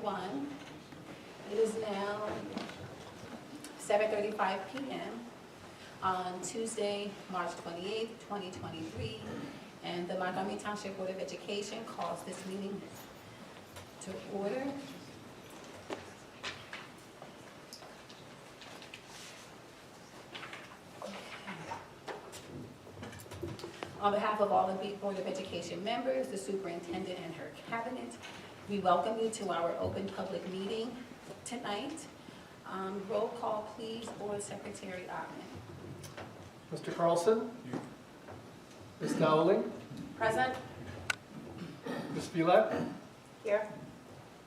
everyone. It is now 7:35 p.m. on Tuesday, March 28th, 2023, and the Montgomery Township Board of Education calls this meeting to order. On behalf of all the Board of Education members, the superintendent and her cabinet, we welcome you to our open public meeting tonight. Roll call, please. Board Secretary Ottman. Mr. Carlson? Ms. Dowling? Present. Ms. Filek? Here.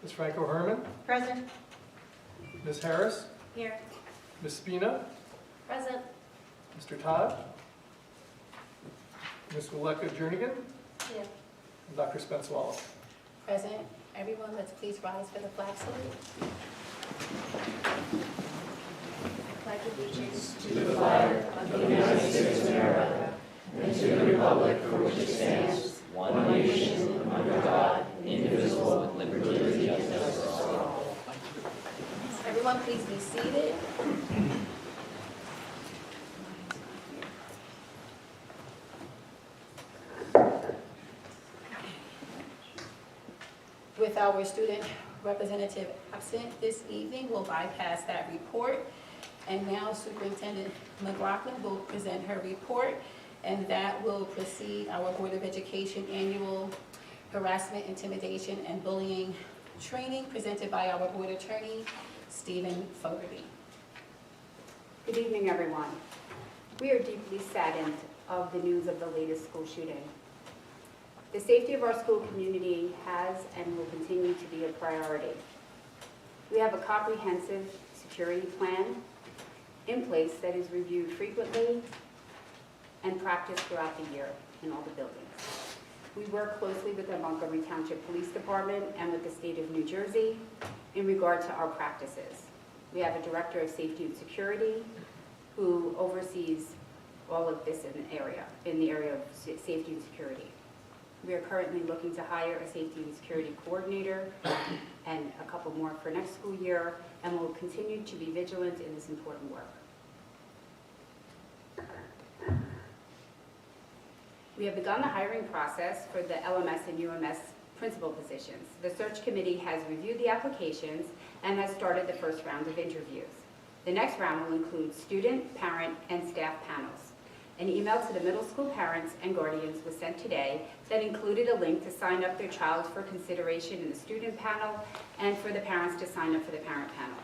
Ms. Franco-Herman? Present. Ms. Harris? Here. Ms. Spina? Present. Mr. Todd? Ms. Willeka Jernigan? Here. And Dr. Spence Wallace. Present. Everyone, let's please rise for the flag salute. Pledge allegiance to the flag of the United States of America and to the republic for which it stands, one nation, under God, indivisible, with liberty and justice for all. Everyone, please be seated. With our student representative absent this evening, we'll bypass that report. And now Superintendent McLaughlin will present her report, and that will precede our Board of Education annual harassment, intimidation, and bullying training presented by our Board Attorney, Stephen Fogarty. Good evening, everyone. We are deeply saddened of the news of the latest school shooting. The safety of our school community has and will continue to be a priority. We have a comprehensive security plan in place that is reviewed frequently and practiced throughout the year in all the buildings. We work closely with the Montgomery Township Police Department and with the state of New Jersey in regard to our practices. We have a Director of Safety and Security who oversees all of this in the area of safety and security. We are currently looking to hire a safety and security coordinator and a couple more for next school year, and will continue to be vigilant in this important work. We have begun the hiring process for the LMS and UMS principal positions. The search committee has reviewed the applications and has started the first round of interviews. The next round will include student, parent, and staff panels. An email to the middle school parents and guardians was sent today that included a link to sign up their child for consideration in the student panel and for the parents to sign up for the parent panel.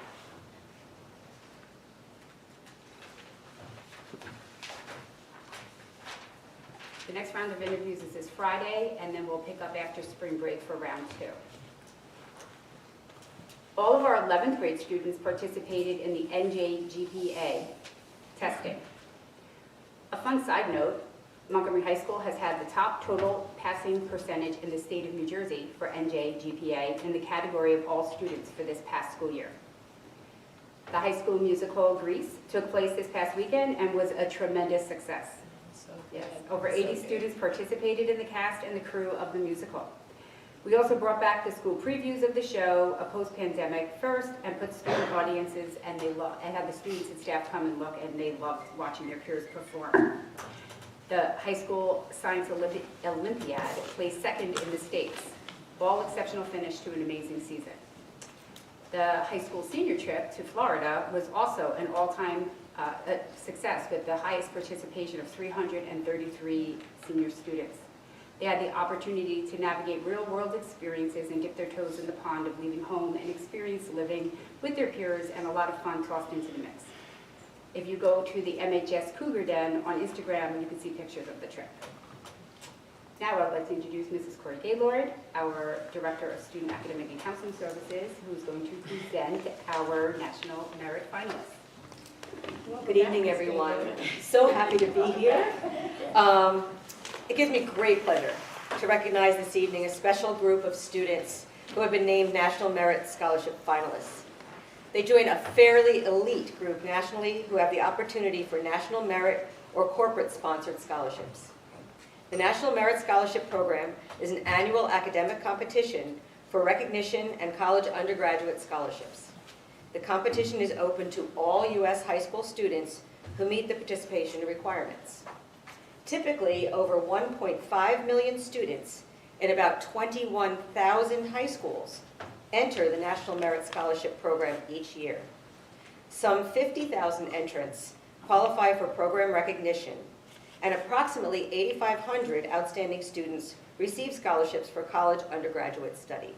The next round of interviews is this Friday, and then we'll pick up after spring break for round 2. All of our 11th grade students participated in the NJGPA testing. A fun side note, Montgomery High School has had the top total passing percentage in the state of New Jersey for NJGPA in the category of all students for this past school year. The high school musical Grease took place this past weekend and was a tremendous success. Yes, over 80 students participated in the cast and the crew of the musical. We also brought back the school previews of the show, a post-pandemic first, and put student audiences and had the students and staff come and look, and they loved watching their peers perform. The high school science Olympiad placed second in the states. All exceptional finish to an amazing season. The high school senior trip to Florida was also an all-time success with the highest participation of 333 senior students. They had the opportunity to navigate real-world experiences and dip their toes in the pond of leaving home and experience living with their peers, and a lot of fun tossed into the mix. If you go to the MHS Cougar Den on Instagram, you can see pictures of the trip. Now I'd like to introduce Mrs. Corey Gaylord, our Director of Student Academic and Counseling Services, who is going to present our National Merit finalists. Good evening, everyone. So happy to be here. It gives me great pleasure to recognize this evening a special group of students who have been named National Merit Scholarship finalists. They join a fairly elite group nationally who have the opportunity for national merit or corporate-sponsored scholarships. The National Merit Scholarship Program is an annual academic competition for for recognition and college undergraduate scholarships. The competition is open to all U.S. high school students who meet the participation requirements. Typically, over 1.5 million students in about 21,000 high schools enter the National Merit Scholarship Program each year. Some 50,000 entrants qualify for program recognition, and approximately 8,500 outstanding students receive scholarships for college undergraduate study.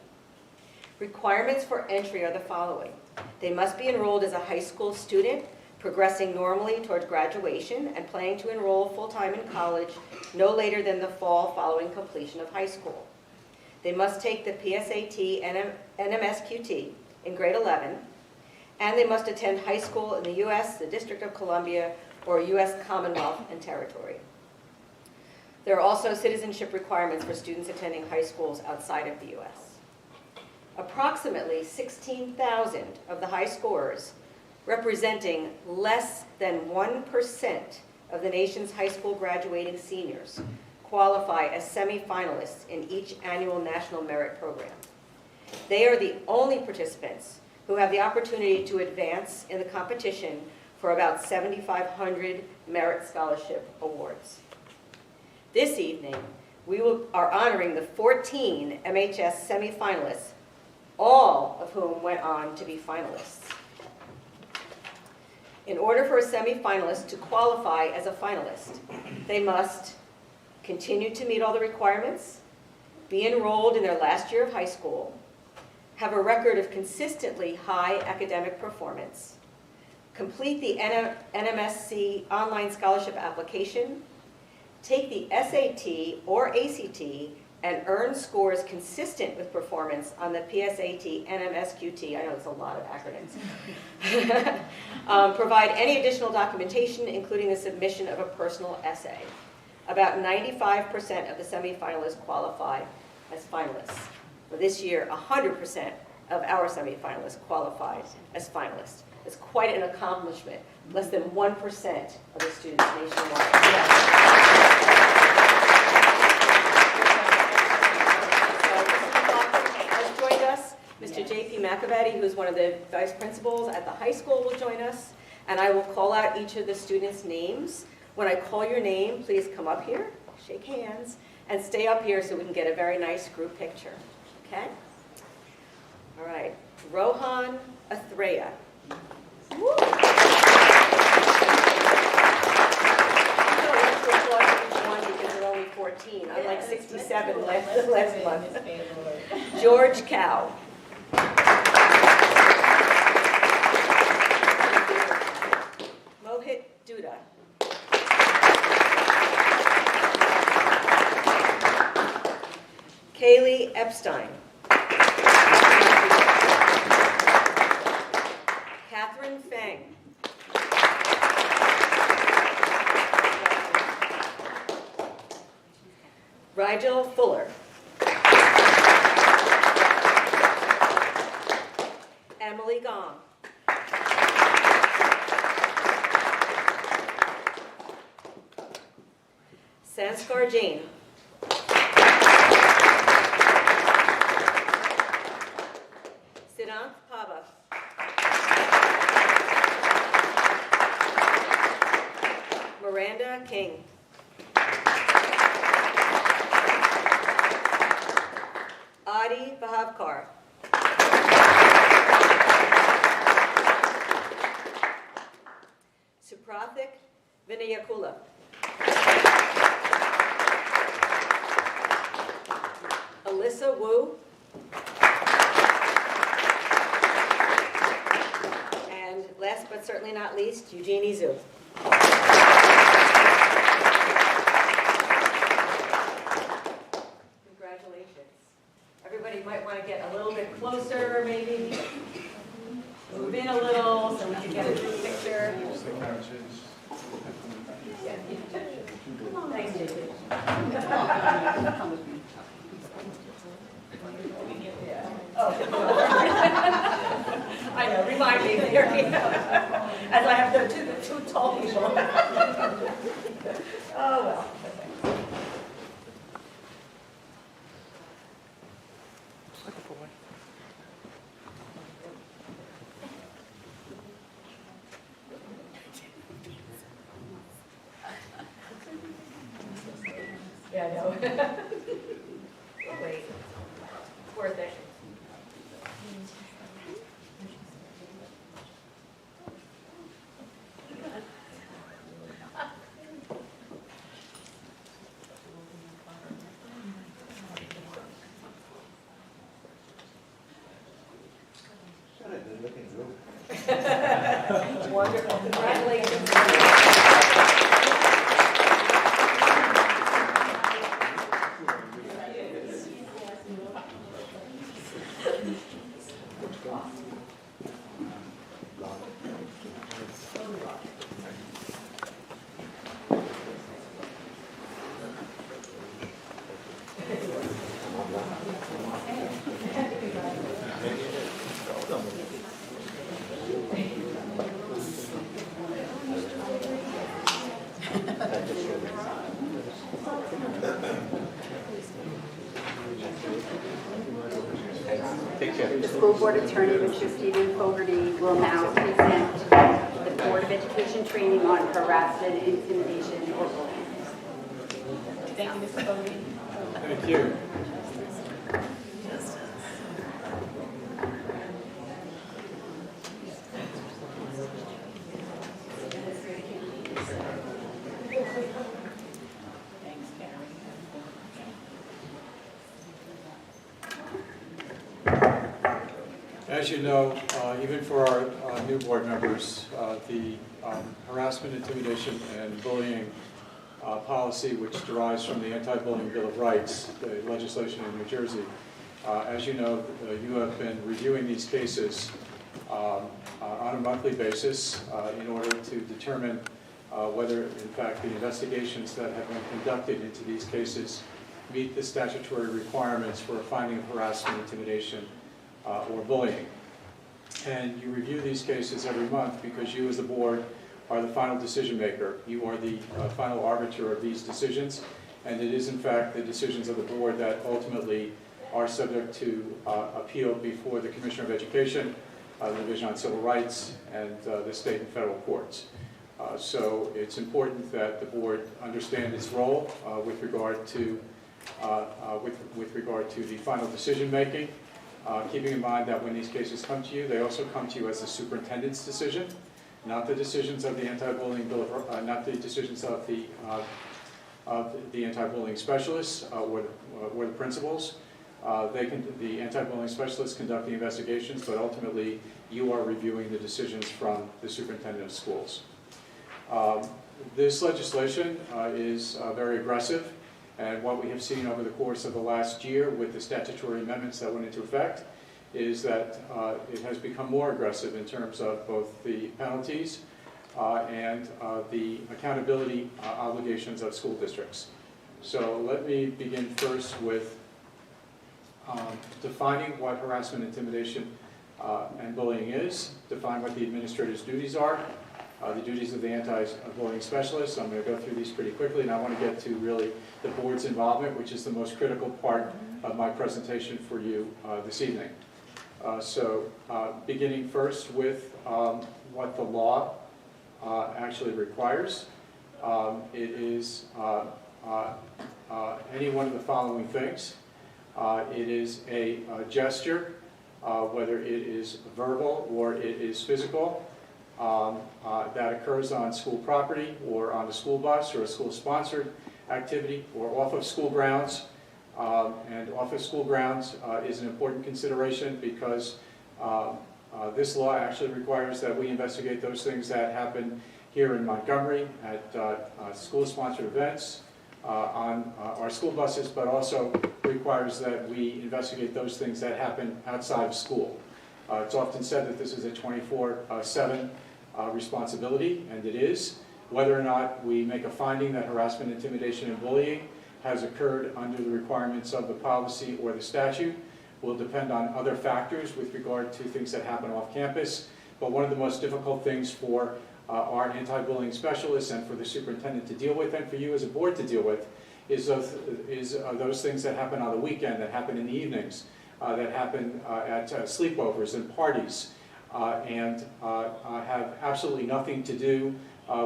Requirements for entry are the following. They must be enrolled as a high school student, progressing normally towards graduation and planning to enroll full-time in college no later than the fall following completion of high school. They must take the PSAT and NMSQT in grade 11, and they must attend high school in the U.S., the District of Columbia, or U.S. Commonwealth and Territory. There are also citizenship requirements for students attending high schools outside of the U.S. Approximately 16,000 of the high scorers, representing less than 1% of the nation's high school graduating seniors, qualify as semifinalists in each annual National Merit Program. They are the only participants who have the opportunity to advance in the competition for about 7,500 Merit Scholarship Awards. This evening, we are honoring the 14 MHS semifinalists, all of whom went on to be finalists. In order for a semifinalist to qualify as a finalist, they must continue to meet all the requirements, be enrolled in their last year of high school, have a record of consistently high academic performance, complete the NMSC online scholarship application, take the SAT or ACT, and earn scores consistent with performance on the PSAT, NMSQT, I know there's a lot of acronyms, provide any additional documentation, including the submission of a personal essay. About 95% of the semifinalists qualify as finalists. For this year, 100% of our semifinalists qualified as finalists. It's quite an accomplishment. Less than 1% of the students nationwide. Mr. J.P. McAvady, who is one of the vice principals at the high school, will join us, and I will call out each of the students' names. When I call your name, please come up here, shake hands, and stay up here so we can get a very nice group picture, okay? All right, Rohan Athreya. Woo! Because there are only 14, unlike 67 last month. George Cow. Mohit Duda. Kaylee Epstein. Catherine Feng. Rigel Fuller. Emily Gong. Sanskar Jain. Siddhant Pava. Miranda King. Adi Vahavkar. Suprathik Vinayakula. Alyssa Wu. And last but certainly not least, Eugenie Zhu. Congratulations. Everybody might want to get a little bit closer, maybe. Move in a little so we can get a good picture. Come on, thanks, JP. Come with me. Oh. I know, remind me there. As I have the two tall people. Oh, well. Look at the way. Yeah, I know. Wait, it's worth it. Wonderful, congratulations. The school board attorney, Mr. Stephen Fogarty, will now present the Board of Education training on harassment, intimidation, or bullying. Thank you, Mr. Fogarty. Thank you. Thanks, Karen. As you know, even for our new board members, the harassment, intimidation, and bullying policy, which derives from the Anti-Bullying Bill of Rights, the legislation in New Jersey, as you know, you have been reviewing these cases on a monthly basis in order to determine whether, in fact, the investigations that have been conducted into these cases meet the statutory requirements for a finding of harassment, intimidation, or bullying. And you review these cases every month because you as the board are the final decision maker. You are the final arbiter of these decisions, and it is in fact the decisions of the board that ultimately are subject to appeal before the Commissioner of Education, the Division on Civil Rights, and the state and federal courts. So it's important that the board understand its role with regard to the final decision making. Keeping in mind that when these cases come to you, they also come to you as the superintendent's decision, not the decisions of the anti-bullying bill of, not the decisions of the anti-bullying specialists or the principals. The anti-bullying specialists conduct the investigations, but ultimately you are reviewing the decisions from the superintendent of schools. This legislation is very aggressive. And what we have seen over the course of the last year with the statutory amendments that went into effect is that it has become more aggressive in terms of both the penalties and the accountability obligations of school districts. So let me begin first with defining what harassment, intimidation, and bullying is, define what the administrator's duties are, the duties of the anti-bullying specialists. I'm going to go through these pretty quickly, and I want to get to really the board's involvement, which is the most critical part of my presentation for you this evening. Beginning first with what the law actually requires. It is any one of the following things. It is a gesture, whether it is verbal or it is physical, that occurs on school property or on a school bus or a school-sponsored activity or off of school grounds. And off of school grounds is an important consideration because this law actually requires that we investigate those things that happen here in Montgomery at school-sponsored events on our school buses, but also requires that we investigate those things that happen outside of school. It's often said that this is a 24/7 responsibility, and it is. Whether or not we make a finding that harassment, intimidation, and bullying has occurred under the requirements of the policy or the statute will depend on other factors with regard to things that happen off campus. But one of the most difficult things for our anti-bullying specialists and for the superintendent to deal with, and for you as a board to deal with, is those things that happen on the weekend, that happen in the evenings, that happen at sleepovers and parties, and have absolutely nothing to do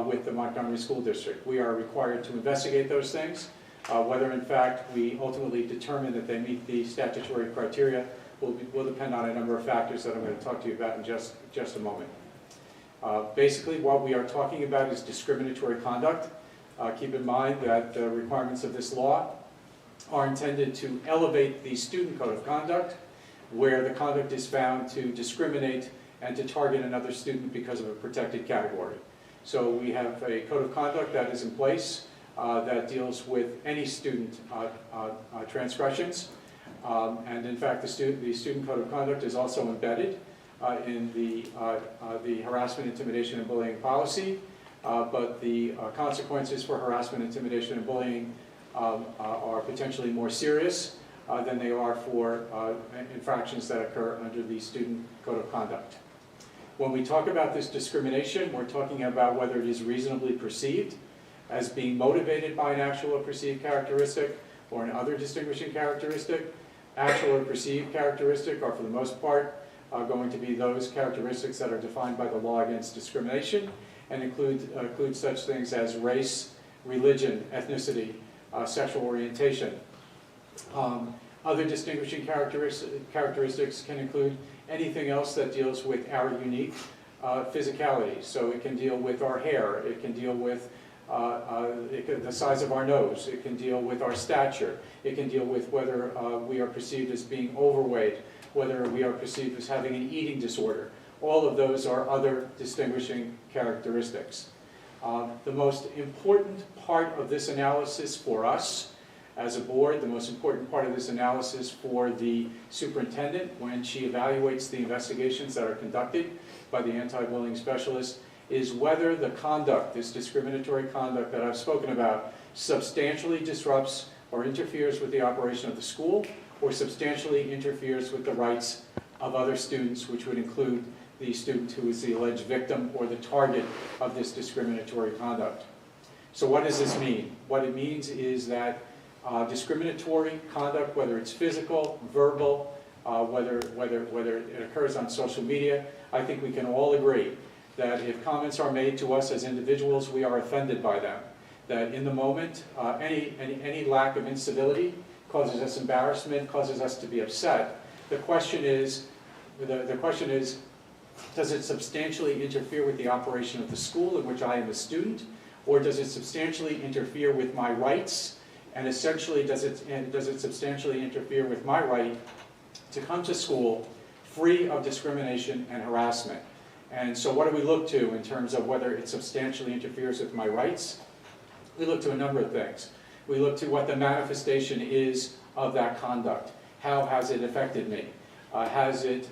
with the Montgomery School District. We are required to investigate those things. Whether in fact we ultimately determine that they meet the statutory criteria will depend on a number of factors that I'm going to talk to you about in just a moment. Basically, what we are talking about is discriminatory conduct. Keep in mind that the requirements of this law are intended to elevate the student code of conduct, where the conduct is found to discriminate and to target another student because of a protected category. So we have a code of conduct that is in place that deals with any student transgressions. And in fact, the student code of conduct is also embedded in the harassment, intimidation, and bullying policy. But the consequences for harassment, intimidation, and bullying are potentially more serious than they are for infractions that occur under the student code of conduct. When we talk about this discrimination, we're talking about whether it is reasonably perceived as being motivated by an actual or perceived characteristic or an other distinguishing characteristic. Actual or perceived characteristic are, for the most part, going to be those characteristics that are defined by the law against discrimination and include such things as race, religion, ethnicity, sexual orientation. Other distinguishing characteristics can include anything else that deals with our unique physicality. So it can deal with our hair, it can deal with the size of our nose, it can deal with our stature, it can deal with whether we are perceived as being overweight, whether we are perceived as having an eating disorder. All of those are other distinguishing characteristics. The most important part of this analysis for us as a board, the most important part of this analysis for the superintendent when she evaluates the investigations that are conducted by the anti-bullying specialist is whether the conduct, this discriminatory conduct that I've spoken about, substantially disrupts or interferes with the operation of the school or substantially interferes with the rights of other students, which would include the student who is the alleged victim or the target of this discriminatory conduct. So what does this mean? What it means is that discriminatory conduct, whether it's physical, verbal, whether it occurs on social media, I think we can all agree that if comments are made to us as individuals, we are offended by them. That in the moment, any lack of incivility causes us embarrassment, causes us to be upset. The question is, does it substantially interfere with the operation of the school in which I am a student, or does it substantially interfere with my rights? And essentially, does it substantially interfere with my right to come to school free of discrimination and harassment? And so what do we look to in terms of whether it substantially interferes with my rights? We look to a number of things. We look to what the manifestation is of that conduct. How has it affected me? Has it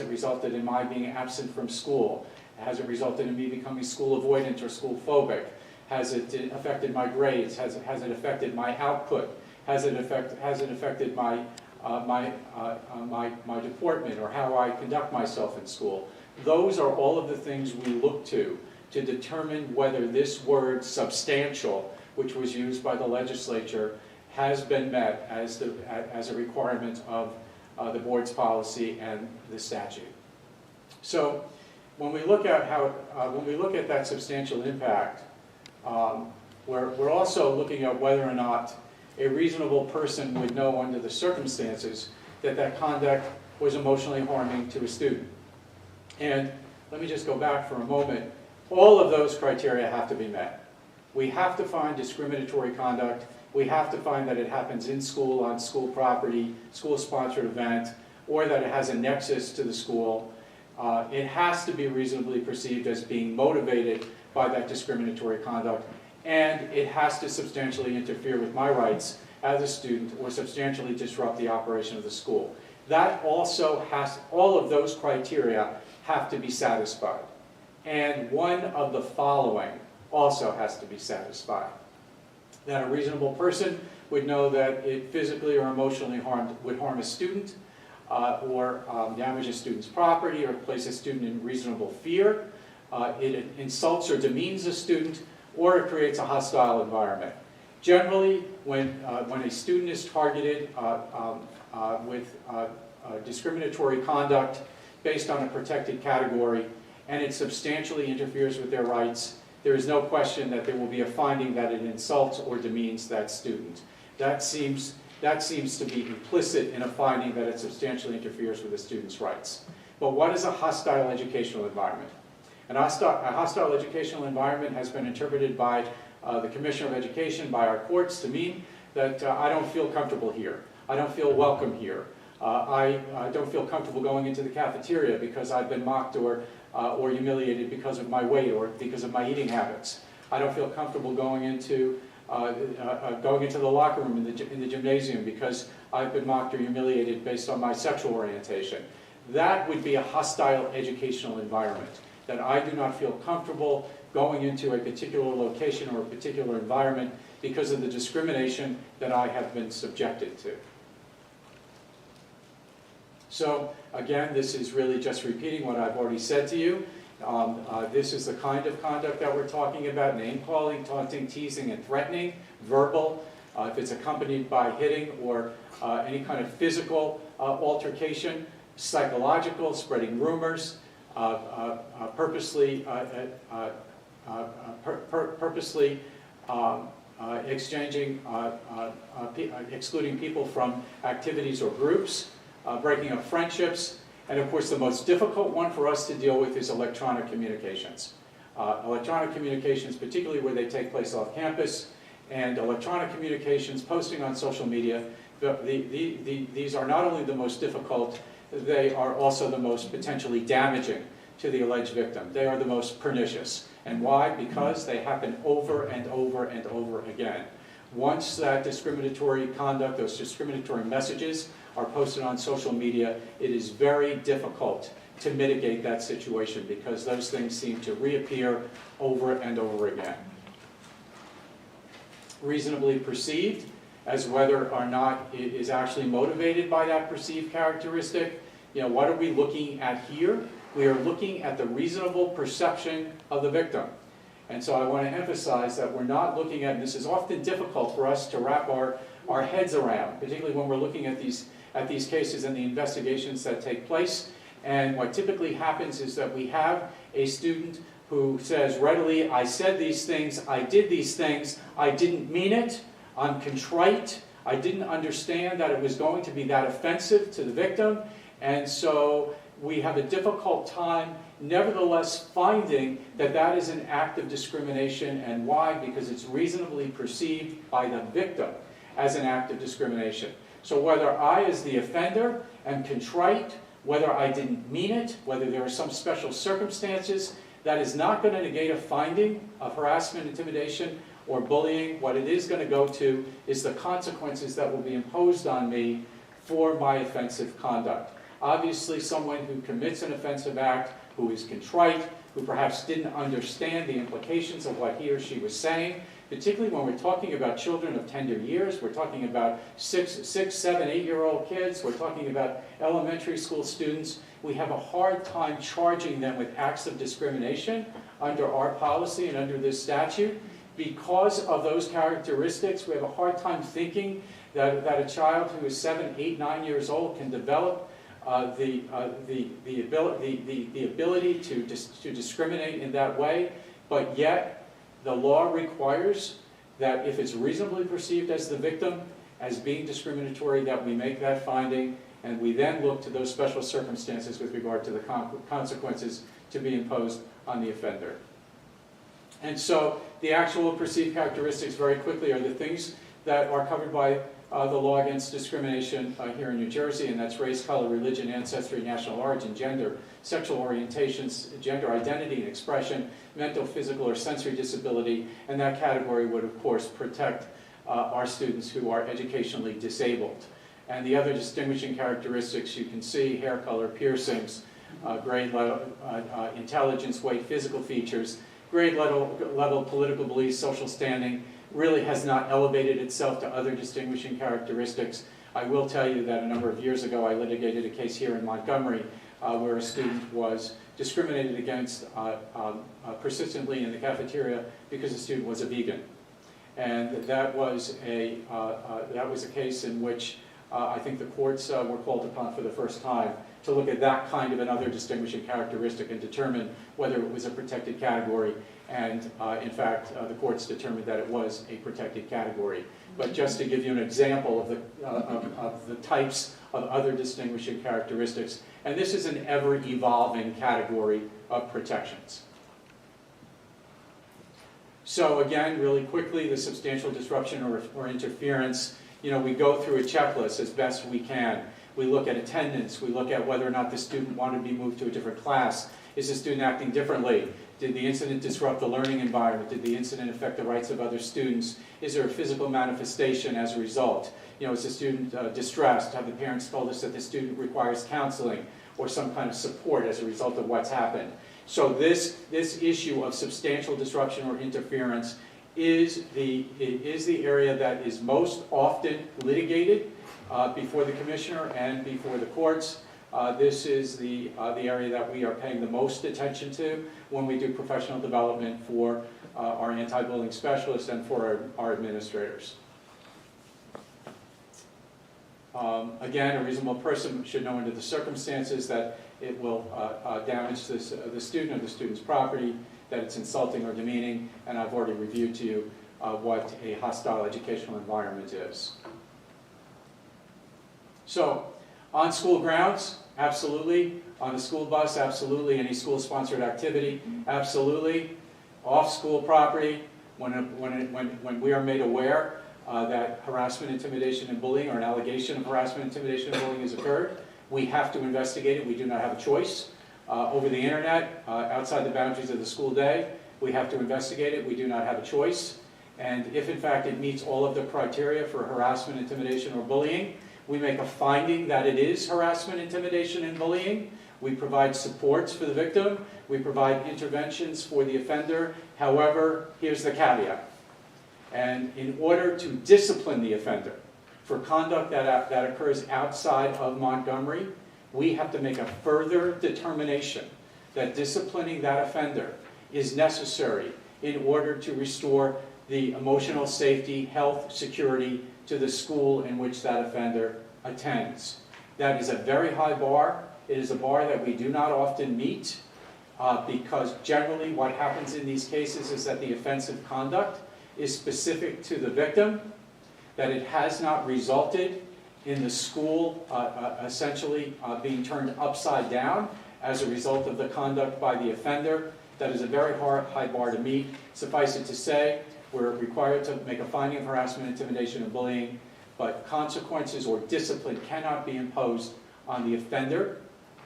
resulted in my being absent from school? Has it resulted in me becoming school avoidant or school phobic? Has it affected my grades? Has it affected my output? Has it affected my deportment or how I conduct myself in school? Those are all of the things we look to determine whether this word substantial, which was used by the legislature, has been met as a requirement of the board's policy and the statute. So when we look at that substantial impact, we're also looking at whether or not a reasonable person would know under the circumstances that conduct was emotionally harming to a student. And let me just go back for a moment. All of those criteria have to be met. We have to find discriminatory conduct. We have to find that it happens in school, on school property, school-sponsored event, or that it has a nexus to the school. It has to be reasonably perceived as being motivated by that discriminatory conduct, and it has to substantially interfere with my rights as a student or substantially disrupt the operation of the school. That also all of those criteria have to be satisfied. And one of the following also has to be satisfied. That a reasonable person would know that it physically or emotionally would harm a student, or damage a student's property, or place a student in reasonable fear. It insults or demeans a student, or it creates a hostile environment. Generally, when a student is targeted with discriminatory conduct based on a protected category, and it substantially interferes with their rights, there is no question that there will be a finding that it insults or demeans that student. That seems to be implicit in a finding that it substantially interferes with the student's rights. But what is a hostile educational environment? A hostile educational environment has been interpreted by the Commissioner of Education, by our courts, to mean that I don't feel comfortable here. I don't feel welcome here. I don't feel comfortable going into the cafeteria because I've been mocked or humiliated because of my weight or because of my eating habits. I don't feel comfortable going into the locker room in the gymnasium because I've been mocked or humiliated based on my sexual orientation. That would be a hostile educational environment, that I do not feel comfortable going into a particular location or a particular environment because of the discrimination that I have been subjected to. So again, this is really just repeating what I've already said to you. This is the kind of conduct that we're talking about: name-calling, taunting, teasing, and threatening, verbal. If it's accompanied by hitting or any kind of physical altercation, psychological, spreading rumors, purposely exchanging, excluding people from activities or groups, breaking up friendships, and of course the most difficult one for us to deal with is electronic communications. Electronic communications, particularly where they take place off campus, and electronic communications, posting on social media, these are not only the most difficult, they are also the most potentially damaging to the alleged victim. They are the most pernicious. And why? Because they happen over and over and over again. Once that discriminatory conduct, those discriminatory messages are posted on social media, it is very difficult to mitigate that situation because those things seem to reappear over and over again. Reasonably perceived, as whether or not it is actually motivated by that perceived characteristic. You know, what are we looking at here? We are looking at the reasonable perception of the victim. And so I want to emphasize that we're not looking at, and this is often difficult for us to wrap our heads around, particularly when we're looking at these cases and the investigations that take place. And what typically happens is that we have a student who says readily, I said these things, I did these things, I didn't mean it, I'm contrite, I didn't understand that it was going to be that offensive to the victim, and so we have a difficult time nevertheless finding that that is an act of discrimination. And why? Because it's reasonably perceived by the victim as an act of discrimination. So whether I, as the offender, am contrite, whether I didn't mean it, whether there are some special circumstances, that is not going to negate a finding of harassment, intimidation, or bullying. What it is going to go to is the consequences that will be imposed on me for my offensive conduct. Obviously, someone who commits an offensive act, who is contrite, who perhaps didn't understand the implications of what he or she was saying, particularly when we're talking about children of tender years, we're talking about 6, 7, 8-year-old kids, we're talking about elementary school students, we have a hard time charging them with acts of discrimination under our policy and under this statute. Because of those characteristics, we have a hard time thinking that a child who is 7, 8, 9 years old can develop the ability to discriminate in that way, but yet the law requires that if it's reasonably perceived as the victim as being discriminatory, that we make that finding, and we then look to those special circumstances with regard to the consequences to be imposed on the offender. And so the actual perceived characteristics very quickly are the things that are covered by the law against discrimination here in New Jersey, and that's race, color, religion, ancestry, national origin, gender, sexual orientations, gender identity and expression, mental, physical, or sensory disability, and that category would, of course, protect our students who are educationally disabled. And the other distinguishing characteristics you can see: hair color, piercings, grade level, intelligence, weight, physical features, grade level political beliefs, social standing, really has not elevated itself to other distinguishing characteristics. I will tell you that a number of years ago I litigated a case here in Montgomery where a student was discriminated against persistently in the cafeteria because the student was a vegan. And that was a case in which I think the courts were called upon for the first time to look at that kind of another distinguishing characteristic and determine whether it was a protected category. And in fact, the courts determined that it was a protected category. But just to give you an example of the types of other distinguishing characteristics, and this is an ever-evolving category of protections. So again, really quickly, the substantial disruption or interference, we go through a checklist as best we can. We look at attendance, we look at whether or not the student wanted to be moved to a different class. Is the student acting differently? Did the incident disrupt the learning environment? Did the incident affect the rights of other students? Is there a physical manifestation as a result? Is the student distressed? Have the parents told us that the student requires counseling or some kind of support as a result of what's happened? So this issue of substantial disruption or interference is the area that is most often litigated before the commissioner and before the courts. This is the area that we are paying the most attention to when we do professional development for our anti-bullying specialists and for our administrators. Again, a reasonable person should know under the circumstances that it will damage the student or the student's property, that it's insulting or demeaning, and I've already reviewed to you what a hostile educational environment is. So, on school grounds, absolutely. On the school bus, absolutely. Any school-sponsored activity, absolutely. Off school property, when we are made aware that harassment, intimidation, and bullying, or an allegation of harassment, intimidation, and bullying has occurred, we have to investigate it. We do not have a choice. Over the internet, outside the boundaries of the school day, we have to investigate it. We do not have a choice. And if, in fact, it meets all of the criteria for harassment, intimidation, or bullying, we make a finding that it is harassment, intimidation, and bullying. We provide supports for the victim. We provide interventions for the offender. However, here's the caveat. And in order to discipline the offender for conduct that occurs outside of Montgomery, we have to make a further determination that disciplining that offender is necessary in order to restore the emotional safety, health, security to the school in which that offender attends. That is a very high bar. It is a bar that we do not often meet because generally what happens in these cases is that the offensive conduct is specific to the victim, that it has not resulted in the school essentially being turned upside down as a result of the conduct by the offender. That is a very high bar to meet. Suffice it to say, we're required to make a finding of harassment, intimidation, and bullying, but consequences or discipline cannot be imposed on the offender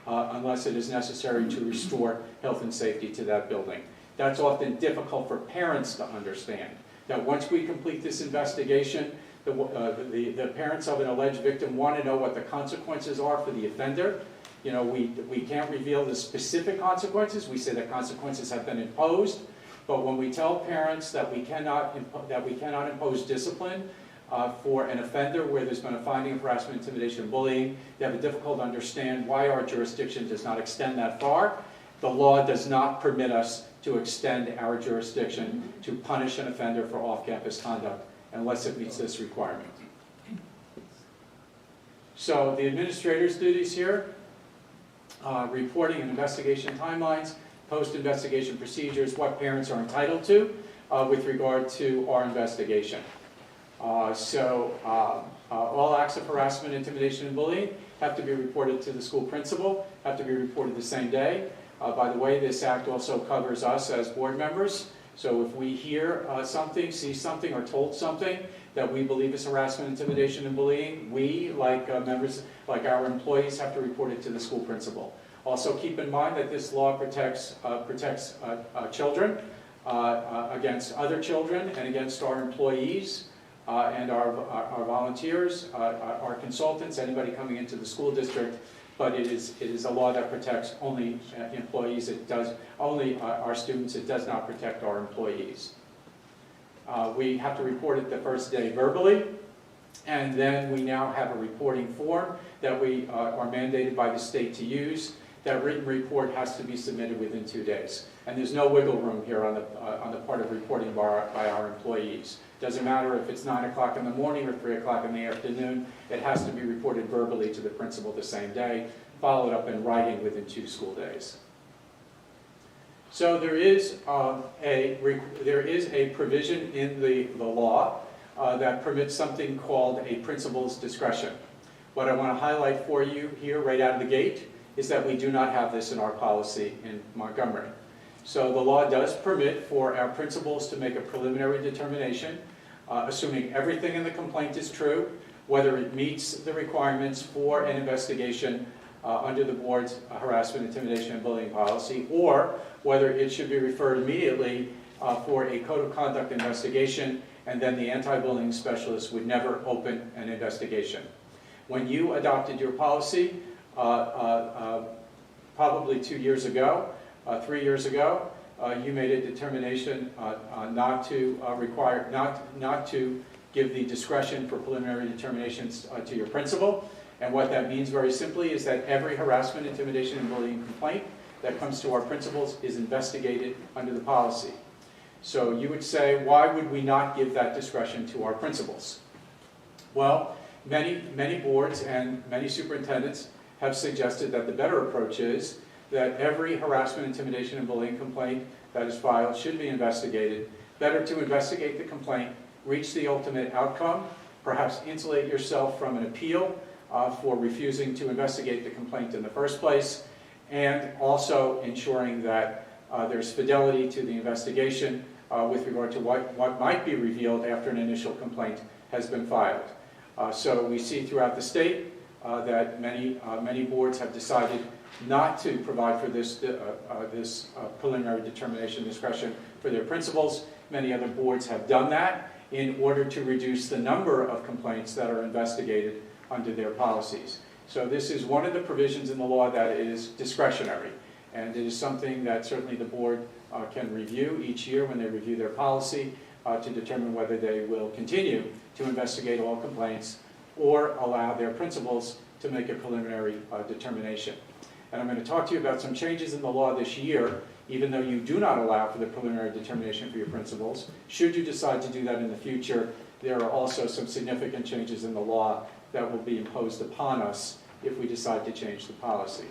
unless it is necessary to restore health and safety to that building. That's often difficult for parents to understand, that once we complete this investigation, the parents of an alleged victim want to know what the consequences are for the offender. We can't reveal the specific consequences. We say that consequences have been imposed, but when we tell parents that we cannot impose discipline for an offender where there's been a finding of harassment, intimidation, and bullying, they have a difficult to understand why our jurisdiction does not extend that far. The law does not permit us to extend our jurisdiction to punish an offender for off-campus conduct unless it meets this requirement. So the administrator's duties here, reporting and investigation timelines, post-investigation procedures, what parents are entitled to with regard to our investigation. All acts of harassment, intimidation, and bullying have to be reported to the school principal, have to be reported the same day. By the way, this act also covers us as board members. So if we hear something, see something, or told something that we believe is harassment, intimidation, and bullying, we, like members, like our employees, have to report it to the school principal. Also keep in mind that this law protects children against other children and against our employees and our volunteers, our consultants, anybody coming into the school district. But it is a law that protects only employees. It does only our students. It does not protect our employees. We have to report it the first day verbally, and then we now have a reporting form that we are mandated by the state to use. that written report has to be submitted within 2 days. And there's no wiggle room here on the part of reporting by our employees. Doesn't matter if it's 9 o'clock in the morning or 3 o'clock in the afternoon, it has to be reported verbally to the principal the same day, followed up in writing within 2 school days. So there is a provision in the law that permits something called a principal's discretion. What I want to highlight for you here right out of the gate is that we do not have this in our policy in Montgomery. So the law does permit for our principals to make a preliminary determination, assuming everything in the complaint is true, whether it meets the requirements for an investigation under the board's harassment, intimidation, and bullying policy, or whether it should be referred immediately for a code of conduct investigation, and then the anti-bullying specialist would never open an investigation. When you adopted your policy, probably 2 years ago, 3 years ago, you made a determination not to give the discretion for preliminary determinations to your principal. And what that means very simply is that every harassment, intimidation, and bullying complaint that comes to our principals is investigated under the policy. So you would say, why would we not give that discretion to our principals? Well, many boards and many superintendents have suggested that the better approach is that every harassment, intimidation, and bullying complaint that is filed should be investigated. Better to investigate the complaint, reach the ultimate outcome, perhaps insulate yourself from an appeal for refusing to investigate the complaint in the first place, and also ensuring that there's fidelity to the investigation with regard to what might be revealed after an initial complaint has been filed. So we see throughout the state that many boards have decided not to provide for this preliminary determination discretion for their principals. Many other boards have done that in order to reduce the number of complaints that are investigated under their policies. So this is one of the provisions in the law that is discretionary, and it is something that certainly the board can review each year when they review their policy to determine whether they will continue to investigate all complaints or allow their principals to make a preliminary determination. And I'm going to talk to you about some changes in the law this year, even though you do not allow for the preliminary determination for your principals. Should you decide to do that in the future, there are also some significant changes in the law that will be imposed upon us if we decide to change the policy.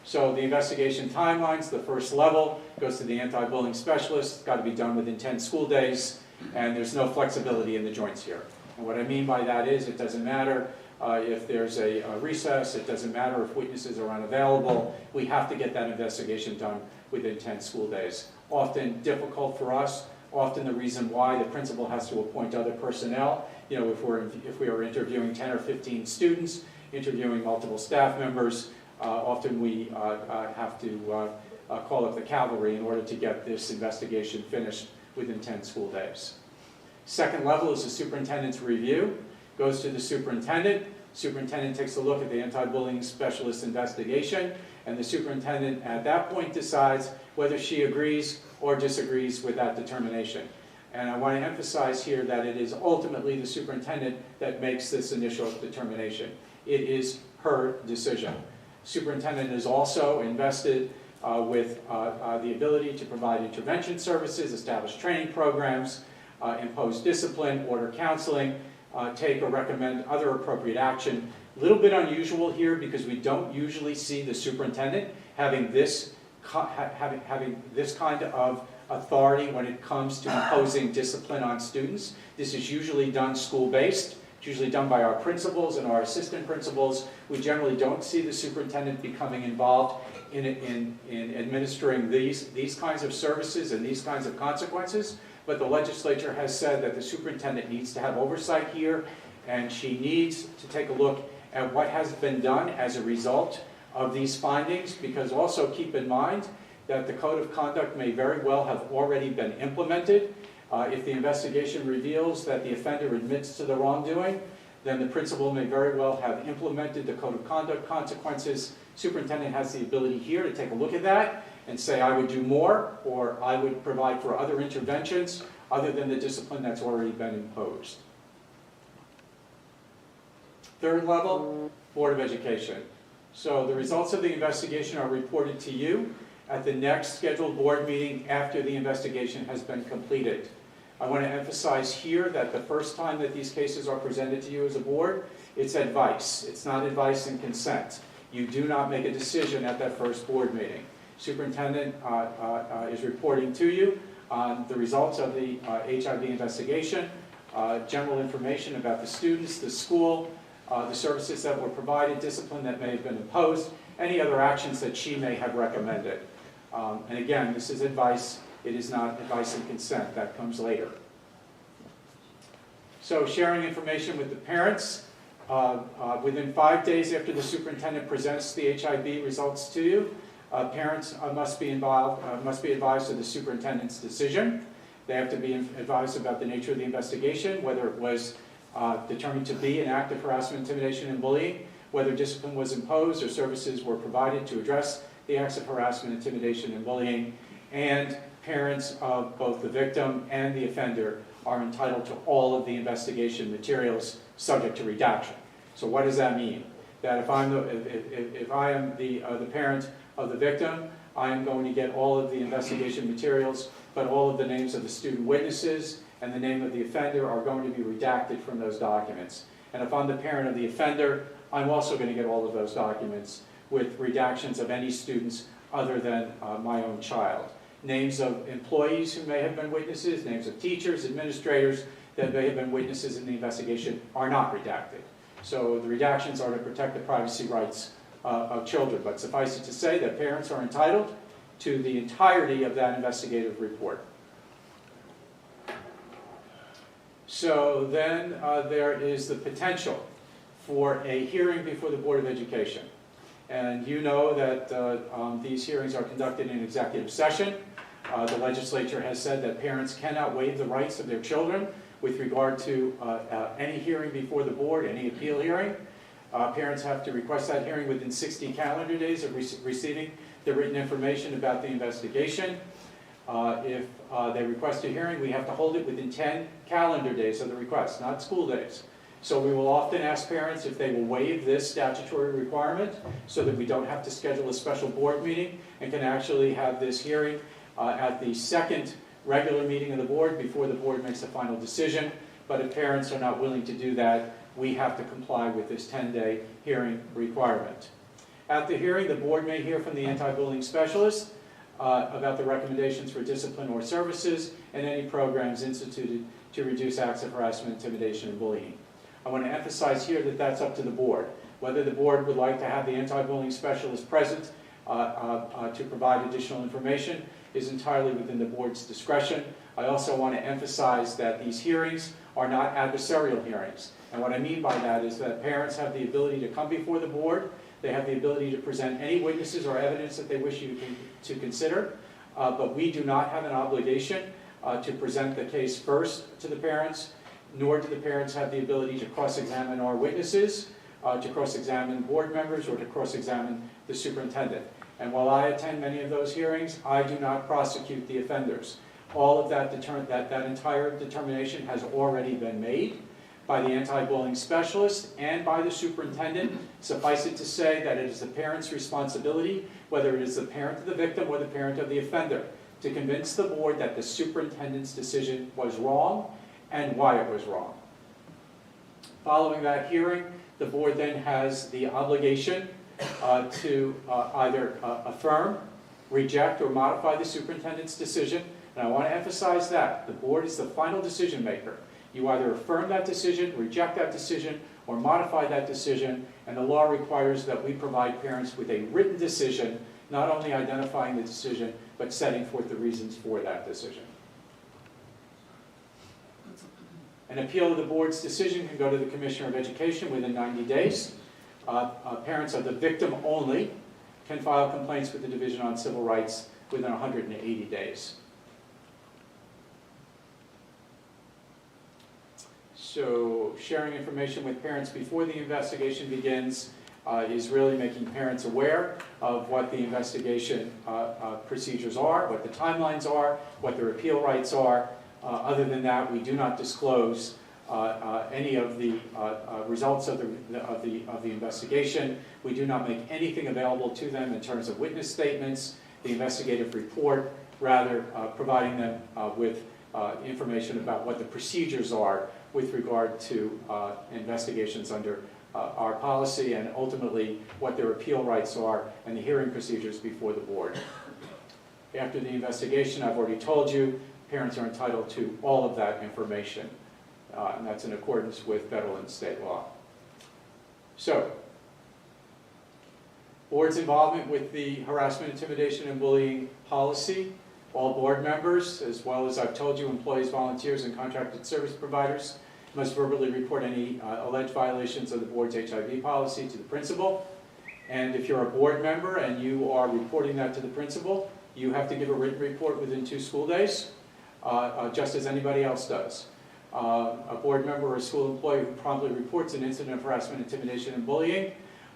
So the investigation timelines, the first level goes to the anti-bullying specialist. It's got to be done within 10 school days, and there's no flexibility in the joints here. And what I mean by that is it doesn't matter if there's a recess, it doesn't matter if witnesses are unavailable. We have to get that investigation done within 10 school days. Often difficult for us, often the reason why the principal has to appoint other personnel. You know, if we are interviewing 10 or 15 students, interviewing multiple staff members, often we have to call up the cavalry in order to get this investigation finished within 10 school days. Second level is the superintendent's review. Goes to the superintendent. Superintendent takes a look at the anti-bullying specialist investigation, and the superintendent at that point decides whether she agrees or disagrees with that determination. And I want to emphasize here that it is ultimately the superintendent that makes this initial determination. It is her decision. Superintendent is also invested with the ability to provide intervention services, establish training programs, impose discipline, order counseling, take or recommend other appropriate action. A little bit unusual here because we don't usually see the superintendent having this kind of authority when it comes to imposing discipline on students. This is usually done school-based. It's usually done by our principals and our assistant principals. We generally don't see the superintendent becoming involved in administering these kinds of services and these kinds of consequences. But the legislature has said that the superintendent needs to have oversight here, and she needs to take a look at what has been done as a result of these findings, because also keep in mind that the code of conduct may very well have already been implemented. If the investigation reveals that the offender admits to the wrongdoing, then the principal may very well have implemented the code of conduct consequences. Superintendent has the ability here to take a look at that and say, I would do more, or I would provide for other interventions other than the discipline that's already been imposed. Third level, Board of Education. So the results of the investigation are reported to you at the next scheduled board meeting after the investigation has been completed. I want to emphasize here that the first time that these cases are presented to you as a board, it's advice. It's not advice and consent. You do not make a decision at that first board meeting. Superintendent is reporting to you on the results of the HIV investigation, general information about the students, the school, the services that were provided, discipline that may have been imposed, any other actions that she may have recommended. And again, this is advice. It is not advice and consent. That comes later. So sharing information with the parents. Within 5 days after the superintendent presents the HIV results to you, parents must be advised of the superintendent's decision. They have to be advised about the nature of the investigation, whether it was determined to be an act of harassment, intimidation, and bullying, whether discipline was imposed or services were provided to address the acts of harassment, intimidation, and bullying, and parents of both the victim and the offender are entitled to all of the investigation materials subject to redaction. So what does that mean? That if I am the parent of the victim, I am going to get all of the investigation materials, but all of the names of the student witnesses and the name of the offender are going to be redacted from those documents. And if I'm the parent of the offender, I'm also going to get all of those documents with redactions of any students other than my own child. Names of employees who may have been witnesses, names of teachers, administrators that may have been witnesses in the investigation are not redacted. So the redactions are to protect the privacy rights of children. But suffice it to say that parents are entitled to the entirety of that investigative report. So then there is the potential for a hearing before the Board of Education. And you know that these hearings are conducted in executive session. The legislature has said that parents cannot waive the rights of their children with regard to any hearing before the board, any appeal hearing. Parents have to request that hearing within 60 calendar days of receiving the written information about the investigation. If they request a hearing, we have to hold it within 10 calendar days of the request, not school days. So we will often ask parents if they will waive this statutory requirement so that we don't have to schedule a special board meeting and can actually have this hearing at the second regular meeting of the board before the board makes a final decision. But if parents are not willing to do that, we have to comply with this 10-day hearing requirement. At the hearing, the board may hear from the anti-bullying specialist about the recommendations for discipline or services and any programs instituted to reduce acts of harassment, intimidation, and bullying. I want to emphasize here that that's up to the board. Whether the board would like to have the anti-bullying specialist present to provide additional information is entirely within the board's discretion. I also want to emphasize that these hearings are not adversarial hearings. And what I mean by that is that parents have the ability to come before the board. They have the ability to present any witnesses or evidence that they wish you to consider. But we do not have an obligation to present the case first to the parents, nor do the parents have the ability to cross-examine our witnesses, to cross-examine board members, or to cross-examine the superintendent. And while I attend many of those hearings, I do not prosecute the offenders. All of that entire determination has already been made by the anti-bullying specialist and by the superintendent. Suffice it to say that it is the parent's responsibility, whether it is the parent of the victim or the parent of the offender, to convince the board that the superintendent's decision was wrong and why it was wrong. Following that hearing, the board then has the obligation to either affirm, reject, or modify the superintendent's decision. And I want to emphasize that the board is the final decision maker. You either affirm that decision, reject that decision, or modify that decision, and the law requires that we provide parents with a written decision, not only identifying the decision, but setting forth the reasons for that decision. An appeal of the board's decision can go to the Commissioner of Education within 90 days. Parents of the victim only can file complaints with the Division on Civil Rights within 180 days. So sharing information with parents before the investigation begins is really making parents aware of what the investigation procedures are, what the timelines are, what their appeal rights are. Other than that, we do not disclose any of the results of the investigation. We do not make anything available to them in terms of witness statements, the investigative report, rather providing them with information about what the procedures are with regard to investigations under our policy, and ultimately what their appeal rights are and the hearing procedures before the board. After the investigation, I've already told you, parents are entitled to all of that information, and that's in accordance with federal and state law. So, board's involvement with the harassment, intimidation, and bullying policy. All board members, as well as I've told you, employees, volunteers, and contracted service providers must verbally report any alleged violations of the board's HIV policy to the principal. And if you're a board member and you are reporting that to the principal, you have to give a written report within 2 school days, just as anybody else does. A board member or a school employee who promptly reports an incident of harassment, intimidation, and bullying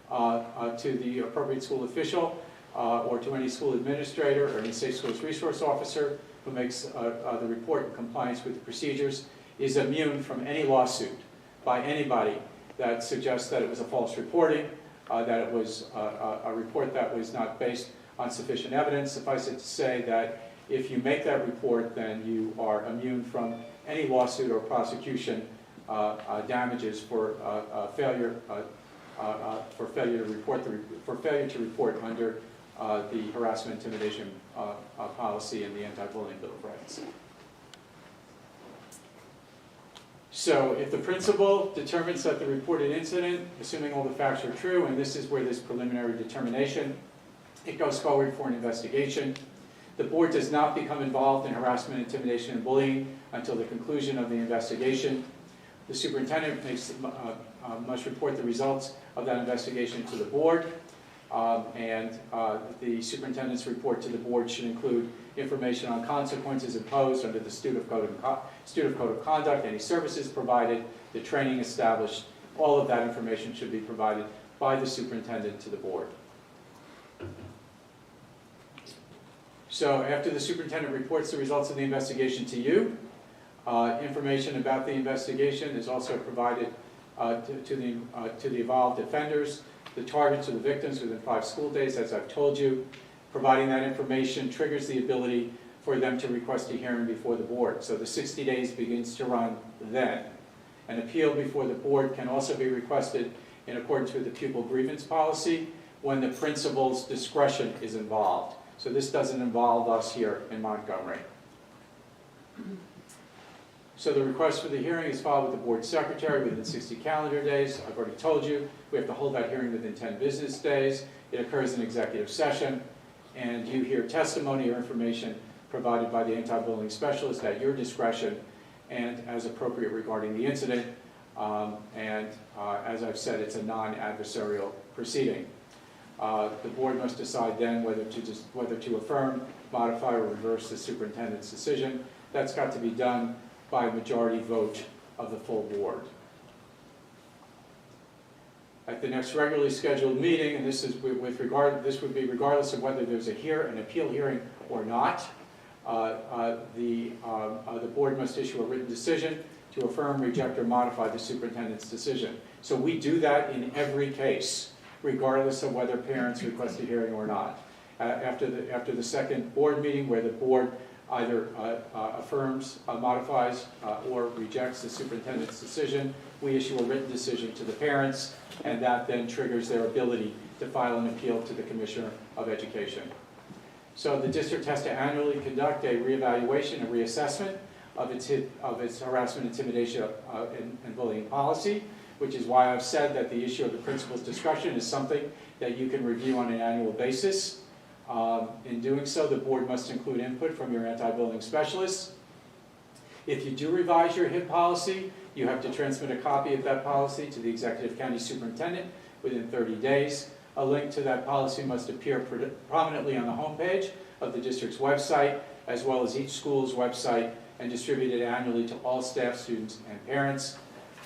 to the appropriate school official or to any school administrator or any safe schools resource officer who makes the report in compliance with the procedures is immune from any lawsuit by anybody that suggests that it was a false reporting, that it was a report that was not based on sufficient evidence. Suffice it to say that if you make that report, then you are immune from any lawsuit or prosecution damages for failure to report under the harassment, intimidation policy and the anti-bullying Bill of Rights. So if the principal determines that the reported incident, assuming all the facts are true, and this is where this preliminary determination, it goes forward for an investigation. The board does not become involved in harassment, intimidation, and bullying until the conclusion of the investigation. The superintendent must report the results of that investigation to the board, and the superintendent's report to the board should include information on consequences imposed under the Student Code of Conduct, any services provided, the training established. All of that information should be provided by the superintendent to the board. So after the superintendent reports the results of the investigation to you, information about the investigation is also provided to the involved offenders, the targets or the victims within 5 school days, as I've told you. Providing that information triggers the ability for them to request a hearing before the board. So the 60 days begins to run then. An appeal before the board can also be requested in accordance with the pupil grievance policy when the principal's discretion is involved. So this doesn't involve us here in Montgomery. So the request for the hearing is filed with the board secretary within 60 calendar days. I've already told you, we have to hold that hearing within 10 business days. It occurs in executive session, and you hear testimony or information provided by the anti-bullying specialist at your discretion and as appropriate regarding the incident. As I've said, it's a non-adversarial proceeding. The board must decide then whether to affirm, modify, or reverse the superintendent's decision. That's got to be done by a majority vote of the full board. At the next regularly scheduled meeting, and this would be regardless of whether there's an appeal hearing or not, the board must issue a written decision to affirm, reject, or modify the superintendent's decision. So we do that in every case, regardless of whether parents request a hearing or not. After the second board meeting, where the board either affirms, modifies, or rejects the superintendent's decision, we issue a written decision to the parents, and that then triggers their ability to file an appeal to the Commissioner of Education. So the district has to annually conduct a reevaluation and reassessment of its harassment, intimidation, and bullying policy, which is why I've said that the issue of the principal's discretion is something that you can review on an annual basis. In doing so, the board must include input from your anti-bullying specialists. If you do revise your HIB policy, you have to transmit a copy of that policy to the Executive County Superintendent within 30 days. A link to that policy must appear prominently on the homepage of the district's website, as well as each school's website, and distributed annually to all staff, students, and parents.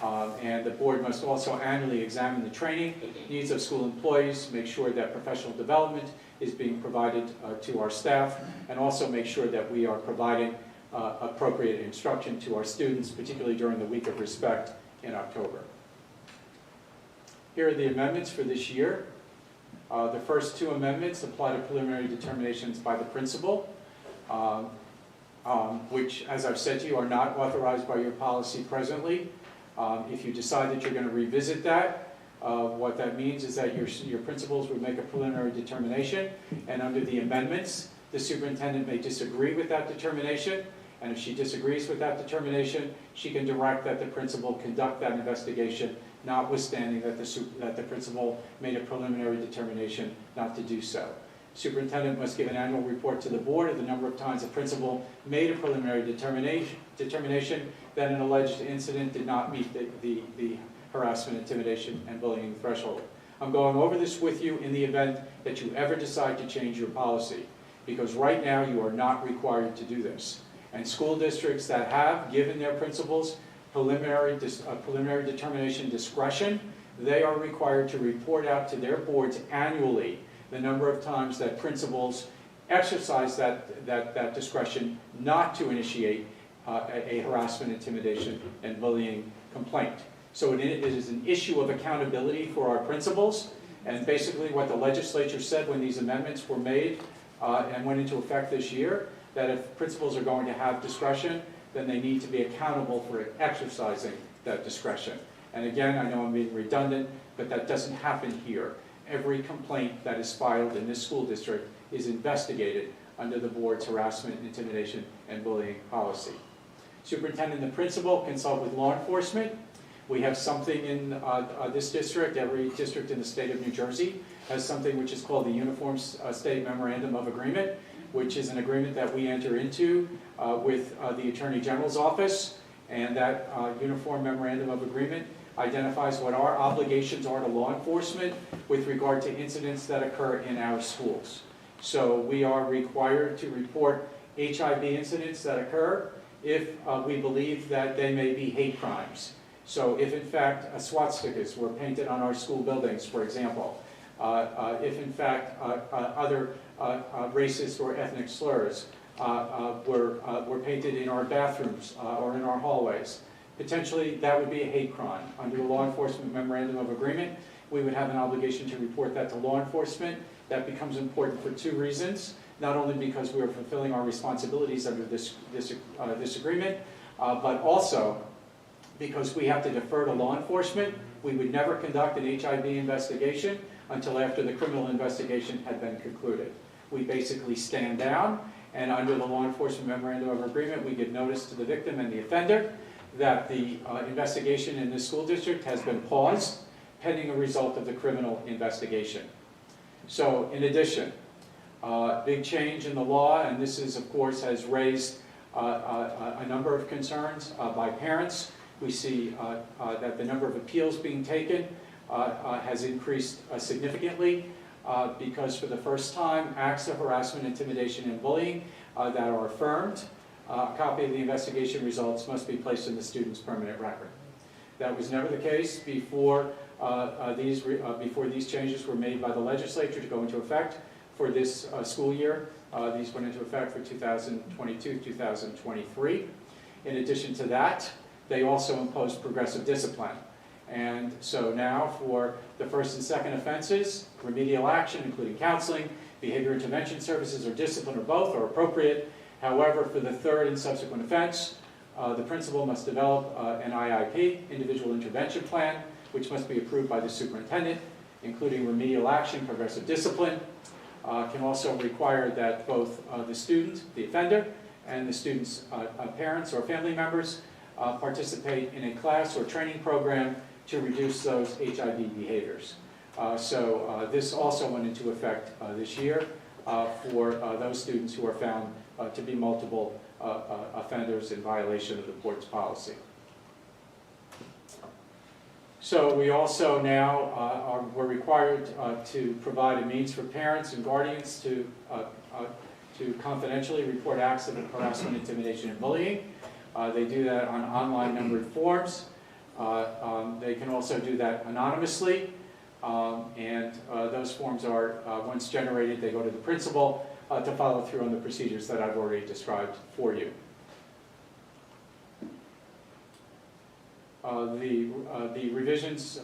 And the board must also annually examine the training needs of school employees, make sure that professional development is being provided to our staff, and also make sure that we are providing appropriate instruction to our students, particularly during the Week of Respect in October. Here are the amendments for this year. The first two amendments apply to preliminary determinations by the principal, which, as I've said to you, are not authorized by your policy presently. If you decide that you're going to revisit that, what that means is that your principals would make a preliminary determination, and under the amendments, the superintendent may disagree with that determination, and if she disagrees with that determination, she can direct that the principal conduct that investigation, notwithstanding that the principal made a preliminary determination not to do so. Superintendent must give an annual report to the board of the number of times the principal made a preliminary determination that an alleged incident did not meet the harassment, intimidation, and bullying threshold. I'm going over this with you in the event that you ever decide to change your policy, because right now you are not required to do this. And school districts that have given their principals preliminary determination discretion, they are required to report out to their boards annually the number of times that principals exercise that discretion not to initiate a harassment, intimidation, and bullying complaint. So it is an issue of accountability for our principals, and basically what the legislature said when these amendments were made and went into effect this year, that if principals are going to have discretion, then they need to be accountable for exercising that discretion. And again, I know I'm being redundant, but that doesn't happen here. Every complaint that is filed in this school district is investigated under the board's harassment, intimidation, and bullying policy. Superintendent and the principal consult with law enforcement. We have something in this district, every district in the state of New Jersey has something which is called the Uniform State Memorandum of Agreement, which is an agreement that we enter into with the Attorney General's office, and that Uniform Memorandum of Agreement identifies what our obligations are to law enforcement with regard to incidents that occur in our schools. So we are required to report HIV incidents that occur if we believe that they may be hate crimes. So if in fact swastikas were painted on our school buildings, for example, if in fact other racist or ethnic slurs were painted in our bathrooms or in our hallways, potentially that would be a hate crime. Under the Law Enforcement Memorandum of Agreement, we would have an obligation to report that to law enforcement. That becomes important for two reasons. Not only because we are fulfilling our responsibilities under this agreement, but also because we have to defer to law enforcement. We would never conduct an HIV investigation until after the criminal investigation had been concluded. We basically stand down, and under the Law Enforcement Memorandum of Agreement, we give notice to the victim and the offender that the investigation in this school district has been paused pending a result of the criminal investigation. So in addition, big change in the law, and this is, of course, has raised a number of concerns by parents. We see that the number of appeals being taken has increased significantly because for the first time, acts of harassment, intimidation, and bullying that are affirmed, a copy of the investigation results must be placed in the student's permanent record. That was never the case before these changes were made by the legislature to go into effect for this school year. These went into effect for 2022-2023. In addition to that, they also imposed progressive discipline. And so now for the first and second offenses, remedial action, including counseling, behavior intervention services, or discipline, or both, are appropriate. However, for the third and subsequent offense, the principal must develop an IIP, individual intervention plan, which must be approved by the superintendent, including remedial action, progressive discipline. Can also require that both the student, the offender, and the student's parents or family members participate in a class or training program to reduce those HIV behaviors. So this also went into effect this year for those students who are found to be multiple offenders in violation of the board's policy. So we also now we're required to provide a means for parents and guardians to confidentially report acts of harassment, intimidation, and bullying. They do that on online numbered forms. They can also do that anonymously, and those forms are, once generated, they go to the principal to follow through on the procedures that I've already described for you. The revisions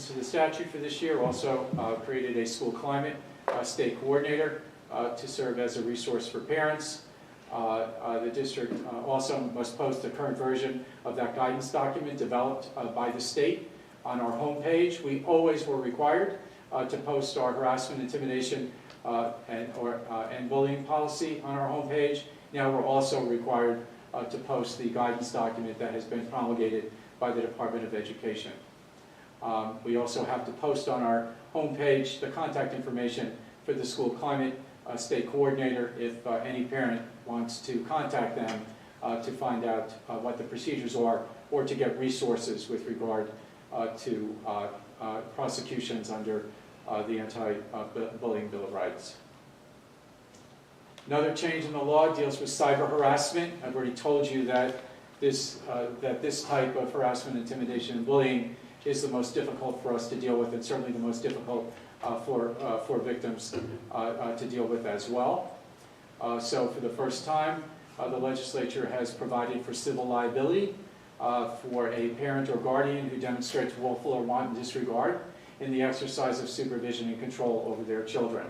to the statute for this year also created a school climate state coordinator to serve as a resource for parents. The district also must post a current version of that guidance document developed by the state on our homepage. We always were required to post our harassment, intimidation, and bullying policy on our homepage. Now we're also required to post the guidance document that has been promulgated by the Department of Education. We also have to post on our homepage the contact information for the school climate state coordinator if any parent wants to contact them to find out what the procedures are or to get resources with regard to prosecutions under the Anti-Bullying Bill of Rights. Another change in the law deals with cyber harassment. I've already told you that this type of harassment, intimidation, and bullying is the most difficult for us to deal with, and certainly the most difficult for victims to deal with as well. So for the first time, the legislature has provided for civil liability for a parent or guardian who demonstrates willful or wanton disregard in the exercise of supervision and control over their children.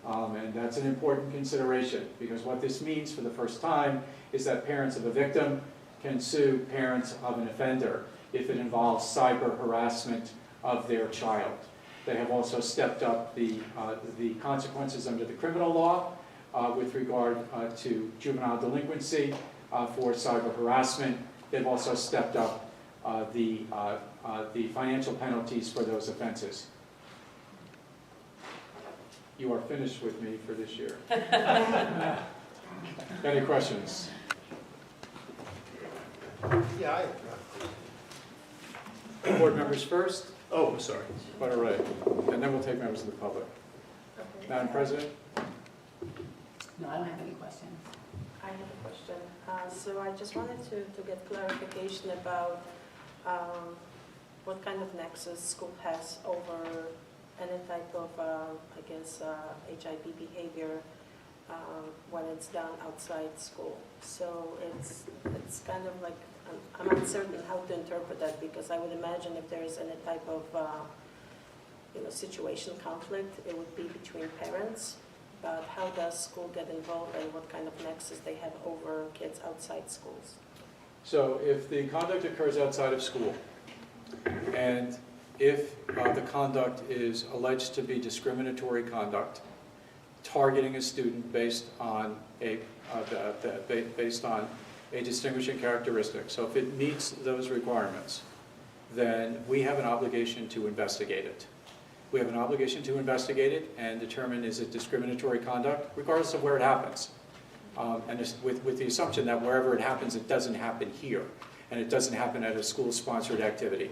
And that's an important consideration, because what this means for the first time is that parents of a victim can sue parents of an offender if it involves cyber harassment of their child. They have also stepped up the consequences under the criminal law with regard to juvenile delinquency for cyber harassment. They've also stepped up the financial penalties for those offenses. You are finished with me for this year. Any questions? Yeah, Board members first, oh, I'm sorry. quite all right. And then we'll take members of the public. Madam President? No, I don't have any questions. I have a question. So I just wanted to get clarification about what kind of nexus school has over any type of, HIB behavior when it's done outside school. So it's kind of like, I'm uncertain how to interpret that, because I would imagine if there is any type of situation conflict, it would be between parents. But how does school get involved, and what kind of nexus they have over kids outside schools? So if the conduct occurs outside of school, and if the conduct is alleged to be discriminatory conduct, targeting a student based on a distinguishing characteristic, so if it meets those requirements, then we have an obligation to investigate it. We have an obligation to investigate it and determine is it discriminatory conduct, regardless of where it happens. And with the assumption that wherever it happens, it doesn't happen here, and it doesn't happen at a school-sponsored activity.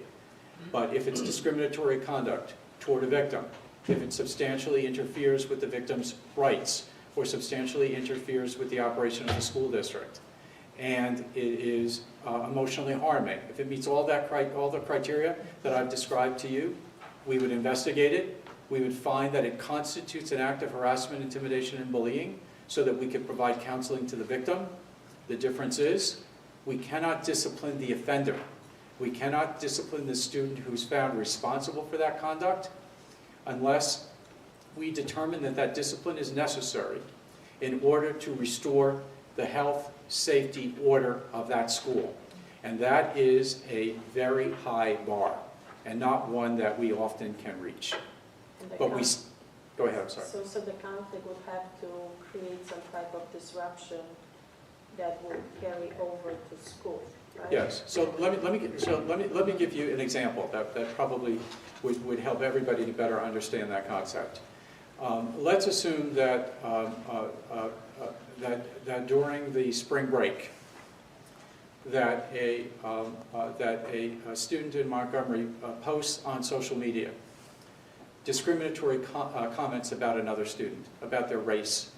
But if it's discriminatory conduct toward a victim, if it substantially interferes with the victim's rights, or substantially interferes with the operation of the school district, and it is emotionally harming, if it meets all the criteria that I've described to you, we would investigate it. We would find that it constitutes an act of harassment, intimidation, and bullying, so that we could provide counseling to the victim. The difference is we cannot discipline the offender. We cannot discipline the student who's found responsible for that conduct unless we determine that that discipline is necessary in order to restore the health, safety, order of that school. And that is a very high bar, and not one that we often can reach. But we, go ahead, I'm sorry. So the conflict would have to create some type of disruption that will carry over to school, right? Yes. So let me give you an example that probably would help everybody to better understand that concept. Let's assume that that during the spring break, that a student in Montgomery posts on social media discriminatory comments about another student, about their race,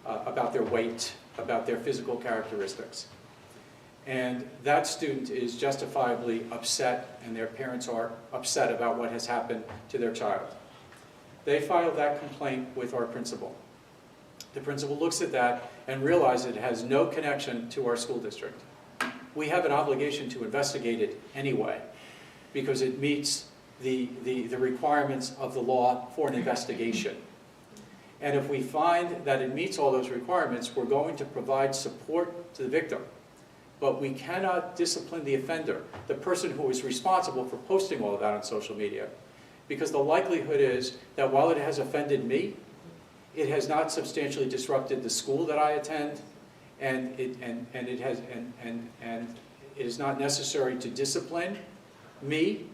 about their weight, about their physical characteristics. And that student is justifiably upset, and their parents are upset about what has happened to their child. They file that complaint with our principal. The principal looks at that and realizes it has no connection to our school district. we have an obligation to investigate it anyway, because it meets the requirements of the law for an investigation. And if we find that it meets all those requirements, we're going to provide support to the victim. But we cannot discipline the offender, the person who is responsible for posting all of that on social media, because the likelihood is that while it has offended me, it has not substantially disrupted the school that I attend, and it is not necessary to discipline me.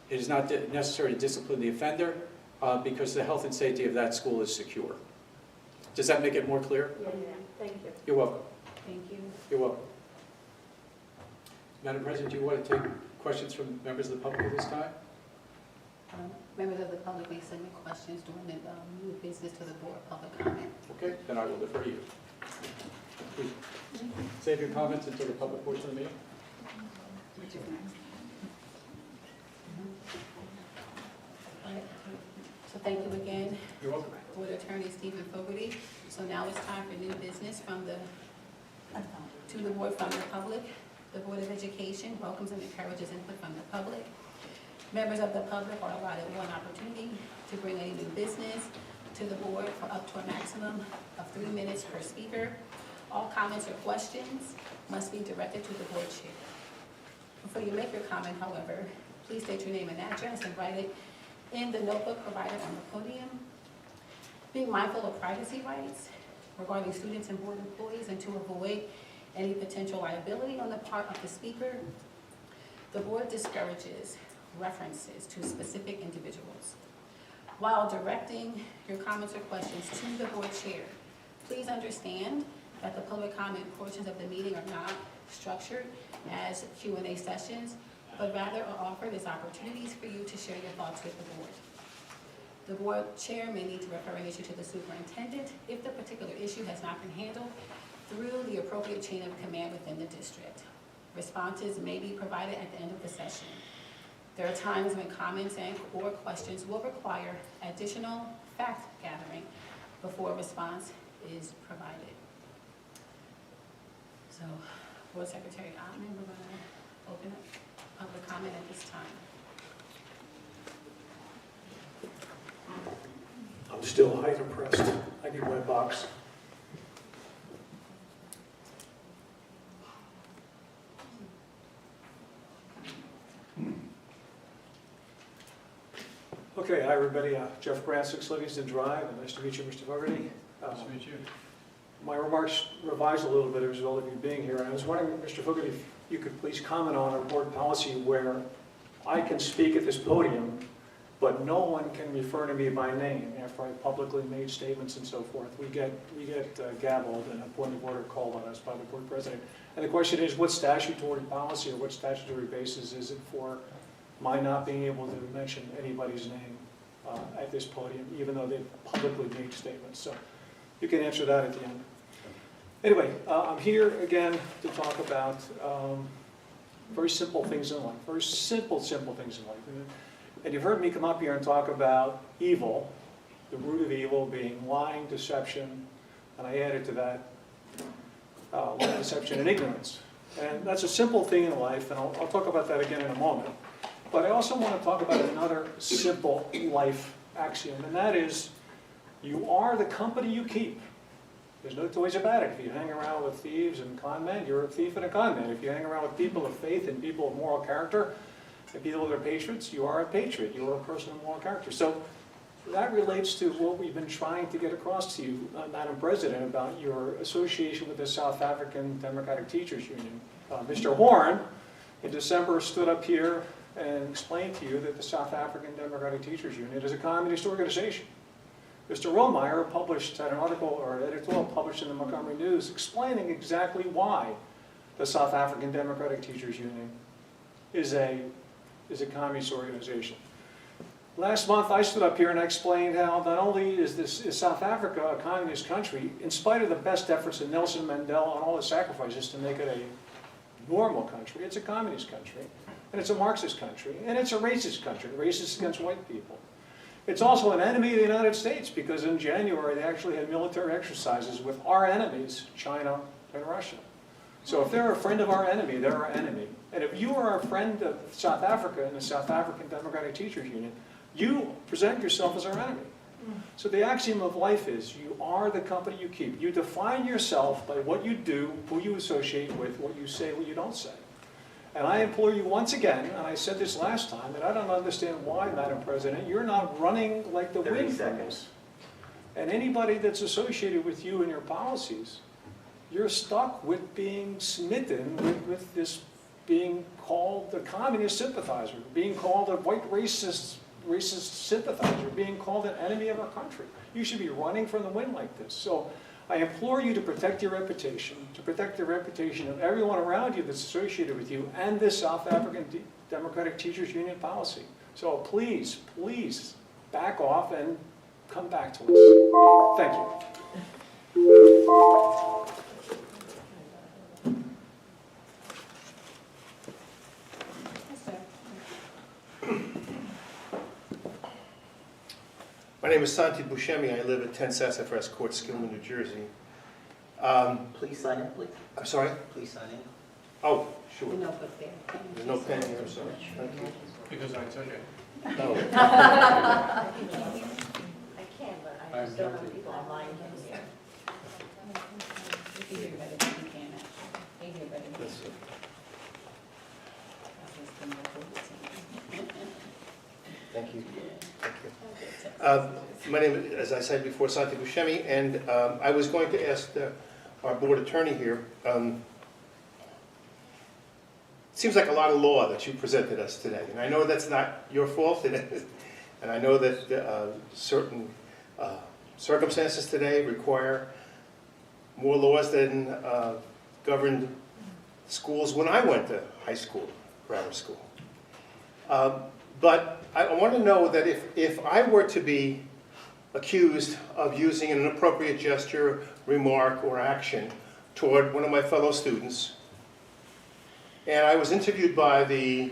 It is not necessary to discipline the offender because the health and safety of that school is secure. Does that make it more clear? Yeah, thank you. You're welcome. Thank you. You're welcome. Madam President, do you want to take questions from members of the public at this time? Members of the public may submit questions during the new business to the board public comment. Okay, then I will defer to you. Please save your comments until the public portion of the meeting. So thank you again, You're welcome. Board Attorney Stephen Fogarty. So now it's time for new business from the, to the board from the public. The Board of Education welcomes and encourages input from the public. Members of the public are allotted one opportunity to bring any new business to the board for up to a maximum of 3 minutes per speaker. All comments or questions must be directed to the board chair. Before you make your comment, however, please state your name and address and write it in the notebook provided on the podium. Being mindful of privacy rights regarding students and board employees and to avoid any potential liability on the part of the speaker, the board discourages references to specific individuals. While directing your comments or questions to the board chair, please understand that the public comment portions of the meeting are not structured as Q&A sessions, but rather are offered as opportunities for you to share your thoughts with the board. The board chair may need to refer an issue to the superintendent if the particular issue has not been handled through the appropriate chain of command within the district. Responses may be provided at the end of the session. There are times when comments or questions will require additional fact gathering before a response is provided. So, Board Secretary Ottman, we're going to open up public comment at this time. I'm still height impressed. I need my box. Okay, hi everybody. Jeff Grant, 6 Livingston Drive. Nice to meet you, Mr. Fogarty. Nice to meet you. My remarks revised a little bit as a result of you being here. I was wondering, Mr. Fogarty, if you could please comment on a board policy where I can speak at this podium, but no one can refer to me by name after I publicly made statements and so forth. We get gavelled and a point of order called on us by the board president. And the question is, what statutory policy or what statutory basis is it for my not being able to mention anybody's name at this podium, even though they publicly made statements? So you can answer that at the end. Anyway, I'm here again to talk about very simple things in life, very simple things in life. And you've heard me come up here and talk about evil, the root of evil being lying, deception, and I added to that lying, deception, and ignorance. And that's a simple thing in life, and I'll talk about that again in a moment. But I also want to talk about another simple life axiom, and that is, you are the company you keep. There's no two ways about it. If you hang around with thieves and con men, you're a thief and a con man. If you hang around with people of faith and people of moral character, and people that are patriots, you are a patriot. You are a person of moral character. So that relates to what we've been trying to get across to you, Madam President, about your association with the South African Democratic Teachers Union. Mr. Horn, in December, stood up here and explained to you that the South African Democratic Teachers Union is a communist organization. Mr. Romeyer had an article or editorial published in the Montgomery News explaining exactly why the South African Democratic Teachers Union is a communist organization. Last month I stood up here and I explained how not only is South Africa a communist country, in spite of the best efforts of Nelson Mandela and all the sacrifices to make it a normal country, it's a communist country, and it's a Marxist country, and it's a racist country, racist against white people. It's also an enemy of the United States because in January they actually had military exercises with our enemies, China and Russia. So if they're a friend of our enemy, they're our enemy. And if you are a friend of South Africa and the South African Democratic Teachers Union, you present yourself as our enemy. So the axiom of life is you are the company you keep. You define yourself by what you do, who you associate with, what you say, what you don't say. And I implore you once again, and I said this last time, and I don't understand why, Madam President, you're not running like the 30 wind from seconds. this. And anybody that's associated with you and your policies, you're stuck with being smitten with this being called a communist sympathizer, being called a white racist sympathizer, being called an enemy of our country. You should be running from the wind like this. So I implore you to protect your reputation, to protect the reputation of everyone around you that's associated with you and this South African Democratic Teachers Union policy. So please, please back off and come back to us. Thank you. Yes, sir. My name is Santi Buscemi. I live at 10 Sassafras Court, Skillman, New Jersey. Please sign in, please. I'm sorry? Please sign in. Oh, sure. The notebook there. There's no pen here, I'm sorry. Thank you. Because I took it. No. I can, but I I'm just don't know guilty. people online can hear. You can hear better than you can, actually. You hear better than you Let's see. Thank you. Thank you. My name is, as I said before, Santi Buscemi, and I was going to ask our board attorney here. It seems like a lot of law that you presented us today, and I know that's not your fault, and I know that certain circumstances today require more laws than governed schools when I went to high school, grammar school. But I want to know that if I were to be accused of using an inappropriate gesture, remark, or action toward one of my fellow students, and I was interviewed by the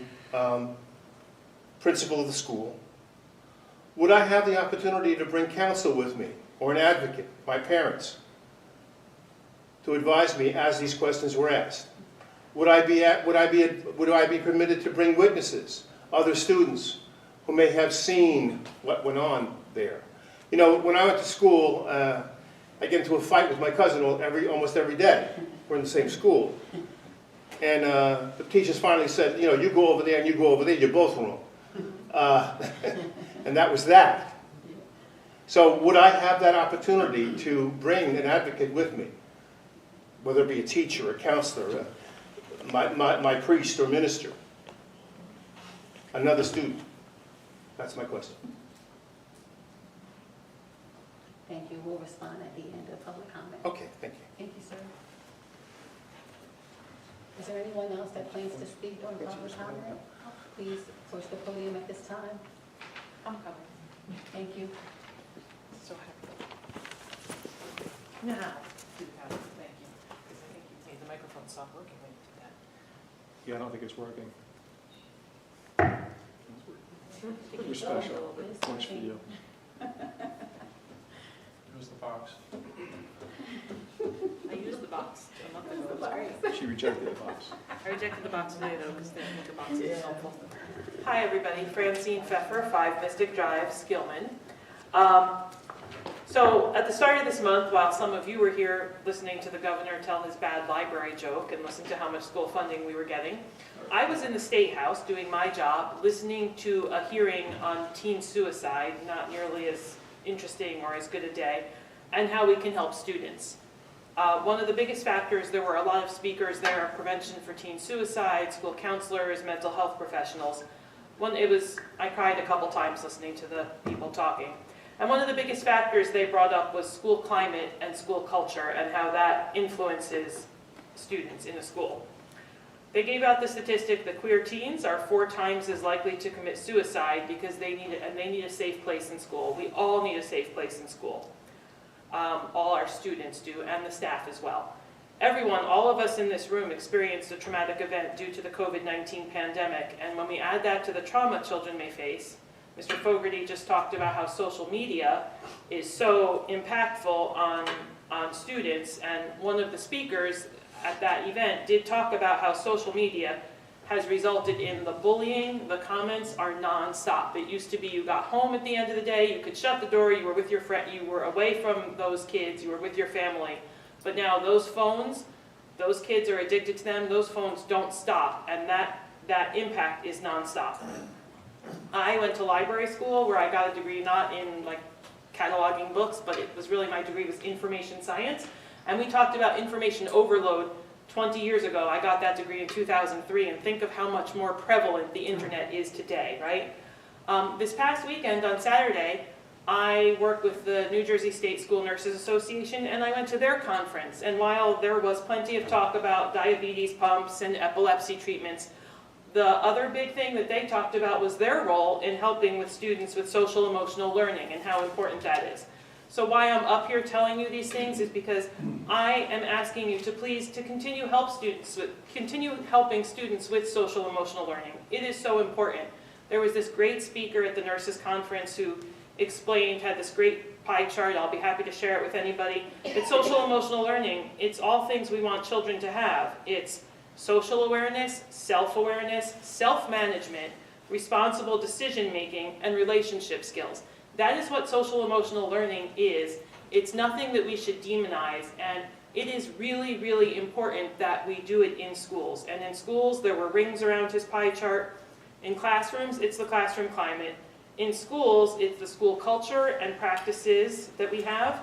principal of the school, would I have the opportunity to bring counsel with me, or an advocate, my parents, to advise me as these questions were asked? Would I be permitted to bring witnesses, other students who may have seen what went on there? You know, when I went to school, I get into a fight with my cousin almost every day. We're in the same school. And the teachers finally said, you know, you go over there and you go over there, you're both wrong. And that was that. So would I have that opportunity to bring an advocate with me? Whether it be a teacher, a counselor, my priest or minister, another student. That's my question. Thank you. We'll respond at the end of public comment. Okay, thank you. Thank you, sir. Is there anyone else that plans to speak during public comment? Please approach the podium at this time. I'm coming. Thank you. So happy. No, thank you, because I think you made the microphone stop working when you did that. Yeah, I don't think it's working. You're special. Points for you. Here's the box. I used the box a month ago, it was great. She rejected the box. I rejected the box today though, because I think the box is helpful. Hi, everybody, Francine Pfeffer, 5 Mystic Drive, Skillman. So at the start of this month, while some of you were here listening to the governor tell his bad library joke and listen to how much school funding we were getting, I was in the State House doing my job, listening to a hearing on teen suicide, not nearly as interesting or as good a day, and how we can help students. One of the biggest factors, there were a lot of speakers there on prevention for teen suicide, school counselors, mental health professionals. I cried a couple times listening to the people talking. And one of the biggest factors they brought up was school climate and school culture and how that influences students in a school. They gave out the statistic that queer teens are 4 times as likely to commit suicide because they need a safe place in school. We all need a safe place in school. All our students do, and the staff as well. Everyone, all of us in this room experienced a traumatic event due to the COVID-19 pandemic, and when we add that to the trauma children may face, Mr. Fogarty just talked about how social media is so impactful on students, and one of the speakers at that event did talk about how social media has resulted in the bullying. The comments are nonstop. It used to be you got home at the end of the day, you could shut the door, you were with your friend, you were away from those kids, you were with your family. But now those phones, those kids are addicted to them, those phones don't stop, and that impact is nonstop. I went to library school where I got a degree not in like cataloging books, but it was really, my degree was information science. And we talked about information overload 20 years ago. I got that degree in 2003, and think of how much more prevalent the internet is today, right? This past weekend on Saturday, I worked with the New Jersey State School Nurses Association, and I went to their conference. And while there was plenty of talk about diabetes pumps and epilepsy treatments, the other big thing that they talked about was their role in helping with students with social emotional learning and how important that is. So why I'm up here telling you these things is because I am asking you to please to continue helping students with social emotional learning. It is so important. There was this great speaker at the nurses conference who explained, had this great pie chart. I'll be happy to share it with anybody. It's social emotional learning. It's all things we want children to have. It's social awareness, self-awareness, self-management, responsible decision-making, and relationship skills. That is what social emotional learning is. It's nothing that we should demonize, and it is really, really important that we do it in schools. And in schools, there were rings around his pie chart. In classrooms, it's the classroom climate. In schools, it's the school culture and practices that we have.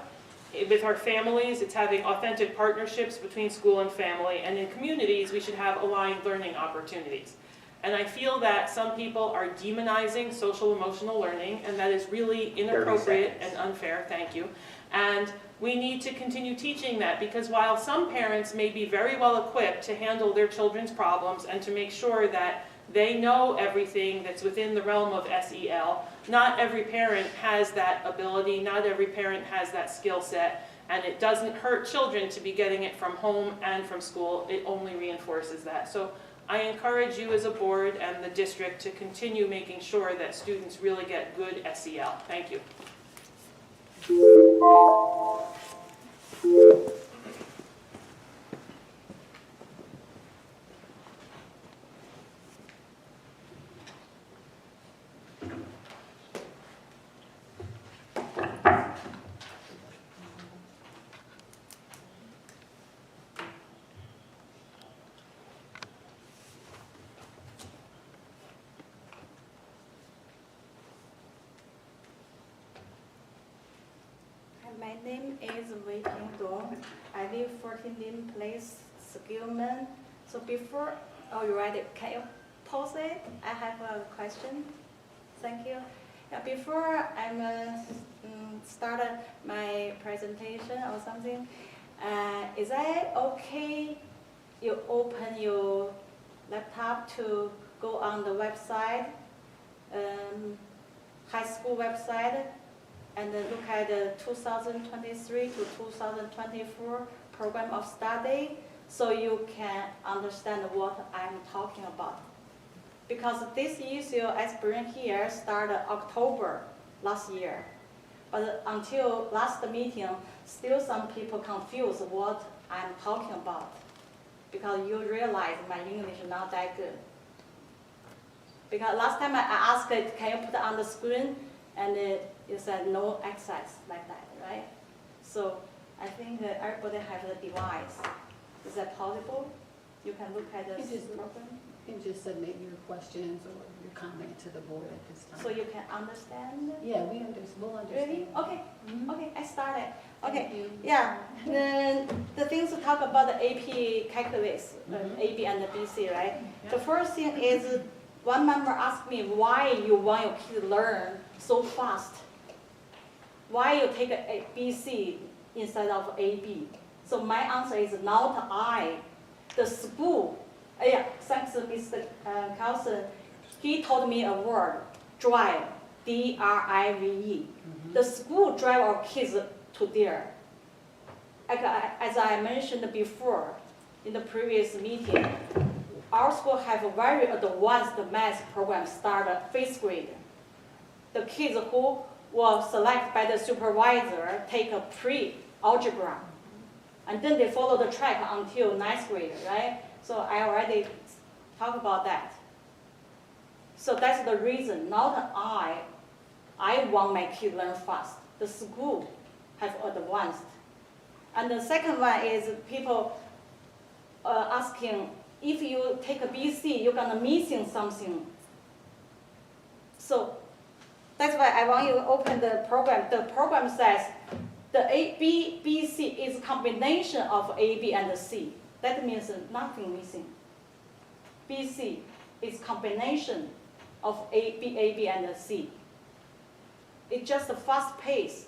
With our families, it's having authentic partnerships between school and family. And in communities, we should have aligned learning opportunities. And I feel that some people are demonizing social emotional learning, and that is really inappropriate and unfair. Thank you. And we need to continue teaching that, because while some parents may be very well equipped to handle their children's problems and to make sure that they know everything that's within the realm of SEL, not every parent has that ability, not every parent has that skill set, and it doesn't hurt children to be getting it from home and from school. It only reinforces that. So I encourage you as a board and the district to continue making sure that students really get good SEL. Thank you. My name is Wei Ping Dong. I live 14 Lim Place, Skillman. So before, oh, you ready? Can you pause it? I have a question. Thank you. Yeah, before I'm start my presentation or something, is that okay? You open your laptop to go on the website, high school website, and look at the 2023 to 2024 program of study, so you can understand what I'm talking about. Because this issue, as bring here, started October last year. But until last meeting, still some people confuse what I'm talking about. Because you realize my English is not that good. Because last time I asked it, can you put it on the screen? And you said no access like that, right? So I think that everybody has a device. Is that possible? You can look at the program. You can just submit your questions or your comment to the board at this time. So you can understand? Yeah, we'll understand. Really? Okay. Mhm. Okay, I started. Okay. Thank you. Yeah. Then the things to talk about the AP calculus, AB and the BC, right? The first thing is one member asked me why you want your kid to learn so fast. Why you take a BC instead of AB? So my answer is not I. The school, yeah, thanks to Mr. Carlson, he told me a word, drive, D-R-I-V-E. The school drive our kids to there. As I mentioned before in the previous meeting, our school have a very advanced math program started 5th grade. The kids who were selected by the supervisor take a pre-algebra. And then they follow the track until ninth grade, right? So I already talked about that. So that's the reason, not I want my kid learn fast. The school have advanced. And the second one is people asking, if you take a BC, you're gonna missing something. So that's why I want you to open the program. The program says the BC is a combination of A, B, and C. That means nothing missing. BC is combination of A, B, and C. It's just a fast pace.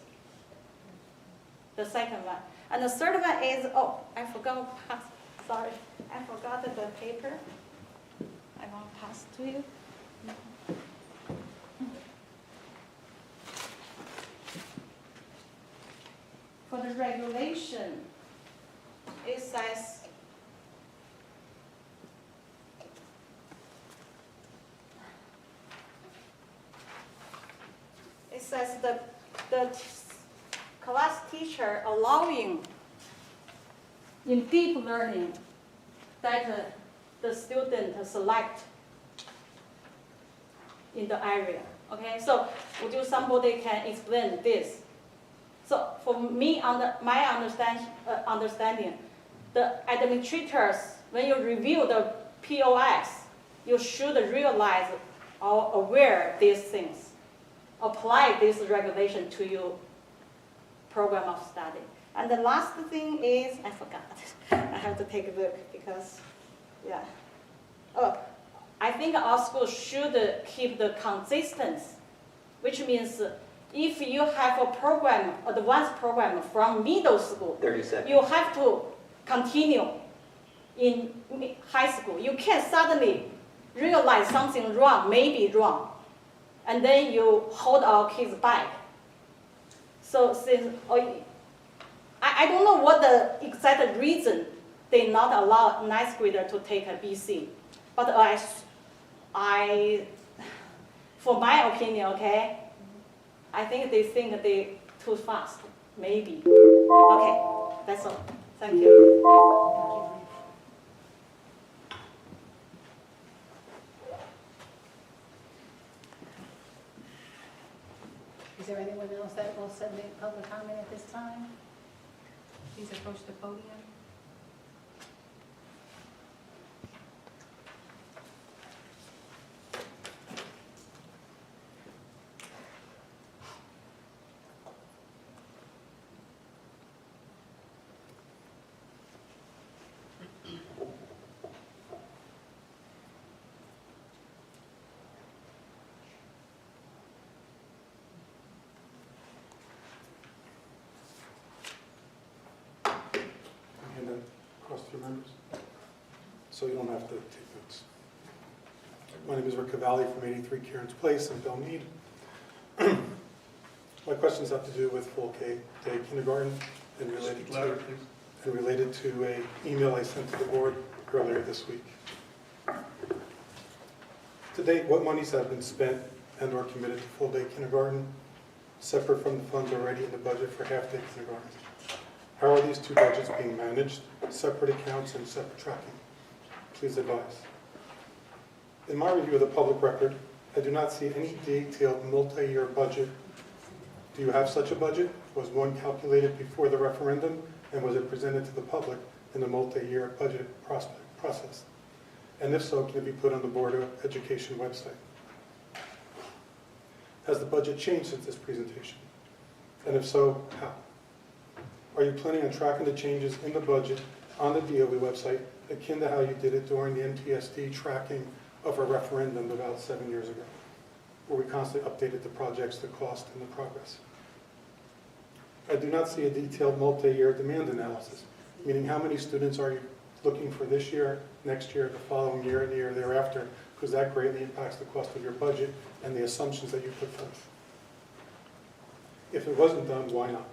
The second one. And the third one is, oh, I forgot, sorry. I forgot the paper. I want to pass to you. For the regulation, it says the class teacher allowing in deep learning that the student select in the area. Okay, so would you somebody can explain this? So for me, my understanding, the administrators, when you review the POS, you should realize or aware these things. Apply this regulation to your program of study. And the last thing is, I forgot. I have to take a look because, yeah. Oh, I think our school should keep the consistency, which means if you have a program, advanced program from middle school, 30 seconds. you have to continue in high school. You can't suddenly realize something wrong, maybe wrong, and then you hold our kids back. So since I don't know what the exact reason they not allow ninth grader to take a BC, but for my opinion, okay, I think they too fast, maybe. Okay, that's all. Thank you. Is there anyone else that will submit public comment at this time? Please approach the podium. Hand that across to your members, so you don't have to take notes. My name is Rick Cavalli from 83 Cairns Place in Belmead. My questions have to do with full K day kindergarten and related to an email I sent to the board earlier this week. To date, what monies have been spent and or committed to full day kindergarten, separate from the funds already in the budget for half day kindergarten? How are these two budgets being managed, separate accounts and separate tracking? Please advise. In my review of the public record, I do not see any detailed multi-year budget. Do you have such a budget? Was one calculated before the referendum, and was it presented to the public in the multi-year budget process? And if so, can it be put on the Board of Education website? Has the budget changed since this presentation? And if so, how? Are you planning on tracking the changes in the budget on the DOE website, akin to how you did it during the MTSD tracking of a referendum about 7 years ago, where we constantly updated the projects, the cost, and the progress? I do not see a detailed multi-year demand analysis, meaning how many students are you looking for this year, next year, the following year, and the year thereafter, because that greatly impacts the cost of your budget and the assumptions that you put forth. If it wasn't done, why not?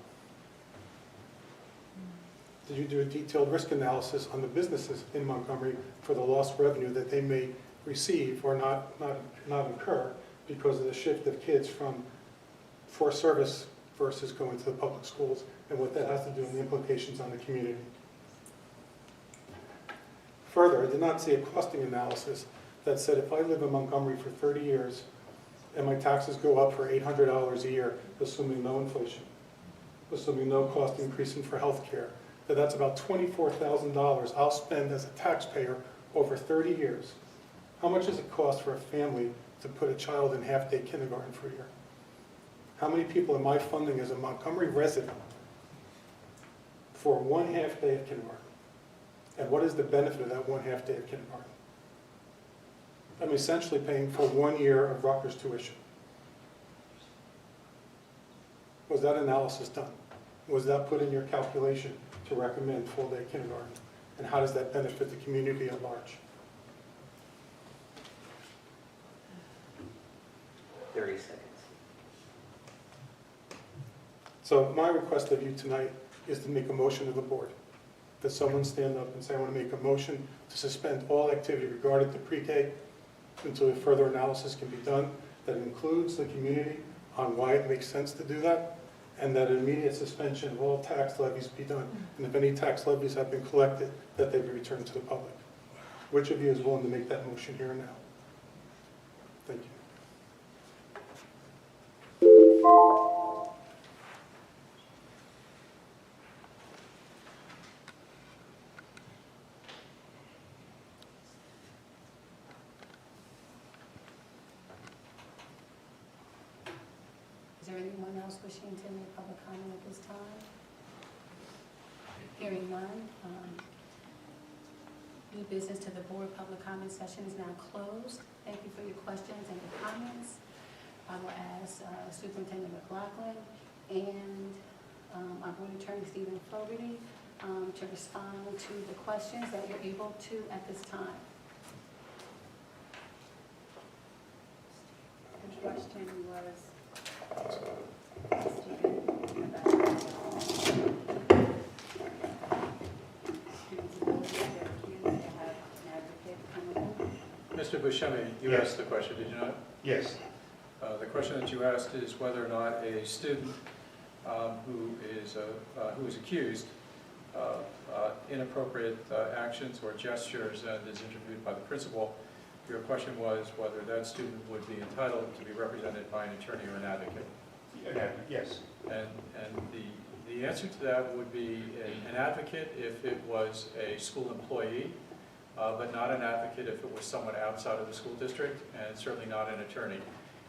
Did you do a detailed risk analysis on the businesses in Montgomery for the lost revenue that they may receive or not incur because of the shift of kids from for-service versus going to the public schools and what that has to do and the implications on the community. Further, I did not see a costing analysis that said if I live in Montgomery for 30 years and my taxes go up for $800 a year, assuming no inflation, assuming no cost increasing for health care, that's about $24,000 I'll spend as a taxpayer over 30 years. How much does it cost for a family to put a child in half-day kindergarten for a year? How many people am I funding as a Montgomery resident for 1 half-day of kindergarten? And what is the benefit of that 1 half-day of kindergarten? I'm essentially paying for 1 year of Rutgers tuition. Was that analysis done? Was that put in your calculation to recommend full-day kindergarten? And how does that benefit the community at large? 30 seconds. So my request of you tonight is to make a motion to the board. That someone stand up and say, I want to make a motion to suspend all activity regarding to pre-K until a further analysis can be done that includes the community on why it makes sense to do that, and that an immediate suspension of all tax levies be done. And if any tax levies have been collected, that they be returned to the public. Which of you is willing to make that motion here and now? Thank you. Is there anyone else wishing to make public comment at this time? Hearing none. New business to the board public comment session is now closed. Thank you for your questions and your comments. I will ask Superintendent McLaughlin and our board attorney Stephen Fogarty to respond to the questions that you're able to at this time. The question was, Mr. Buscemi, you Yes. asked the question, did you not? Yes. The question that you asked is whether or not a student who is accused of inappropriate actions or gestures and is interviewed by the principal, your question was whether that student would be entitled to be represented by an attorney or an advocate. Yes. And the answer to that would be an advocate if it was a school employee, but not an advocate if it was someone outside of the school district, and certainly not an attorney.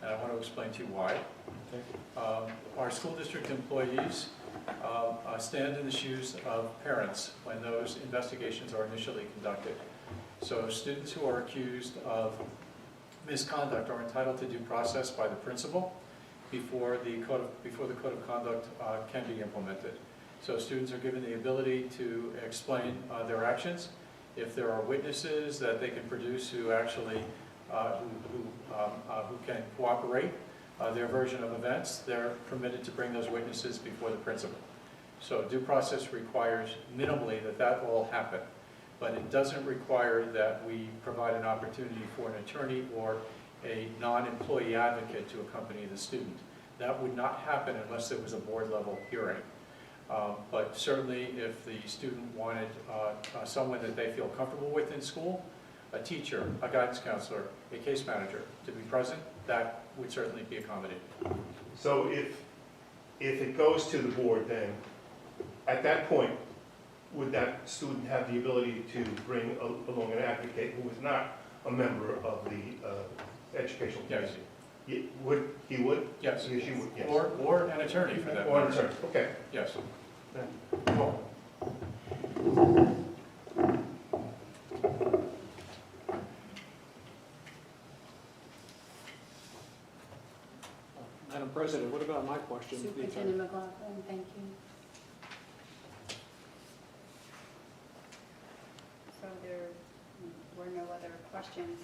And I want to explain to you why. Our school district employees stand in the shoes of parents when those investigations are initially conducted. So students who are accused of misconduct are entitled to due process by the principal before the code of conduct can be implemented. So students are given the ability to explain their actions. If there are witnesses that they can produce who actually who can cooperate their version of events, they're permitted to bring those witnesses before the principal. So due process requires minimally that all happen, but it doesn't require that we provide an opportunity for an attorney or a non-employee advocate to accompany the student. That would not happen unless there was a board level hearing. But certainly if the student wanted someone that they feel comfortable with in school, a teacher, a guidance counselor, a case manager to be present, that would certainly be accommodated. So if it goes to the board, then at that point, would that student have the ability to bring along an advocate who is not a member of the educational Yes. community? He would? Yes. He or she would, yes. Or an attorney for that Or an matter. attorney, okay. Yes. Well, Madam President, what about my question? Superintendent McLaughlin, thank you. so there were no other questions.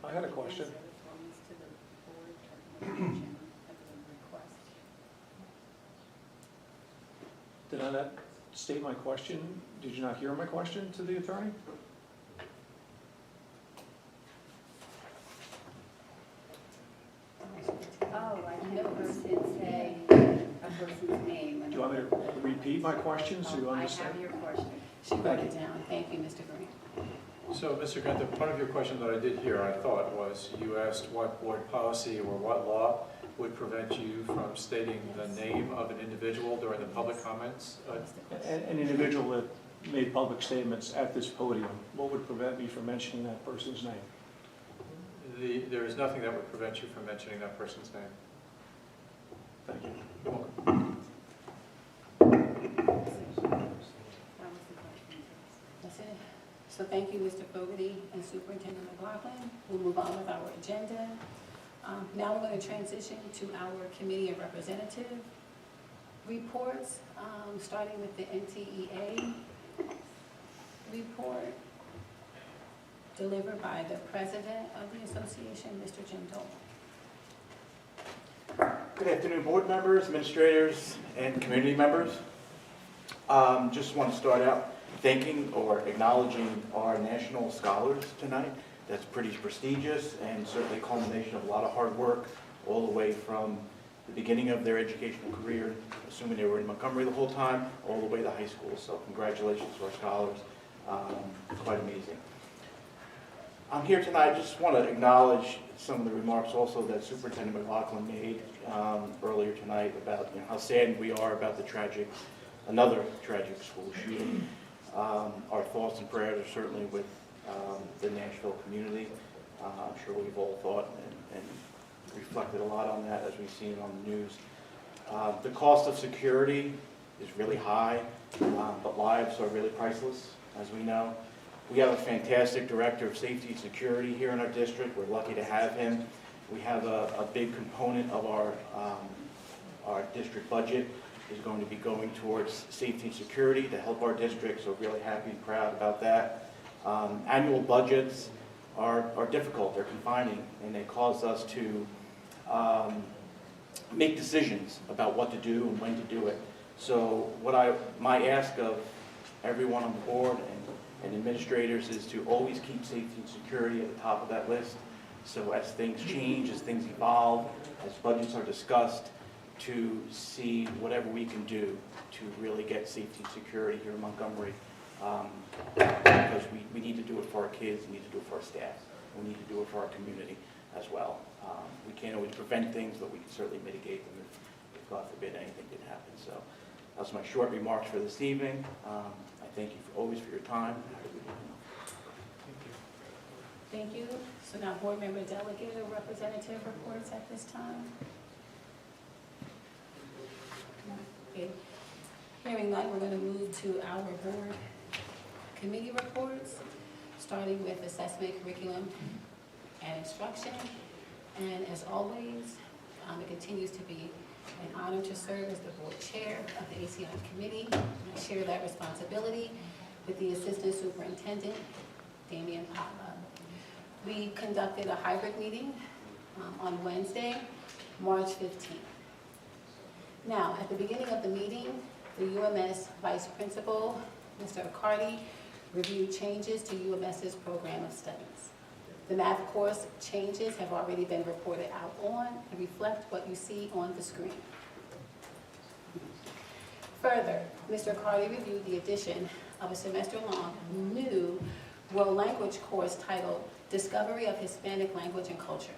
I had a question. To the board termination of the request. Did I not state my question? Did you not hear my question to the attorney? Oh, I know. need my questions, so you I understand? have your question. She wrote it down. Thank you, Mr. Green. So, Mr. Grant, the part of your question that I did hear, I thought, was you asked what board policy or what law would prevent you from stating the name of an individual during the public comments? An individual that made public statements at this podium, what would prevent me from mentioning that person's name? There is nothing that would prevent you from mentioning that person's name. Thank you. You're welcome. That's it. So thank you, Mr. Fogarty and Superintendent McLaughlin. We'll move on with our agenda. Now we're going to transition to our committee of representative reports, starting with the NTEA report delivered by the president of the association, Mr. Jim Dole. Good afternoon, board members, administrators, and community members. Just want to start out thanking or acknowledging our national scholars tonight. That's pretty prestigious and certainly a culmination of a lot of hard work all the way from the beginning of their educational career, assuming they were in Montgomery the whole time, all the way to high school. So congratulations to our scholars. Quite amazing. I'm here tonight, I just want to acknowledge some of the remarks also that Superintendent McLaughlin made earlier tonight about how saddened we are about the another tragic school shooting. Our thoughts and prayers are certainly with the Nashville community. I'm sure we've all thought and reflected a lot on that as we've seen on the news. The cost of security is really high, but lives are really priceless, as we know. We have a fantastic director of safety and security here in our district. We're lucky to have him. We have a big component of our district budget is going to be going towards safety and security to help our district, so really happy and proud about that. Annual budgets are difficult, they're confining, and they cause us to make decisions about what to do and when to do it. So my ask of everyone on the board and administrators is to always keep safety and security at the top of that list. So as things change, as things evolve, as budgets are discussed, to see whatever we can do to really get safety and security here in Montgomery. Because we need to do it for our kids, we need to do it for our staff, we need to do it for our community as well. We can't always prevent things, but we can certainly mitigate them if God forbid anything did happen. So that's my short remarks for this evening. I thank you always for your time. Thank you. So now board member delegate or representative reports at this time. Okay. Hearing none, we're going to move to our board committee reports, starting with assessment, curriculum, and instruction. And as always, it continues to be an honor to serve as the board chair of the ACI committee. I share that responsibility with the assistant superintendent, Damian Papa. We conducted a hybrid meeting on Wednesday, March 15th. Now, at the beginning of the meeting, the UMS Vice Principal, Mr. Accardi, reviewed changes to UMS's program of studies. The math course changes have already been reported out on and reflect what you see on the screen. Further, Mr. Accardi reviewed the addition of a semester-long new world language course titled Discovery of Hispanic Language and Culture.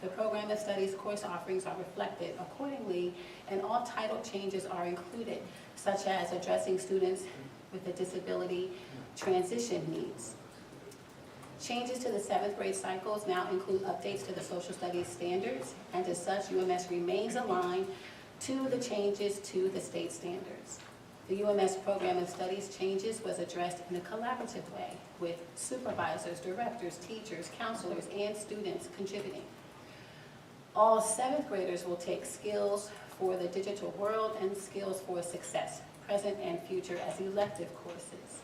The program of studies course offerings are reflected accordingly, and all title changes are included, such as addressing students with a disability transition needs. Changes to the 7th grade cycles now include updates to the social studies standards, and as such, UMS remains aligned to the changes to the state standards. The UMS program of studies changes was addressed in a collaborative way with supervisors, directors, teachers, counselors, and students contributing. All 7th graders will take skills for the digital world and skills for success, present and future, as elective courses.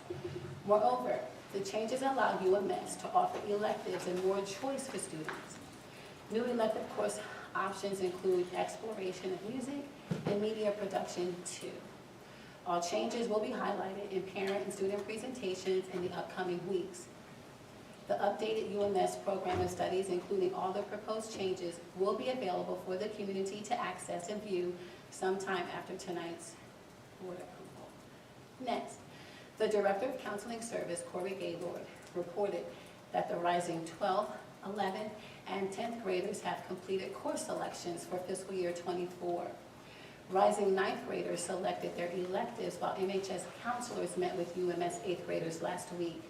Moreover, the changes allow UMS to offer electives and more choice for students. New elective course options include exploration of music and media production too. All changes will be highlighted in parent and student presentations in the upcoming weeks. The updated UMS program of studies, including all the proposed changes, will be available for the community to access and view sometime after tonight's board approval. Next, the Director of Counseling Service, Corey Gaylord, reported that the rising 12th, 11th, and 10th graders have completed course selections for fiscal year '24. Rising 9th graders selected their electives while MHS counselors met with UMS 8th graders last week.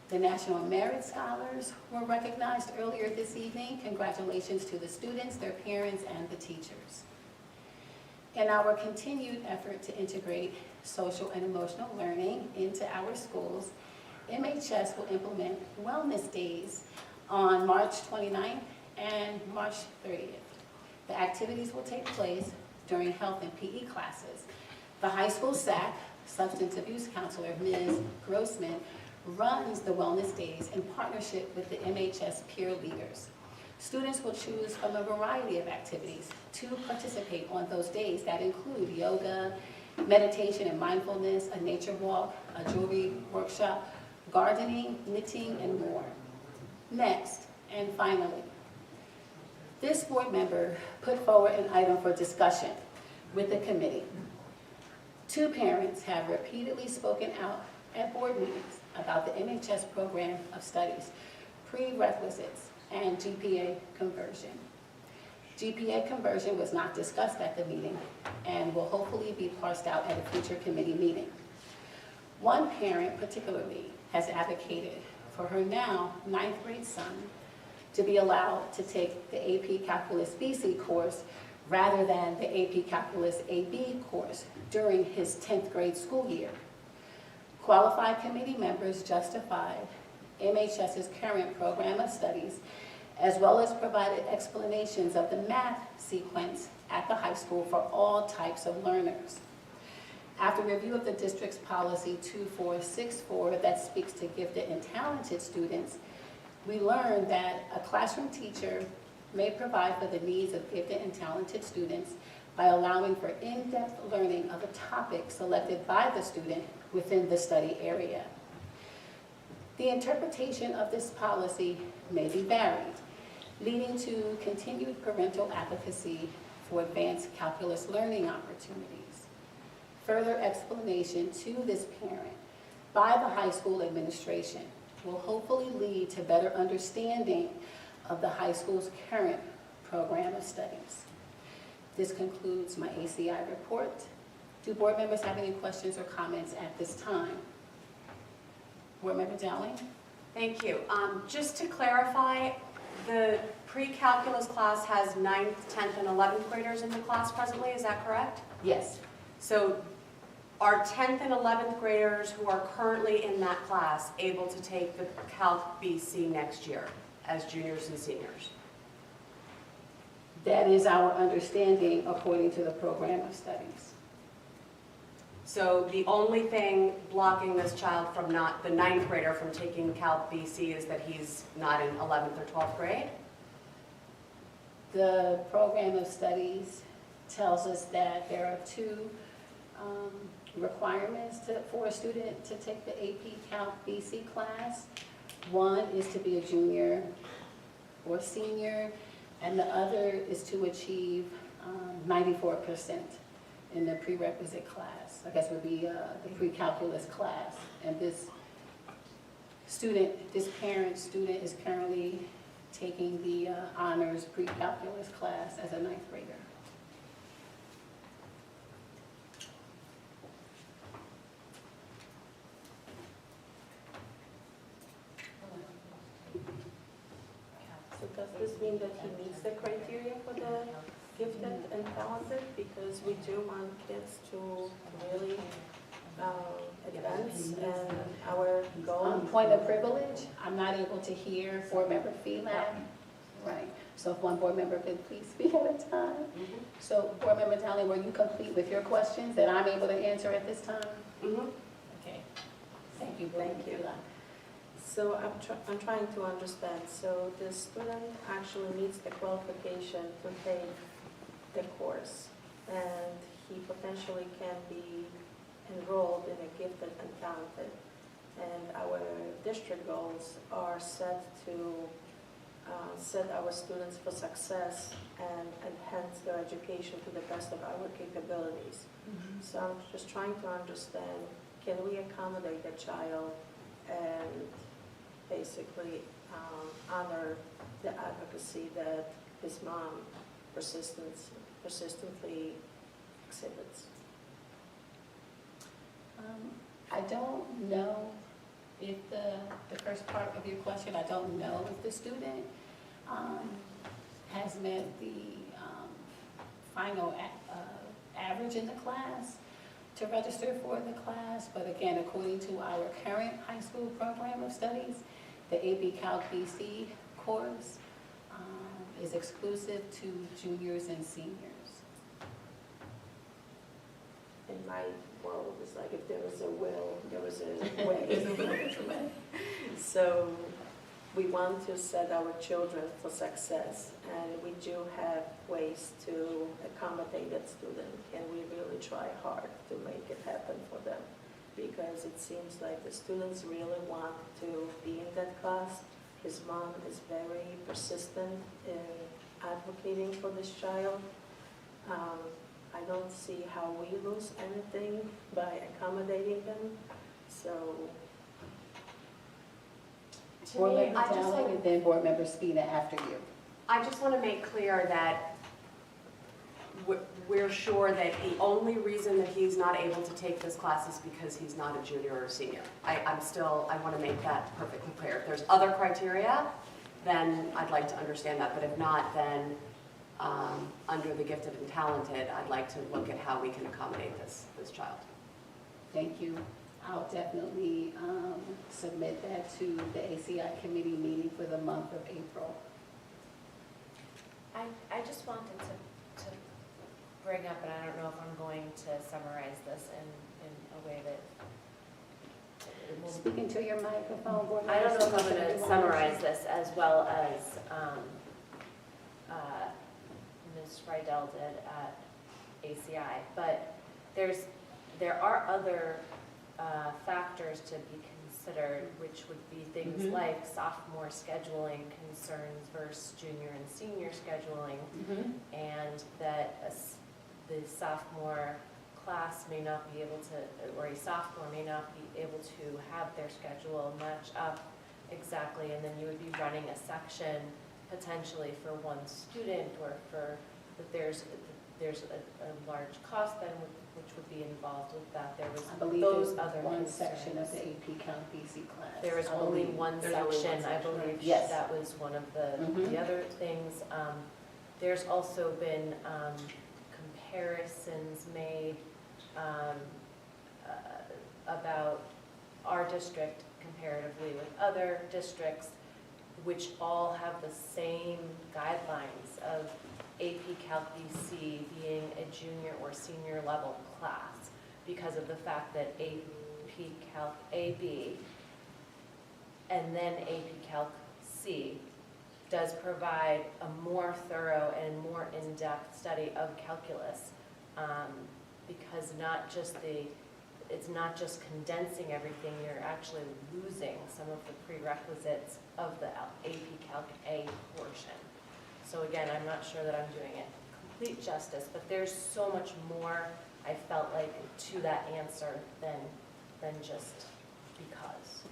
The National Merit Scholars were recognized earlier this evening. Congratulations to the students, their parents, and the teachers. In our continued effort to integrate social and emotional learning into our schools, MHS will implement wellness days on March 29th and March 30th. The activities will take place during health and PE classes. The high school SAC, substance abuse counselor Ms. Grossman, runs the wellness days in partnership with the MHS peer leaders. Students will choose from a variety of activities to participate on those days that include yoga, meditation and mindfulness, a nature walk, a jewelry workshop, gardening, knitting, and more. Next, and finally, this board member put forward an item for discussion with the committee. Two parents have repeatedly spoken out at board meetings about the MHS program of studies, prerequisites, and GPA conversion. GPA conversion was not discussed at the meeting and will hopefully be parsed out at a future committee meeting. One parent particularly has advocated for her now 9th grade son to be allowed to take the AP Calculus BC course rather than the AP Calculus AB course during his 10th grade school year. Qualified committee members justified MHS's current program of studies, as well as provided explanations of the math sequence at the high school for all types of learners. After review of the district's policy 2464 that speaks to gifted and talented students, we learned that a classroom teacher may provide for the needs of gifted and talented students by allowing for in-depth learning of a topic selected by the student within the study area. The interpretation of this policy may be varied, leading to continued parental advocacy for advanced calculus learning opportunities. Further explanation to this parent by the high school administration will hopefully lead to better understanding of the high school's current program of studies. This concludes my ACI report. Do board members have any questions or comments at this time? Board Member Dowling? Thank you. Just to clarify, the pre-calculus class has 9th, 10th, and 11th graders in the class presently, is that correct? Yes. So are 10th and 11th graders who are currently in that class able to take the Calc BC next year as juniors and seniors? That is our understanding according to the program of studies. So the only thing blocking this child from not, the 9th grader from taking Calc BC is that he's not in 11th or 12th grade? The program of studies tells us that there are two requirements for a student to take the AP Calc BC class. One is to be a junior or senior, and the other is to achieve 94% in the prerequisite class. I guess would be the pre-calculus class. And this parent student is currently taking the honors pre-calculus class as a 9th grader. So does this mean that he meets the criteria for the gifted and talented? Because we do want kids to really advance and our goal. Point of privilege, I'm not able to hear board member feedback. Right, so if one board member could please speak at a time. So board member Dowling, were you complete with your questions that I'm able to answer at this time? Okay, thank you. Thank you. So I'm trying to understand. So the student actually meets the qualification to take the course, and he potentially can be enrolled in a gifted and talented. And our district goals are set to set our students for success and enhance their education to the best of our capabilities. So I'm just trying to understand can we accommodate the child and basically honor the advocacy that his mom persistently exhibits? I don't know if the first part of your question, I don't know if the student has met the final average in the class to register for the class, but again, according to our current high school program of studies, the AP Calc BC course is exclusive to juniors and seniors. In my world, it's like if there was a will, there was a way. So we want to set our children for success, and we do have ways to accommodate that student, and we really try hard to make it happen for them, because it seems like the students really want to be in that class. His mom is very persistent in advocating for this child. I don't see how we lose anything by accommodating them, so. Board me, Member I just Dowling want- and then Board Member Spina after you. I just want to make clear that we're sure that the only reason that he's not able to take this class is because he's not a junior or a senior. I want to make that perfectly clear. If there's other criteria, then I'd like to understand that, but if not, then under the gifted and talented, I'd like to look at how we can accommodate this child. Thank you. I'll definitely submit that to the ACI committee meeting for the month of April. I just wanted to bring up, and I don't know if I'm going to summarize this in a way that it will. Speaking to your microphone, Board I don't know if Member I'm going to Spina. summarize this as well as Ms. Friedel did at ACI, but there are other factors to be considered, which would be things like sophomore scheduling concerns versus junior and senior scheduling, and that the sophomore class may not be able to, or a sophomore may not be able to have their schedule match up exactly, and then you would be running a section potentially for one student, or for, that there's a large cost then which would be involved with that. There was I believe those there's other one concerns. section of the AP Calc BC class. There is I only believe. one There's only section, one I section. believe. Yes. That was one of the other things. There's also been comparisons made about our district comparatively with other districts, which all have the same guidelines of AP Calc BC being a junior or senior level class, because of the fact that AP Calc AB and then AP Calc C does provide a more thorough and more in-depth study of calculus, because it's not just condensing everything, you're actually losing some of the prerequisites of the AP Calc A portion. So again, I'm not sure that I'm doing it complete justice, but there's so much more, I felt like, to that answer than just because.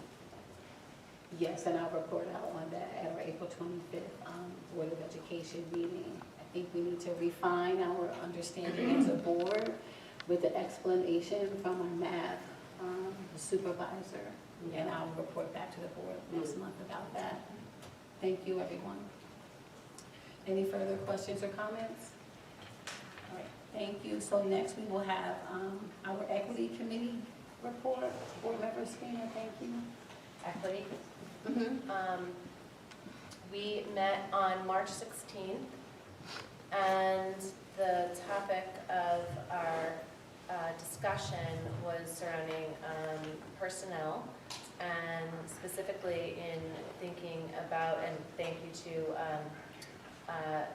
Yes, and I'll report out on that at our April 25th Board of Education meeting. I think we need to refine our understanding as a board with the explanation from our math supervisor, and I'll report back to the board next month about that. Thank you, everyone. Any further questions or comments? All right, thank you. So next we will have our Equity Committee report. Board Member Spina, thank you. Equity. We met on March 16th, and the topic of our discussion was surrounding personnel, and specifically in thinking about, and thank you to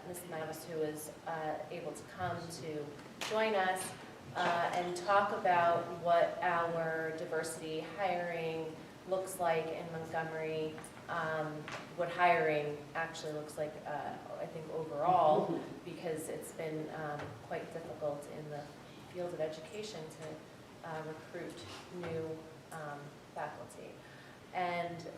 Ms. Mavis, who was able to come to join us and talk about what our diversity hiring looks like in Montgomery, what hiring actually looks like, I think, overall, because it's been quite difficult in the field of education to recruit new faculty.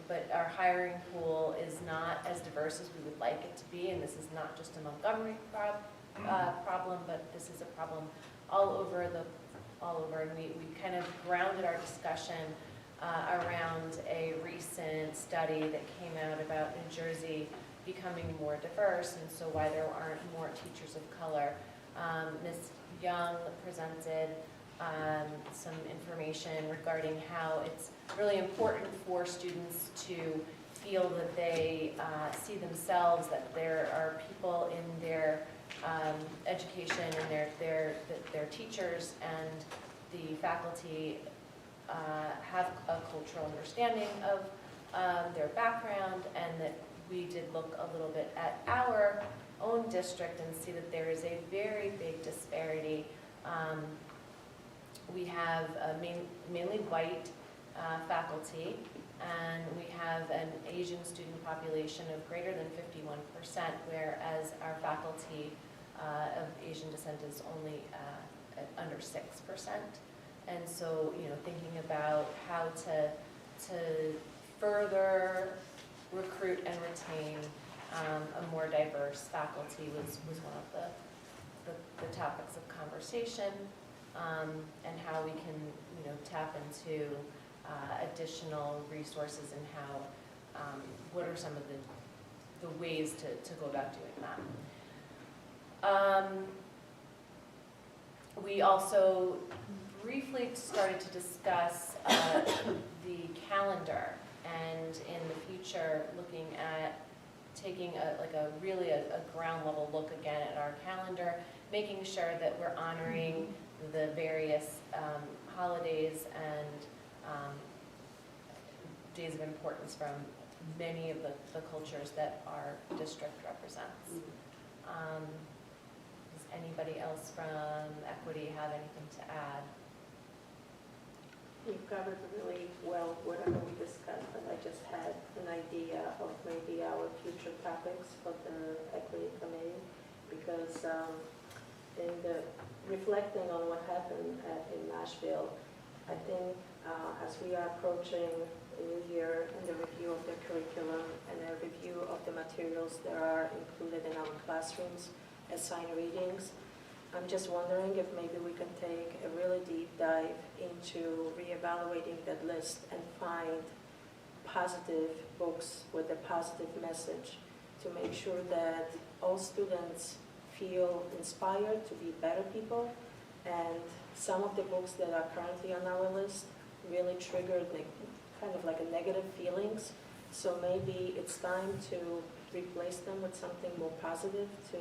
But our hiring pool is not as diverse as we would like it to be, and this is not just a Montgomery problem, but this is a problem all over, and we kind of grounded our discussion around a recent study that came out about New Jersey becoming more diverse, and so why there aren't more teachers of color. Ms. Young presented some information regarding how it's really important for students to feel that they see themselves, that there are people in their education and their teachers and the faculty have a cultural understanding of their background, and that we did look a little bit at our own district and see that there is a very big disparity. We have mainly white faculty, and we have an Asian student population of greater than 51%, whereas our faculty of Asian descent is only under 6%. And so, thinking about how to further recruit and retain a more diverse faculty was one of the topics of conversation, and how we can, tap into additional resources and how, what are some of the ways to go about doing that. We also briefly started to discuss the calendar, and in the future looking at taking a ground level look again at our calendar, making sure that we're honoring the various holidays and days of importance from many of the cultures that our district represents. Does anybody else from Equity have anything to add? You covered really well whatever we discussed, but I just had an idea of maybe our future topics for the Equity Committee, because in the reflecting on what happened in Nashville, I think as we are approaching the new year and the review of the curriculum and a review of the materials that are included in our classrooms as assigned readings, I'm just wondering if maybe we can take a really deep dive into reevaluating that list and find positive books with a positive message to make sure that all students feel inspired to be better people. And some of the books that are currently on our list really triggered kind of like a negative feelings. So maybe it's time to replace them with something more positive to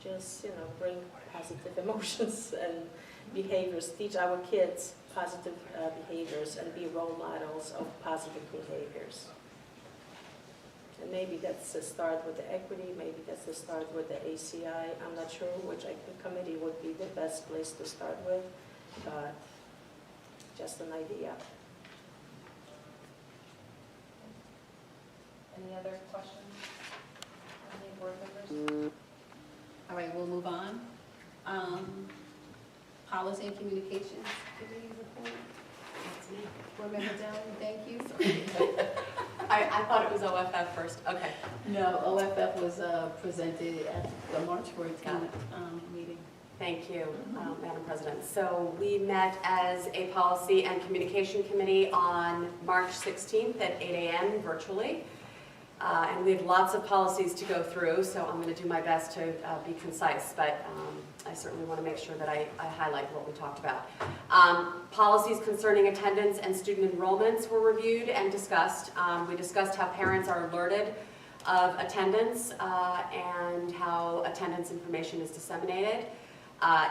just, bring positive emotions and behaviors, teach our kids positive behaviors and be role models of positive behaviors. And maybe that's a start with the Equity, maybe that's a start with the ACI. I'm not sure which committee would be the best place to start with, but just an idea. Any other questions? Any board members? All right, we'll move on. Policy and Communications Committee report. That's me. Board Member Dowling, thank you. I thought it was OFF first. Okay. No, OFF was presented at the March 14th meeting. Thank you, Madam President. So we met as a Policy and Communication Committee on March 16th at 8 a.m. virtually. And we have lots of policies to go through, so I'm going to do my best to be concise, but I certainly want to make sure that I highlight what we talked about. Policies concerning attendance and student enrollments were reviewed and discussed. We discussed how parents are alerted of attendance and how attendance information is disseminated.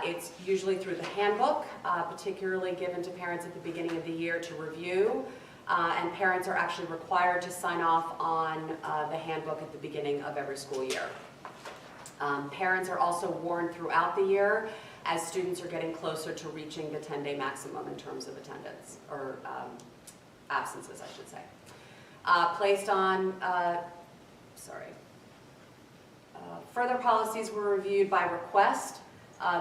It's usually through the handbook, particularly given to parents at the beginning of the year to review. And parents are actually required to sign off on the handbook at the beginning of every school year. Parents are also warned throughout the year as students are getting closer to reaching the 10-day maximum in terms of attendance, or absences, I should say. Further policies were reviewed by request.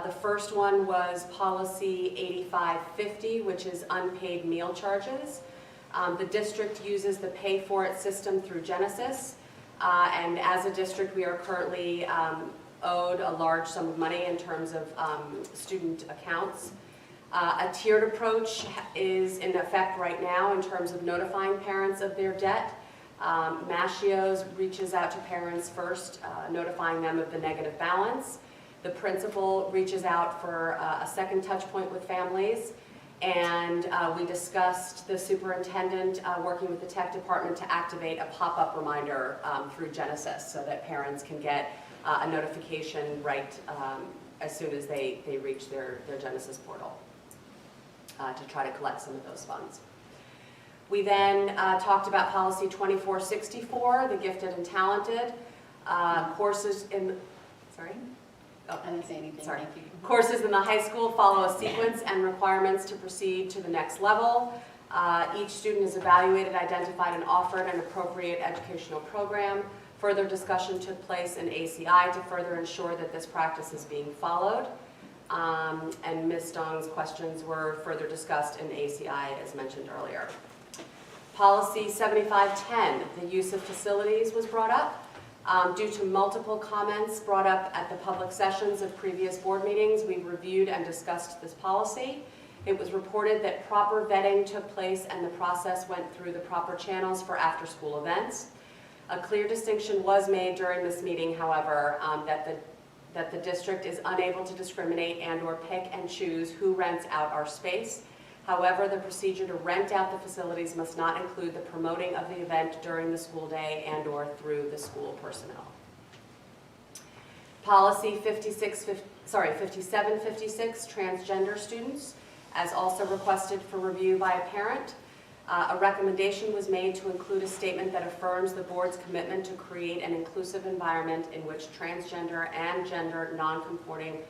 The first one was policy 8550, which is unpaid meal charges. The district uses the Pay For It system through Genesis, and as a district, we are currently owed a large sum of money in terms of student accounts. A tiered approach is in effect right now in terms of notifying parents of their debt. Mascios reaches out to parents first, notifying them of the negative balance. The principal reaches out for a second touch point with families. And we discussed the superintendent working with the tech department to activate a pop-up reminder through Genesis so that parents can get a notification right as soon as they reach their Genesis portal to try to collect some of those funds. We then talked about policy 2464, the gifted and talented, courses in, sorry? Oh, I didn't say anything, sorry. thank you. Courses in the high school follow a sequence and requirements to proceed to the next level. Each student is evaluated, identified, and offered an appropriate educational program. Further discussion took place in ACI to further ensure that this practice is being followed. And Ms. Dong's questions were further discussed in ACI as mentioned earlier. Policy 7510, the use of facilities, was brought up. Due to multiple comments brought up at the public sessions of previous board meetings, we reviewed and discussed this policy. It was reported that proper vetting took place and the process went through the proper channels for after-school events. A clear distinction was made during this meeting, however, that the district is unable to discriminate and/or pick and choose who rents out our space. However, the procedure to rent out the facilities must not include the promoting of the event during the school day and/or through the school personnel. Policy 5756, transgender students, as also requested for review by a parent. A recommendation was made to include a statement that affirms the board's commitment to create an inclusive environment in which transgender and gender non-conforming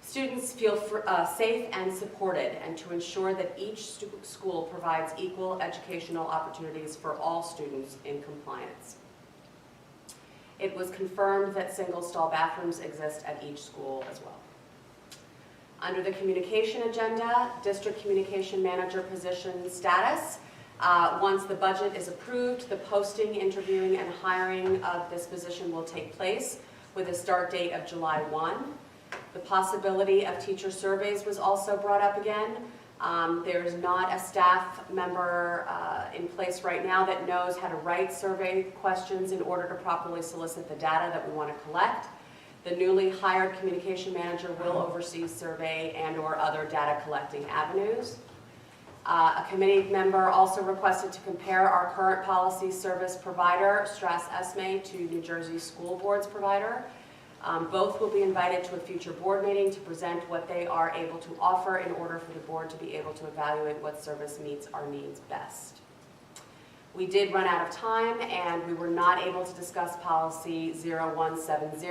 students feel safe and supported, and to ensure that each school provides equal educational opportunities for all students in compliance. It was confirmed that single-stall bathrooms exist at each school as well. Under the communication agenda, district communication manager position status. Once the budget is approved, the posting, interviewing, and hiring of this position will take place with a start date of July 1. The possibility of teacher surveys was also brought up again. There is not a staff member in place right now that knows how to write survey questions in order to properly solicit the data that we want to collect. The newly hired communication manager will oversee survey and/or other data collecting avenues. A committee member also requested to compare our current policy service provider, Strass Esme, to New Jersey School Board's provider. Both will be invited to a future board meeting to present what they are able to offer in order for the board to be able to evaluate what service meets our needs best. We did run out of time and we were not able to discuss policy 0170,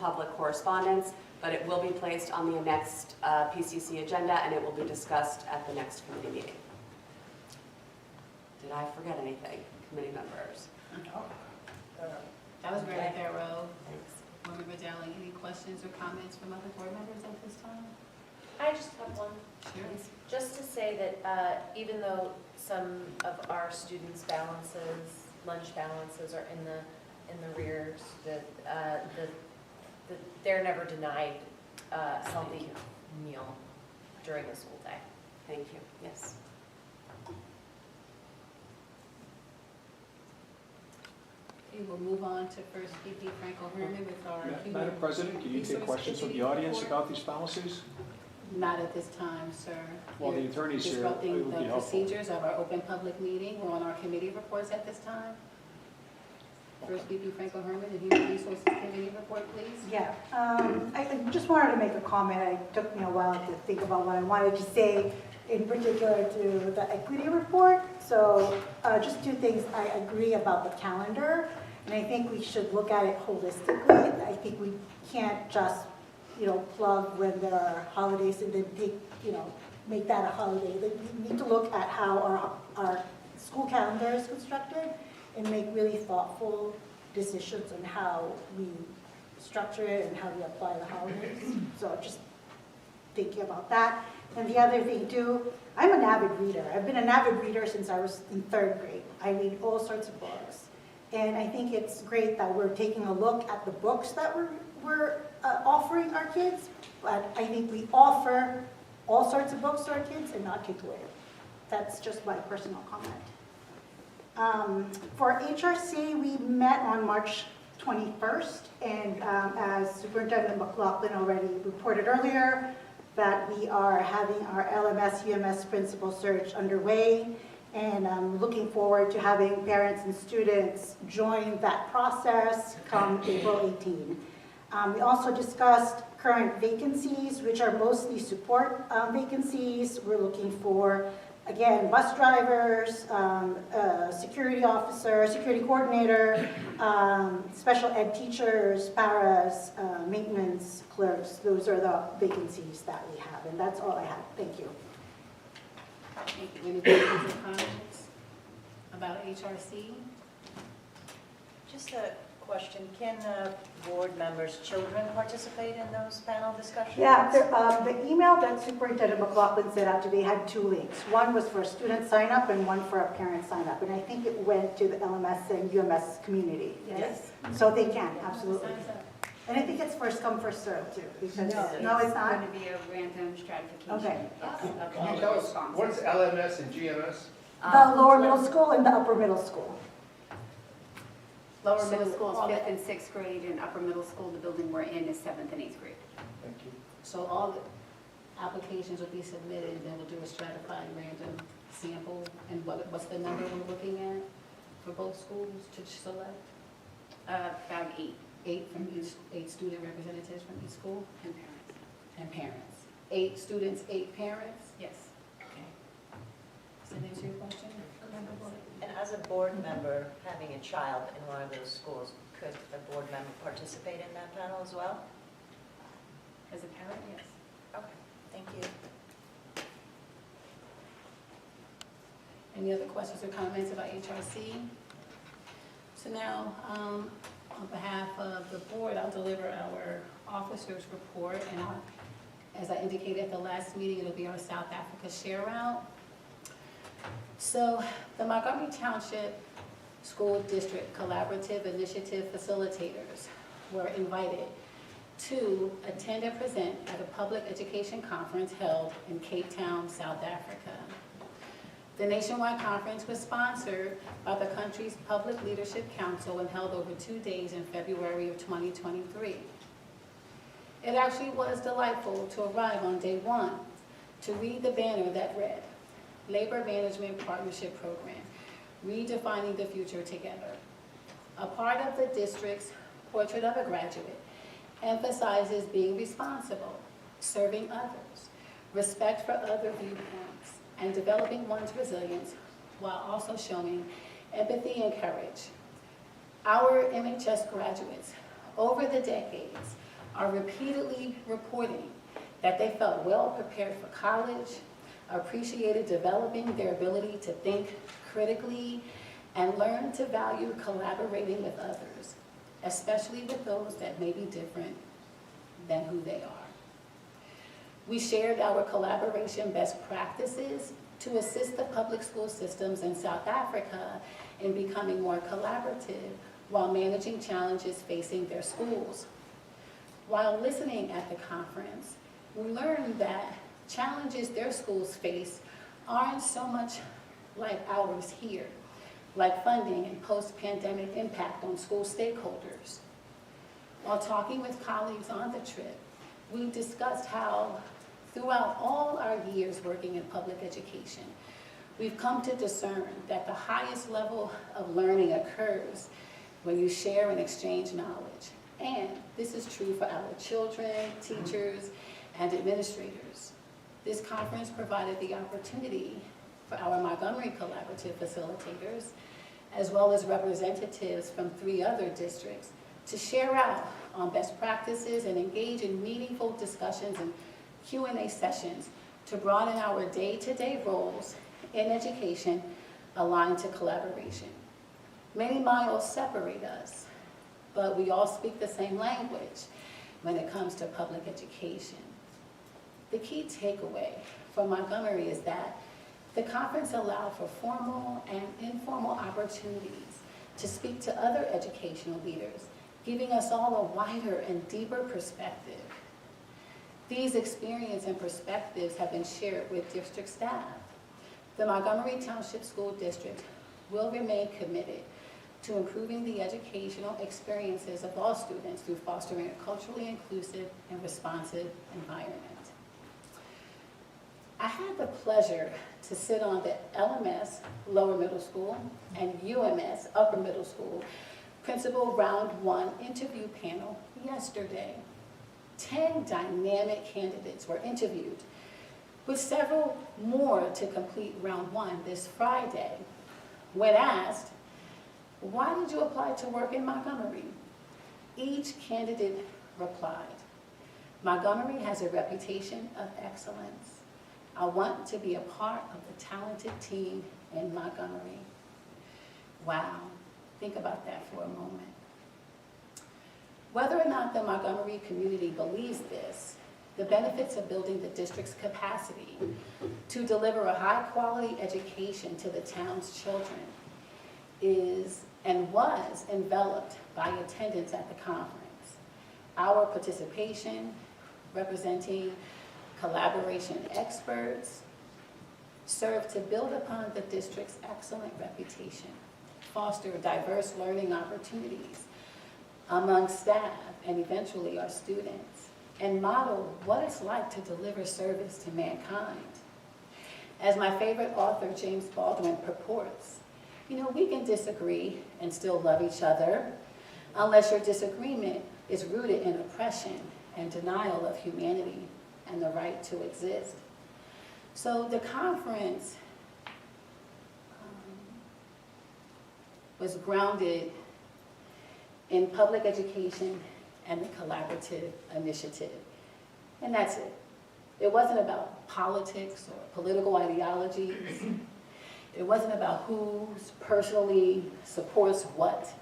public correspondence, but it will be placed on the next PCC agenda and it will be discussed at the next committee meeting. Did I forget anything, committee members? That was very thorough. Thanks. Member Dowling, any questions or comments from other board members at this time? I just have one. Sure. Just to say that even though some of our students' balances, lunch balances are in the rears, they're never denied a healthy meal during the school day. Thank you. Yes. Okay, we'll move on to First VP Franco Herman with our human Madam President, can you take resource questions from the committee audience report. about these policies? Not at this time, sir. While the You're attorney's here, it disrupting would be the helpful. procedures of our open public meeting. We're on our committee reports at this time. First VP Franco Herman, the Human Resources Committee report, please. Yeah, I just wanted to make a comment. It took me a while to think about what I wanted to say, in particular to the equity report. So just two things. I agree about the calendar, and I think we should look at it holistically. I think we can't just, plug when there are holidays and then make that a holiday. We need to look at how our school calendar is constructed and make really thoughtful decisions on how we structure it and how we apply the holidays. So just thinking about that. And the other thing too, I'm an avid reader. I've been an avid reader since I was in 3rd grade. I read all sorts of books. And I think it's great that we're taking a look at the books that we're offering our kids. But I think we offer all sorts of books to our kids and not take away. That's just my personal comment. For HRC, we met on March 21st, and as Superintendent McLaughlin already reported earlier, that we are having our LMS UMS principal search underway, and I'm looking forward to having parents and students join that process come April 18. We also discussed current vacancies, which are mostly support vacancies. We're looking for, again, bus drivers, security officer, security coordinator, special ed teachers, paras, maintenance clerks. Those are the vacancies that we have, and that's all I have. Thank you. Thank you. Any questions or comments about HRC? Just a question, can board members' children participate in those panel discussions? Yeah, the email that Superintendent McLaughlin sent out today had 2 links. One was for a student sign up and one for a parent sign up. And I think it went to the LMS and UMS community. Yes. So they can, absolutely. And I think it's first come, first served too. Because no, it's not. going to be a random stratification. Okay. Yes, of Can all you the tell us, responses. what's LMS and GMS? The lower middle school and the upper middle school. Lower middle school is 5th and 6th grade, and upper middle school, the building we're in, is 7th and 8th grade. Thank you. So all the applications will be submitted, and then we'll do a stratified random sample. And what's the number we're looking at for both schools to select? About 8. 8 from each, 8 student representatives from each school? And parents. And parents. 8 students, 8 parents? Yes. Okay. Does that answer your question? And as a board member, having a child in one of those schools, could a board member participate in that panel as well? As a parent, yes. Okay, thank you. Any other questions or comments about HRC? So now, on behalf of the board, I'll deliver our officers report, and as I indicated at the last meeting, it'll be our South Africa share route. So the Montgomery Township School District Collaborative Initiative facilitators were invited to attend and present at a public education conference held in Cape Town, South Africa. The nationwide conference was sponsored by the country's Public Leadership Council and held over 2 days in February of 2023. It actually was delightful to arrive on day 1 to read the banner that read, Labor Management Partnership Program, Redefining the Future Together. A part of the district's Portrait of a Graduate emphasizes being responsible, serving others, respect for other viewpoints, and developing one's resilience while also showing empathy and courage. Our MHS graduates over the decades are repeatedly reporting that they felt well prepared for college, appreciated developing their ability to think critically, and learn to value collaborating with others, especially with those that may be different than who they are. We shared our collaboration best practices to assist the public school systems in South Africa in becoming more collaborative while managing challenges facing their schools. While listening at the conference, we learned that challenges their schools face aren't so much like ours here, like funding and post-pandemic impact on school stakeholders. While talking with colleagues on the trip, we discussed how throughout all our years working in public education, we've come to discern that the highest level of learning occurs when you share and exchange knowledge. And this is true for our children, teachers, and administrators. This conference provided the opportunity for our Montgomery Collaborative facilitators, as well as representatives from 3 other districts, to share out on best practices and engage in meaningful discussions and Q&A sessions to broaden our day-to-day roles in education aligned to collaboration. Many miles separate us, but we all speak the same language when it comes to public education. The key takeaway for Montgomery is that the conference allowed for formal and informal opportunities to speak to other educational leaders, giving us all a wider and deeper perspective. These experiences and perspectives have been shared with district staff. The Montgomery Township School District will remain committed to improving the educational experiences of all students through fostering a culturally inclusive and responsive environment. I had the pleasure to sit on the LMS Lower Middle School and UMS Upper Middle School Principal Round 1 interview panel yesterday. 10 dynamic candidates were interviewed, with several more to complete Round 1 this Friday. When asked, why did you apply to work in Montgomery? Each candidate replied, Montgomery has a reputation of excellence. I want to be a part of the talented team in Montgomery. Wow, think about that for a moment. Whether or not the Montgomery community believes this, the benefits of building the district's capacity to deliver a high-quality education to the town's children is and was enveloped by attendance at the conference. Our participation, representing collaboration experts, served to build upon the district's excellent reputation, foster diverse learning opportunities among staff and eventually our students, and model what it's like to deliver service to mankind. As my favorite author, James Baldwin, purports, we can disagree and still love each other unless your disagreement is rooted in oppression and denial of humanity and the right to exist. So the conference was grounded in public education and the collaborative initiative. And that's it. It wasn't about politics or political ideologies. It wasn't about who personally supports what.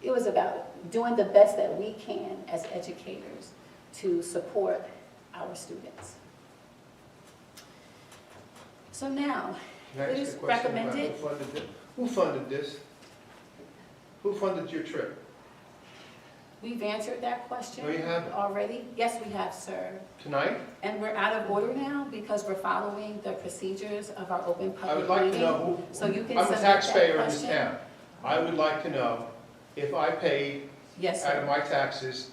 It was about doing the best that we can as educators to support our students. So now, it is recommended. Who funded this? Who funded your trip? We've answered that question No, you haven't. already. Yes, we have, sir. Tonight? And we're out of order now because we're following the procedures of our open public meeting. I would like to know So you can I'm a submit that taxpayer in this question. town. I would like to know if I paid Yes, out of sir. my taxes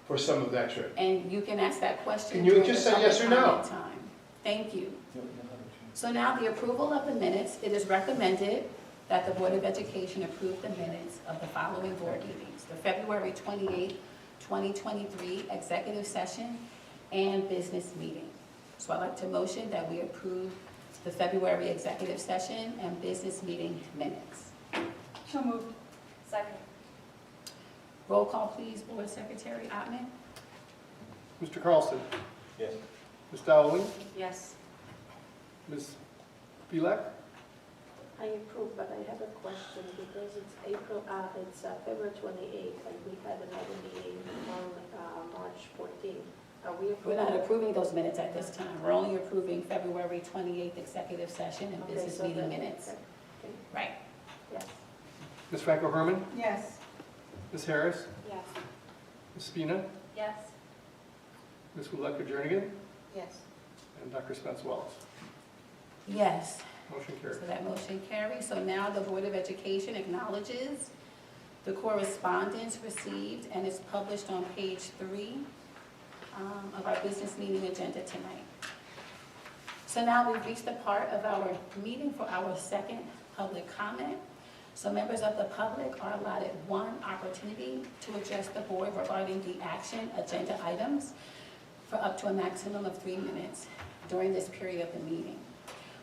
for some of that trip. And you can ask that question. Can you during just the say yes public or no? comment time. Thank you. So now the approval of the minutes, it is recommended that the Board of Education approve the minutes of the following board meetings: the February 28, 2023 executive session and business meeting. So I'd like to motion that we approve the February executive session and business meeting minutes. So moved. Second. Roll call, please, Board Secretary Ottman. Mr. Carlson? Yes. Ms. Dowling? Yes, Ms. Bilek? I approve, but I have a question because it's February 28th and we had another meeting on March 14th. Are we We're not approving? approving those minutes at this time. We're only approving February 28th executive session and Okay, business so meeting then- minutes. okay, Right. yes. Ms. Franco-Herman? Yes. Ms. Harris? Yes. Ms. Spina? Yes. Ms. Wuleka-Jernigan? Yes. And Dr. Spence Wells. Yes. Motion carries. So that motion carries. So now the Board of Education acknowledges the correspondence received and is published on page 3 of our business meeting agenda tonight. So now we've reached the part of our meeting for our second public comment. So members of the public are allotted one opportunity to address the board regarding the action agenda items for up to a maximum of 3 minutes during this period of the meeting.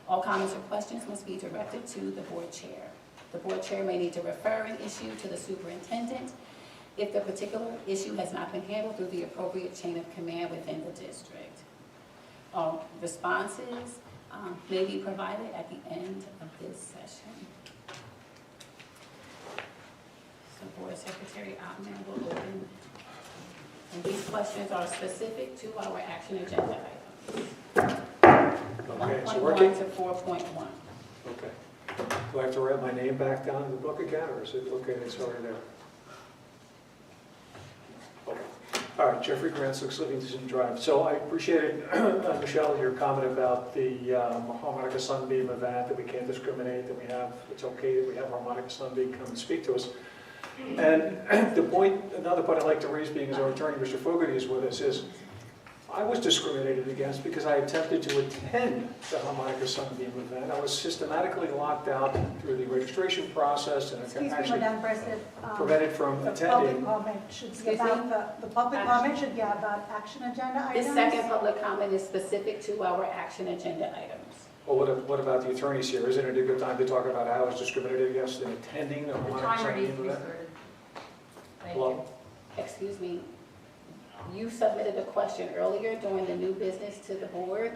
All comments or questions must be directed to the board chair. The board chair may need to refer an issue to the superintendent if the particular issue has not been handled through the appropriate chain of command within the district. Responses may be provided at the end of this session. So Board Secretary Ottman will open. And these questions are specific to our action agenda items. Okay, it's 1.1 working? to 4.1. Okay. Do I have to write my name back down in the book again, or is it okay, it's already there? Okay. All right, Jeffrey Grant, 6 Livingston Drive. So I appreciated, Michelle, your comment about the harmonica sunbeam event, that we can't discriminate, that we have, it's okay that we have harmonica sunbeam come and speak to us. And another point I'd like to raise, being as our attorney, Mr. Fogarty, is with us, is I was discriminated against because I attempted to attend the harmonica sunbeam event. I was systematically locked out through the registration process and Excuse me, actually Madam President. prevented from The attending. public comment should be Excuse me? about, the public comment should be about action agenda items. This second public comment is specific to our action agenda items. Well, what about the attorneys here? Isn't it a good time to talk about how I was discriminated against in attending the harmonica sunbeam event? Hello? Excuse me, you submitted a question earlier during the new business to the board.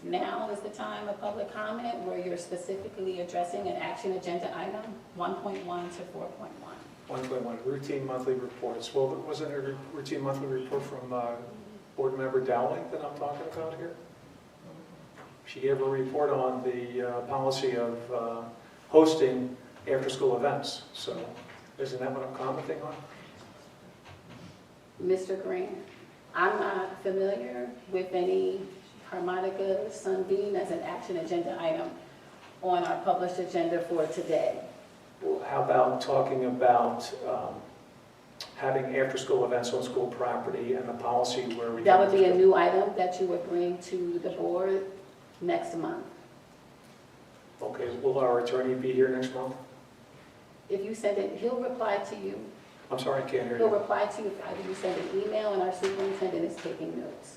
Now is the time of public comment where you're specifically addressing an action agenda item, 1.1 to 4.1. 1.1, routine monthly reports. Well, wasn't there a routine monthly report from Board Member Dowling that I'm talking about here? She gave a report on the policy of hosting after-school events. So isn't that what I'm commenting on? Mr. Grant, I'm not familiar with any harmonica sunbeam as an action agenda item on our published agenda for today. Well, how about talking about having after-school events on school property and a policy where we... That would be a new item that you would bring to the board next month. Okay, will our attorney be here next month? If you send it, he'll reply to you. I'm sorry, I can't hear He'll you. reply to you if either you send an email and our superintendent is taking notes.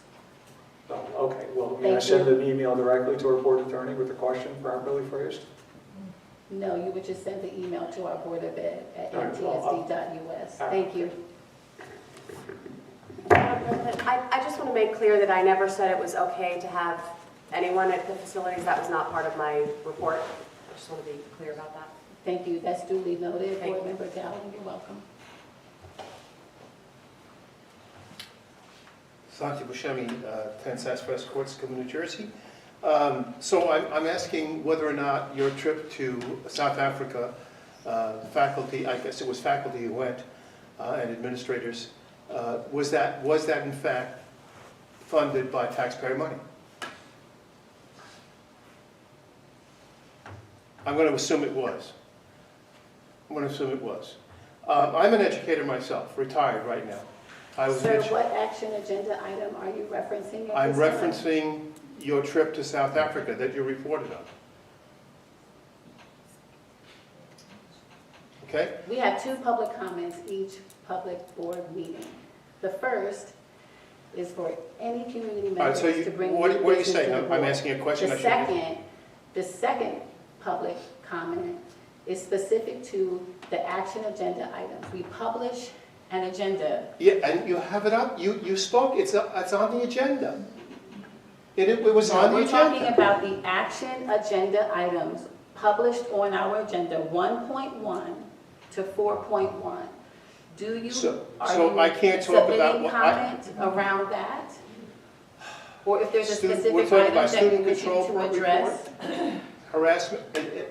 Oh, okay, well, may I Thank send you. an email directly to our board attorney with the question properly phrased? No, you would just send the email to our Board of Ed at All right, well, mtsd.us. all right. Thank you. I just want to make clear that I never said it was okay to have anyone at the facilities. That was not part of my report. I just want to be clear about that. Thank you. That's duly noted. Thank Board you. Member Dowling, you're welcome. Santi Buscemi, 10 Sassafras Court School, New Jersey. So I'm asking whether or not your trip to South Africa, faculty, I guess it was faculty who went, and administrators, was that in fact funded by taxpayer money? I'm going to assume it was. I'm an educator myself, retired right now. Sir, what action agenda item are you referencing? I'm referencing your trip to South Africa that you reported on. Okay? We have 2 public comments each public board meeting. The first is for any community All right, members so to bring what new are you business saying? to the I'm board. asking a question. The second public comment is specific to the action agenda items. We publish an agenda. Yeah, and you have it up. You spoke. It's on the agenda. It was on the We're talking agenda. about the action agenda items published on our agenda, 1.1 to 4.1. So I can't talk about submitting comment around that? Or if there's a We're specific talking item about that you student wish control to board address? harassment.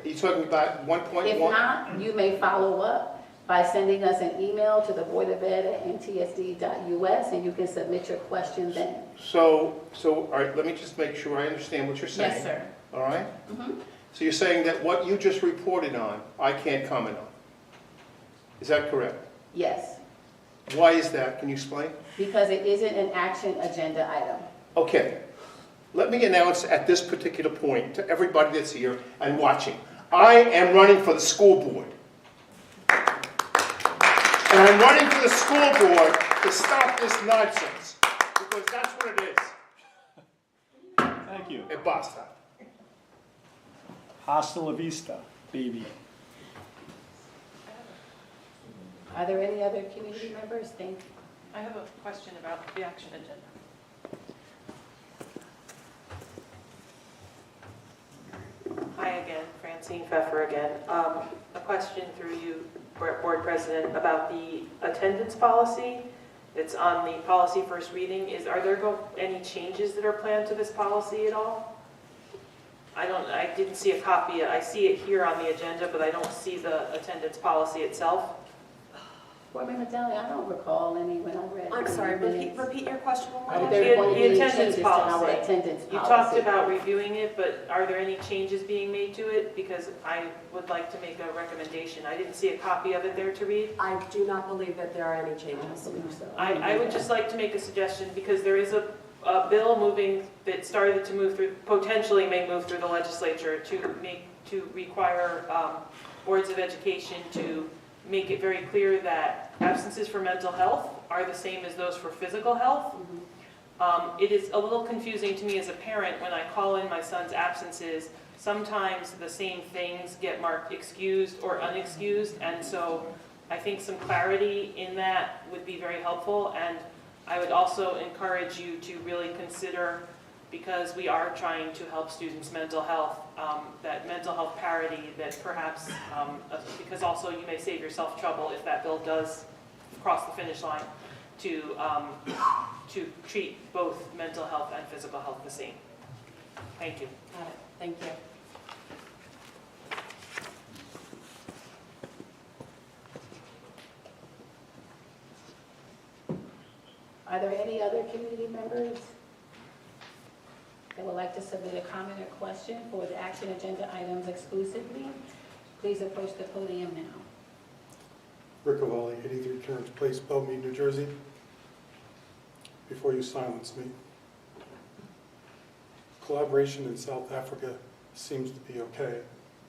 You're talking about 1.1. If not, you may follow up by sending us an email to the Board of Ed at mtsd.us, and you can submit your question then. So all right. Let me just make sure I understand what you're saying. Yes, sir. All right. Mhm. So you're saying that what you just reported on, I can't comment on. Is that correct? Yes, Why is that? Can you explain? because it isn't an action agenda item. Okay, let me announce at this particular point to everybody that's here and watching, I am running for the school board. And I'm running for the school board to stop this nonsense, because that's what it is. Thank you. E basta. Hasta la vista, baby. Are there any other community members? Thank you. I have a question about the action agenda. Hi again, Francine Pfeffer again. A question through you, Board President, about the attendance policy. It's on the policy first reading. Are there any changes that are planned to this policy at all? I didn't see a copy. I see it here on the agenda, but I don't see the attendance policy itself. Board Member Deli, I don't recall any when I read. I'm sorry, the minutes. repeat your question one more Are time. there going to be any attendance changes to our policy. attendance policy? You talked about reviewing it, but are there any changes being made to it? Because I would like to make a recommendation. I didn't see a copy of it there to read. I do not believe that there are any I changes. don't believe so. I would just like to make a suggestion, because there is a bill moving, that started to move through, potentially may move through the legislature to require boards of education to make it very clear that absences for mental health are the same as those for physical health. It is a little confusing to me as a parent when I call in my son's absences. Sometimes the same things get marked excused or unexcused, and so I think some clarity in that would be very helpful. And I would also encourage you to really consider, because we are trying to help students' mental health, that mental health parity, that perhaps, because also you may save yourself trouble if that bill does cross the finish line, to treat both mental health and physical health the same. Thank you. Got it. Thank you. Are there any other community members that would like to submit a comment or question for the action agenda items exclusively? Please approach the podium now. Rick Cavalli, 83 Terrence Place, Bellmead, New Jersey. Before you silence me, collaboration in South Africa seems to be okay.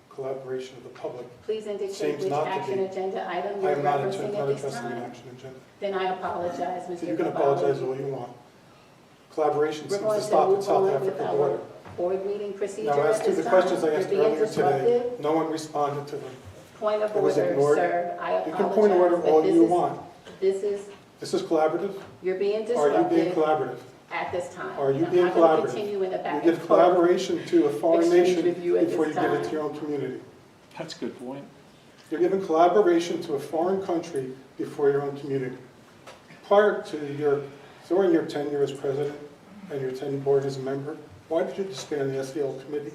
Collaboration of the public Please indicate seems which not to action be. agenda item I you're am not referencing at this addressing an time. action agenda. Then I apologize, Mr. So you can Cavalli. apologize all you want. Collaboration We're seems going to to stop move at South on with Africa our border. board meeting procedure Now, as at to this the time. questions I You're asked being earlier today, disruptive. no one responded to them. Point of It was order, ignored. sir. I apologize. You can point of order but all this you is- want. This is, collaborative? you're being Are you disruptive being collaborative? at this time. Are you I'm being not going to collaborative? continue in the back You and give forth. collaboration to a foreign exchange nation with you at before you this give it time. to your own community. That's a good point. You're giving collaboration to a foreign country before your own community. During your tenure as president and your tenure board as a member, why did you disband the SEL committee?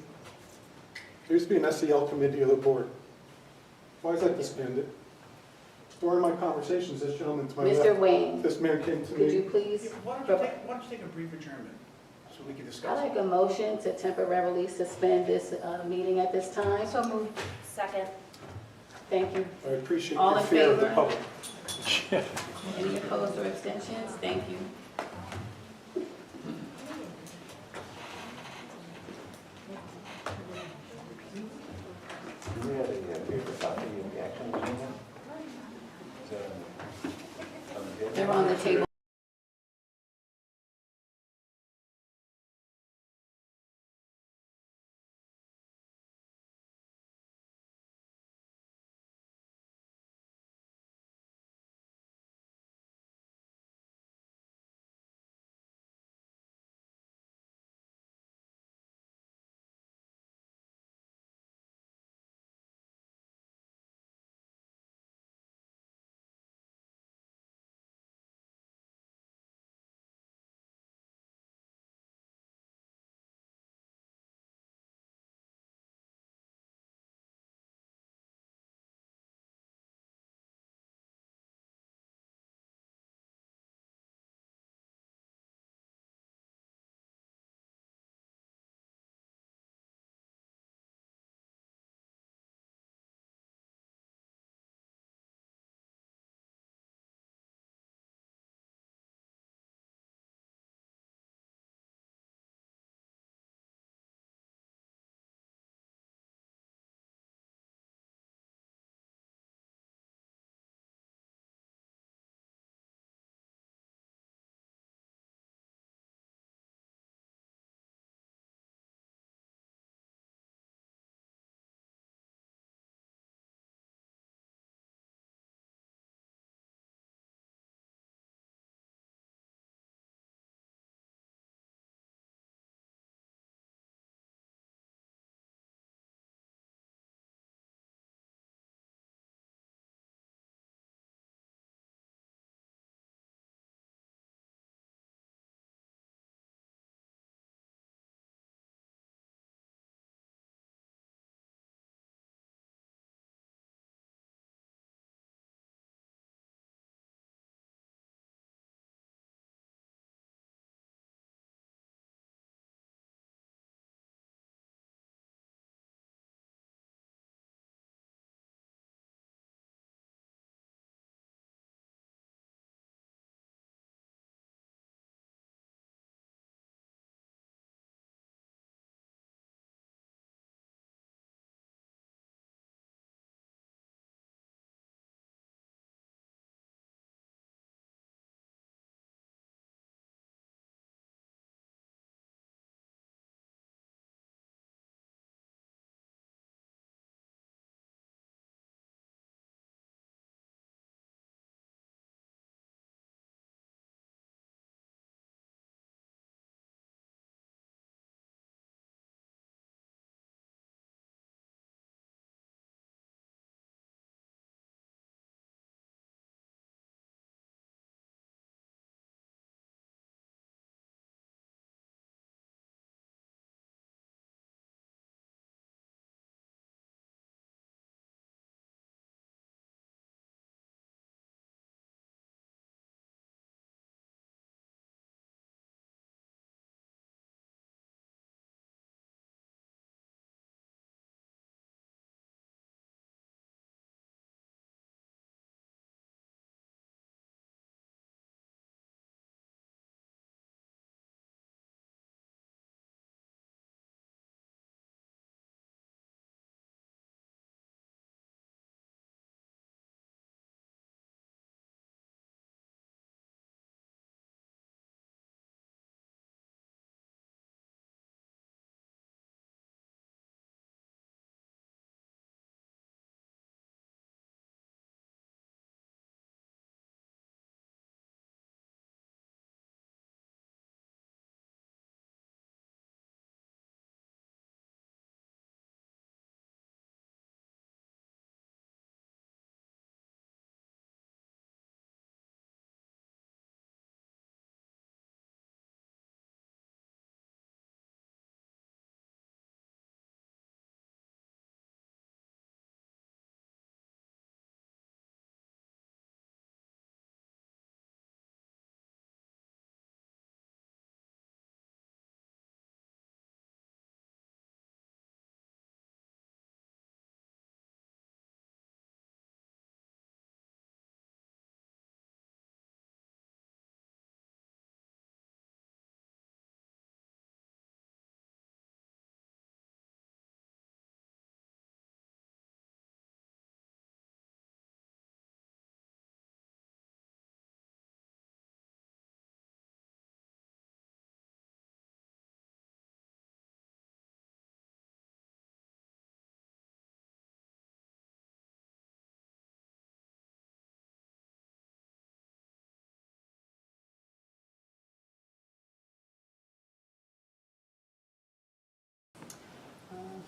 There used to be an SEL committee of the board. Why is that disbanded? During my conversations, this gentleman to my Mr. left, Wayne, this man came to could you me. please? Why don't you take a brief adjournment so we can I'd discuss like it? a motion to temporarily suspend this meeting at this time. So moved. Second. Thank you. I appreciate All your in fear of the favor? public. Any opposed or abstentions? Thank you. Do we have a paper copy of the action agenda? They're on the table.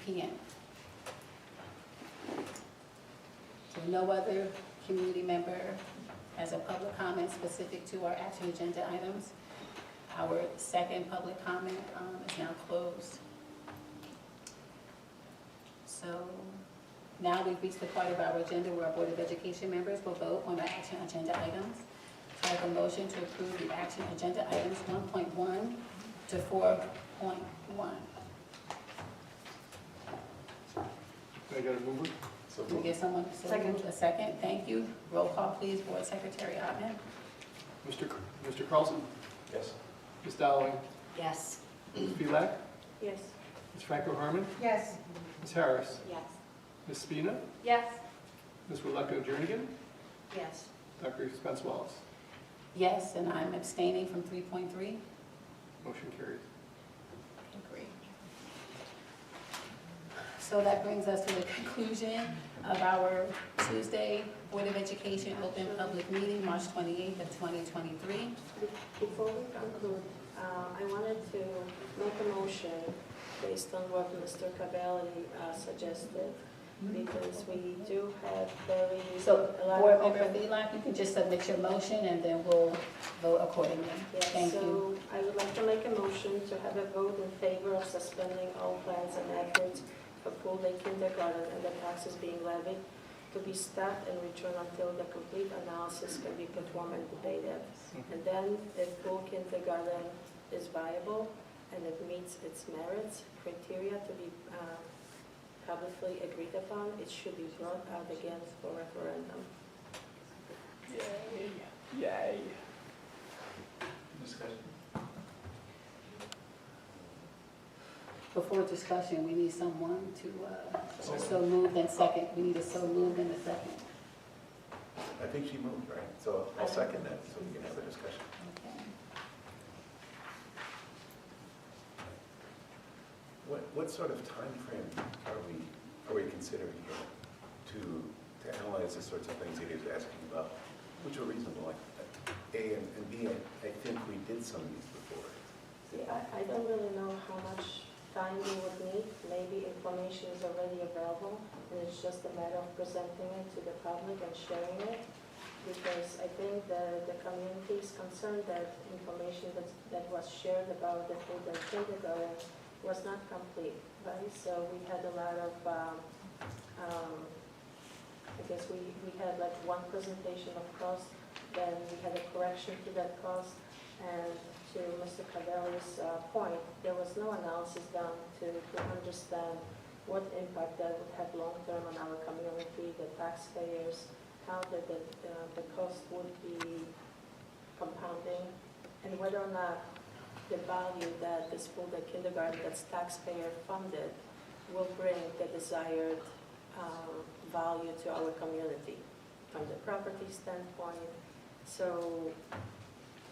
p.m. So no other community member has a public comment specific to our action agenda items. Our second public comment is now closed. So now we've reached the part of our agenda where our Board of Education members will vote on our action agenda items. So I have a motion to approve the action agenda items 1.1 to 4.1. I got a mover? Can we get someone to Second. a second? Thank you. Roll call, please. Board Secretary Ottman. Mr. Carlson? Yes. Ms. Dalloway? Yes. Ms. Belak? Yes. Ms. Franco-Harmon? Yes. Ms. Harris? Yes. Ms. Spina? Yes. Ms. Walecko-Jernigan? Yes. Dr. Spence-Wallace? Yes, and I'm abstaining from 3.3. Motion carries. Okay, great. So that brings us to the conclusion of our Tuesday Board of Education open public meeting, March 28th of 2023. Before we conclude, I wanted to make a motion based on what Mr. Cavalli suggested, because we do have So, a lot Board of Member open. Phelan, you can just submit your motion and then we'll vote accordingly. Yes, Thank you. so I would like to make a motion to have a vote in favor of suspending all plans and efforts for full-day kindergarten and the taxes being levied to be stopped and returned until the complete analysis can be performed and debated. And then, if full kindergarten is viable and it meets its merits, criteria to be publicly agreed upon, it should be brought out again for referendum. Yay. Yay. Discussion? Before discussion, we need someone to, so moved and second. We need a so moved and a second. I think she moved, right? So I'll second that, so we can have a discussion. Okay. What sort of time frame are we considering here to analyze the sorts of things that he was asking about, which are reasonable? Like A and B, I think we did some of these before. See, I don't really know how much time we would need. Maybe information is already available, and it's just a matter of presenting it to the public and sharing it. Because I think the community is concerned that information that was shared about the full-day kindergarten was not complete, right? So we had a lot of, I guess we had like one presentation of cost, then we had a correction to that cost, and to Mr. Cavalli's point, there was no analysis done to understand what impact that would have long-term on our community, the taxpayers, how the cost would be compounding, and whether or not the value that this full-day kindergarten that's taxpayer funded will bring the desired value to our community from the property standpoint. So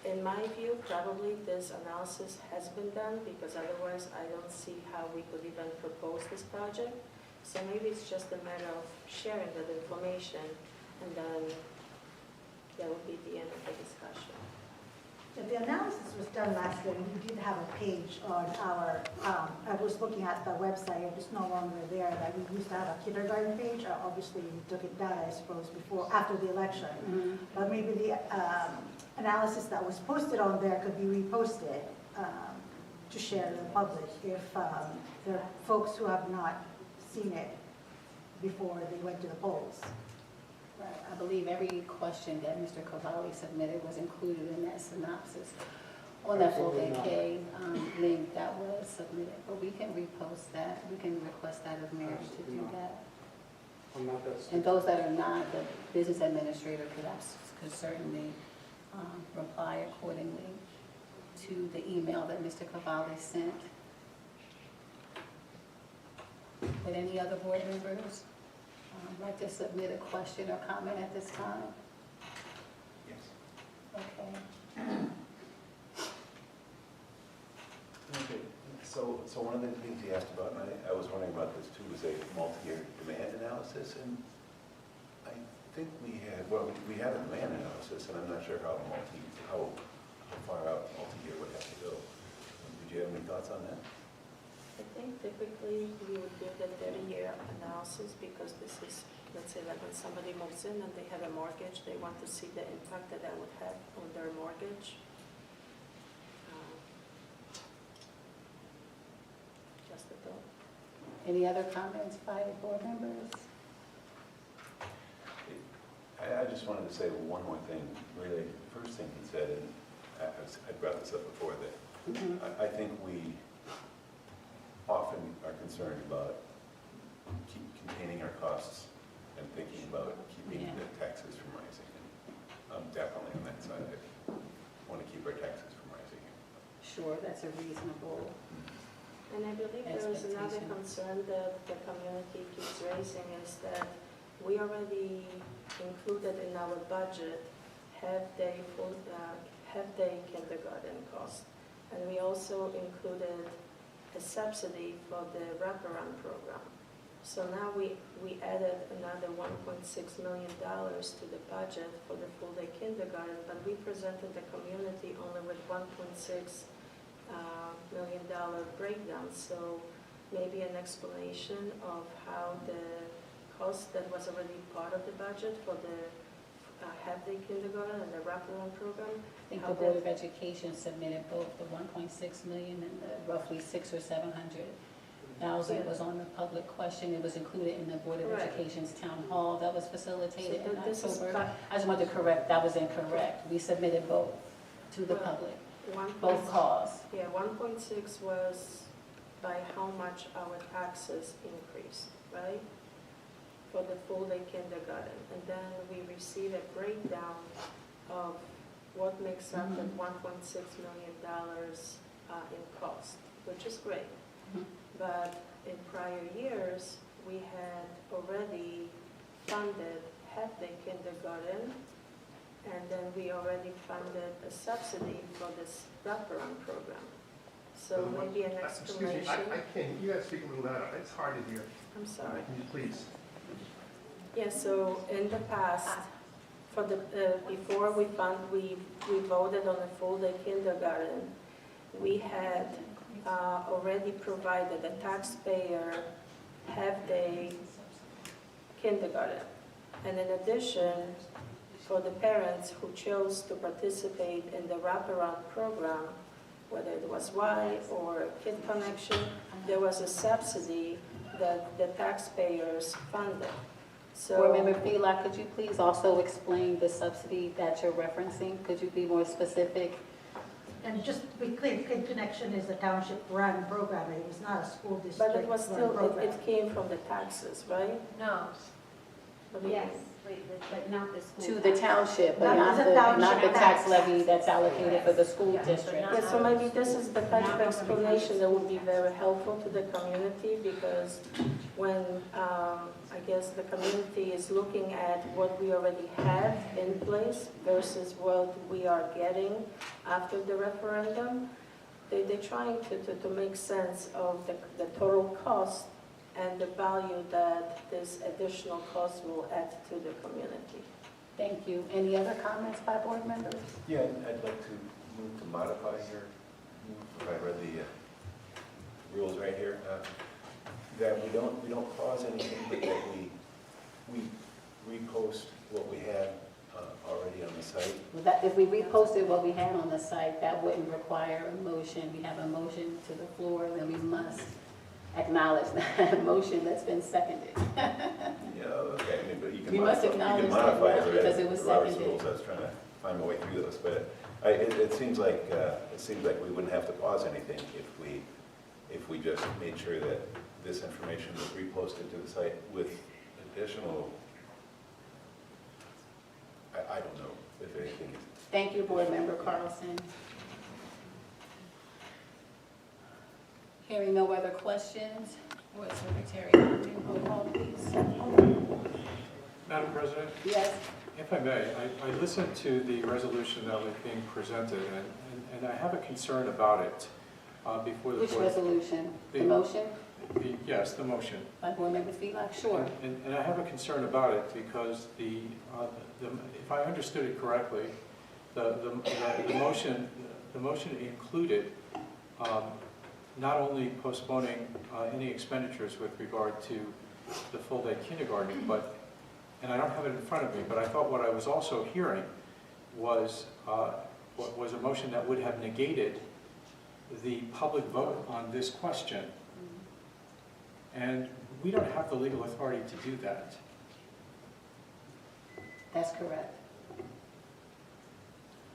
in my view, probably this analysis has been done, because otherwise I don't see how we could even propose this project. So maybe it's just a matter of sharing that information, and then that would be the end of the discussion. The analysis was done last year, and we did have a page on our, I was looking at the website, it's no longer there, that we used to have a kindergarten page. Obviously, we took it down, I suppose, after the election. Mm-hmm. But maybe the analysis that was posted on there could be reposted to share to the public if there are folks who have not seen it before they went to the polls. Right. I believe every question that Mr. Cavalli submitted was included in that synopsis on that full-day K link that was submitted. But we can repost that. We can request that of Mary to do that. I'm not that. And those that are not, the business administrator could certainly reply accordingly to the email that Mr. Cavalli sent. Would any other board members like to submit a question or comment at this time? Yes. Okay. Okay, so one of the things you asked about, and I was wondering about this too, was a multi-year demand analysis, and I think we had a demand analysis, and I'm not sure how far out multi-year would have to go. Did you have any thoughts on that? I think typically we would do the 30-year analysis because this is, let's say, like when somebody moves in and they have a mortgage, they want to see the impact that that would have on their mortgage. Just a thought. Any other comments by the board members? I just wanted to say one more thing, really. The first thing he said, and I brought this up before, that I think we often are concerned about containing our costs and thinking about keeping the taxes from rising. And I'm definitely on that side. I want to keep our taxes from rising. Sure, that's a reasonable. And I believe there is another concern that the community keeps raising is that we already included in our budget half-day kindergarten cost. And we also included a subsidy for the wraparound program. So now we added another $1.6 million to the budget for the full-day kindergarten, but we presented the community only with $1.6 million breakdown. So maybe an explanation of how the cost that was already part of the budget for the half-day kindergarten and the wraparound program. I think the Board of Education submitted both the 1.6 million and the roughly 600,000 or 700,000 was on the public question. It was included in the Board of Education's town hall that was facilitated in October. I just wanted to correct, that was incorrect. We submitted both to the public, both costs. Yeah, 1.6 was by how much our taxes increased, right? For the full-day kindergarten. And then we receive a breakdown of what makes up the $1.6 million in cost, which is great. But in prior years, we had already funded half-day kindergarten, and then we already funded a subsidy for this wraparound program. So maybe an explanation. Excuse me, I can't, you guys speak a little louder, it's hard to hear. I'm sorry. Can you please? Yeah, so in the past, for the, before we voted on a full-day kindergarten, we had already provided a taxpayer half-day kindergarten. And in addition, for the parents who chose to participate in the wraparound program, whether it was Y or Kid Connection, there was a subsidy that the taxpayers funded. So, Board Member Phelan, could you please also explain the subsidy that you're referencing? Could you be more specific? And just to be clear, Kid Connection is a township-run program, it was not a school district. but it was still, it came from the taxes, right? No. Yes. But not the school. To the township, but Not the township not the tax tax. levy that's allocated for the school district. Yeah, so maybe this is the type of explanation that would be very helpful to the community, because when, I guess the community is looking at what we already have in place versus what we are getting after the referendum, they're trying to make sense of the total cost and the value that this additional cost will add to the community. Thank you. Any other comments by board members? Yeah, I'd like to move to modify here, if I read the rules right here, that we don't pause anything, but that we repost what we had already on the site. Well, that, if we reposted what we had on the site, that wouldn't require a motion. We have a motion to the floor, then we must acknowledge that motion that's been seconded. Yeah, okay, I mean, but you We must acknowledge that, modify it because it was Robert's seconded. rules. I was trying to find my way through those, but it seems like we wouldn't have to pause anything if we just made sure that this information was reposted to the site with additional, I don't know if anything is. Thank you, Board Member Carlson. Hearing no other questions, Board Secretary, roll call, please. Madam President? Yes. If I may, I listened to the resolution that was being presented, and I have a concern about it before the board. Which resolution? The motion? Yes, the motion. By Board Member Phelan? Sure. And I have a concern about it because if I understood it correctly, the motion included not only postponing any expenditures with regard to the full-day kindergarten, but, and I don't have it in front of me, but I thought what I was also hearing was a motion that would have negated the public vote on this question. And we don't have the legal authority to do that. That's correct.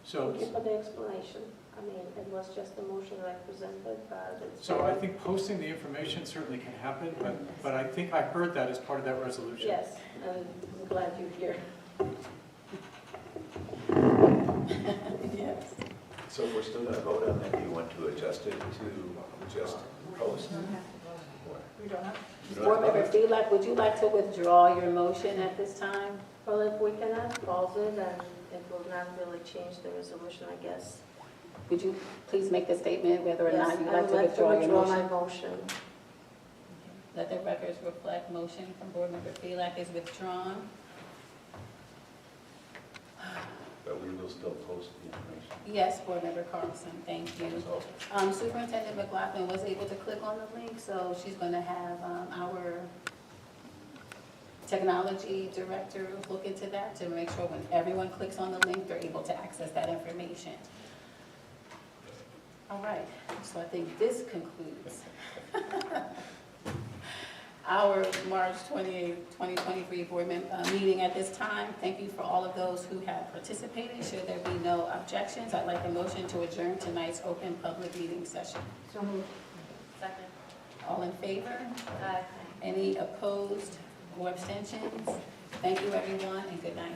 So, Thank you for the explanation. I mean, it was just a motion that I presented, but it's. so I think posting the information certainly can happen, but I think I heard that as part of that resolution. Yes, and I'm glad you're here. Yes. So if we're still going to vote on that, do you want to adjust it to just post? We don't have. You don't Board have to Member Phelan, would you like to withdraw your motion at this time? Well, if we cannot pause it, then it will not really change the resolution, I guess. Would you please make the statement whether or Yes, not you'd I like would to withdraw your my motion? motion. Let the records reflect motion from Board Member Phelan is withdrawn. But we will still post the information. Yes, Board Member Carlson, thank you. Superintendent McLaughlin was able to click on the link, so she's going to have our technology director look into that to make sure when everyone clicks on the link, they're able to access that information. All right, so I think this concludes our March 28, 2023 board meeting at this time. Thank you for all of those who have participated. Should there be no objections, I'd like a motion to adjourn tonight's open public meeting session. So moved. Second. All in favor? Aye. Any opposed or abstentions? Thank you, everyone, and good night.